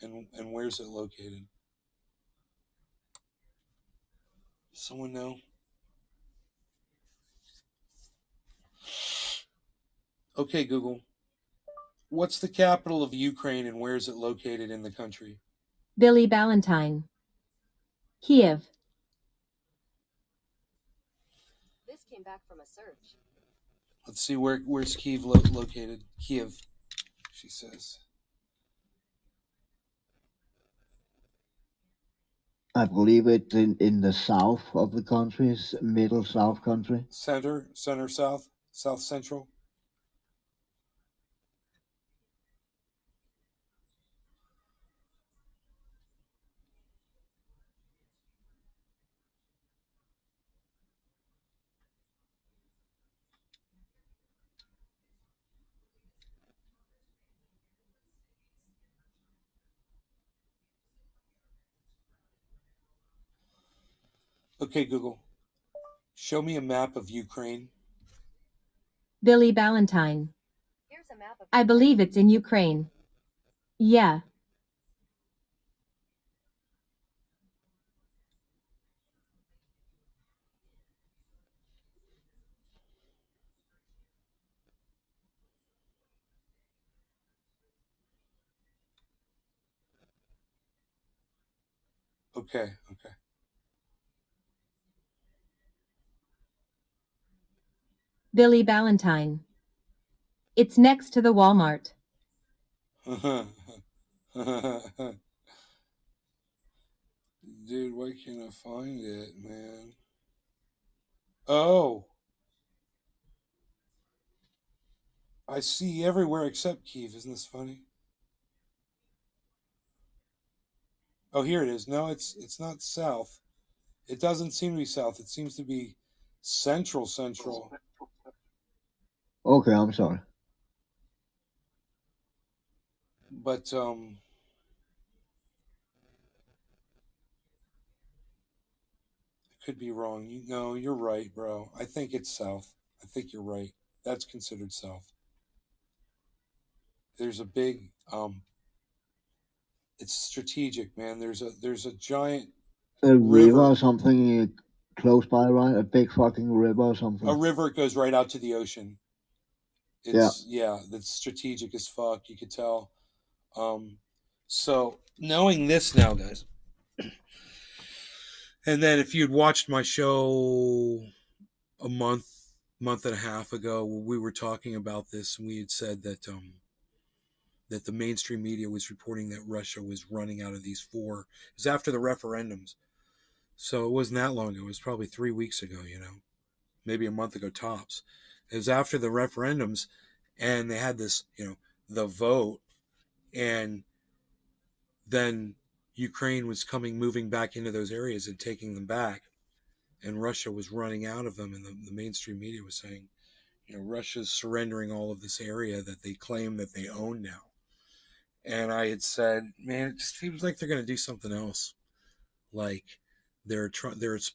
And where's it located? Someone know? Okay, Google. What's the capital of Ukraine and where is it located in the country? Billy Ballantyne. Kiev. This came back from a search. Let's see, where's Kyiv located? Kiev, she says. I believe it's in the south of the country, middle south country. Center, south, south central. Okay, Google. Show me a map of Ukraine. Billy Ballantyne. Here's a map of I believe it's in Ukraine. Yeah. Okay. Billy Ballantyne. It's next to the Walmart. Dude, why can't I find it, man? Oh. I see everywhere except Kyiv. Isn't this funny? Oh, here it is. No, it's not south. It doesn't seem to be south. It seems to be central. Okay, I'm sorry. But I could be wrong. You're right, bro. I think it's south. I think you're right. That's considered south. There's a big it's strategic, man. There's a giant river or something close by, right? A big fucking river or something. A river goes right out to the ocean. It's that's strategic as fuck. You could tell. So knowing this now, guys, and then if you'd watched my show a month and a half ago, we were talking about this, and we had said that that the mainstream media was reporting that Russia was running out of these 4. It was after the referendums, so it wasn't that long ago. It was probably 3 weeks ago, maybe a month ago tops. It was after the referendums, and they had this, the vote, and then Ukraine was moving back into those areas and taking them back, and Russia was running out of them, and the mainstream media was saying, Russia's surrendering all of this area that they claim that they own now. And I had said, man, it just seems like they're going to do something else, like they're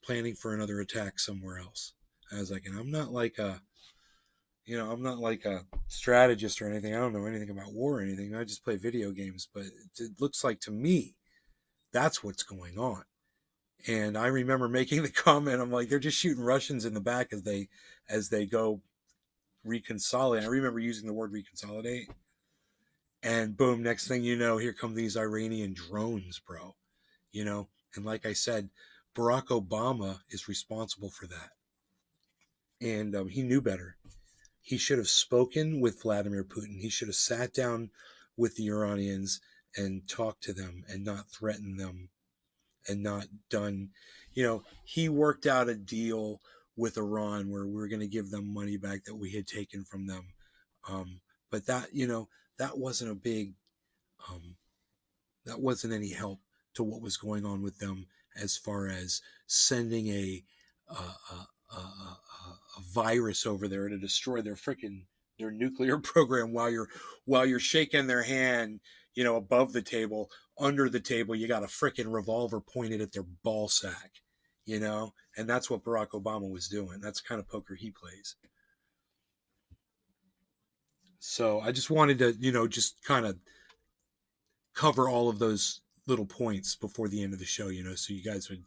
planning for another attack somewhere else. I was like, and I'm not like a strategist or anything. I don't know anything about war or anything. I just play video games, but it looks like to me that's what's going on. And I remember making the comment, I'm like, they're just shooting Russians in the back as they go reconsolidate. I remember using the word reconsolidate. And boom, next thing you know, here come these Iranian drones, bro. And like I said, Barack Obama is responsible for that. And he knew better. He should have spoken with Vladimir Putin. He should have sat down with the Iranians and talked to them and not threatened them and not done. He worked out a deal with Iran where we were going to give them money back that we had taken from them. But that, that wasn't a big, that wasn't any help to what was going on with them as far as sending a virus over there to destroy their nuclear program while you're shaking their hand, above the table. Under the table, you got a freaking revolver pointed at their ball sack, and that's what Barack Obama was doing. That's the kind of poker he plays. So I just wanted to, just kind of cover all of those little points before the end of the show, so you guys would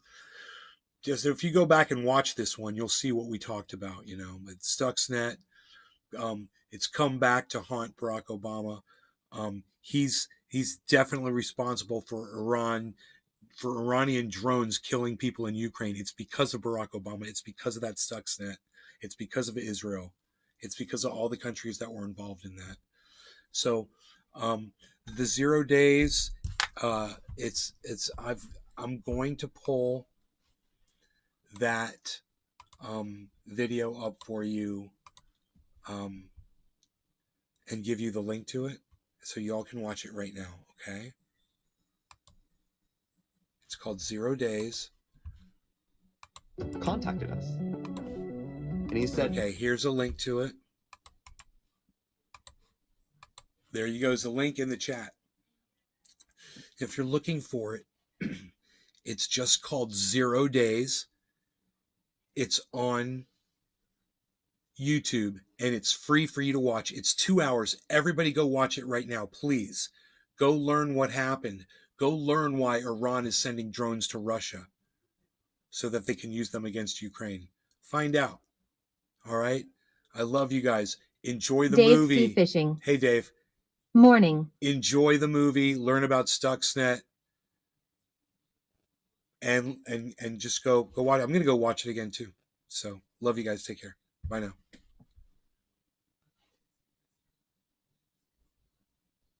just, if you go back and watch this one, you'll see what we talked about, But Stuxnet, it's come back to haunt Barack Obama. He's definitely responsible for Iranian drones killing people in Ukraine. It's because of Barack Obama. It's because of that Stuxnet. It's because of Israel. It's because of all the countries that were involved in that. So, the 0 days, I'm going to pull that video up for you and give you the link to it so y'all can watch it right now, okay? It's called 0 Days. Contacted us. And he said, okay, here's a link to it. There you go. There's a link in the chat. If you're looking for it, it's just called 0 Days. It's on YouTube and it's free for you to watch. It's 2 hours. Everybody go watch it right now, please. Go learn what happened. Go learn why Iran is sending drones to Russia so that they can use them against Ukraine. Find out. All right? I love you guys. Enjoy the Dave movie. Sea Fishing. Hey, Dave. Morning. Enjoy the movie. Learn about Stuxnet. And just go watch it. I'm going to go watch it again too. So love you guys. Take care. Bye now.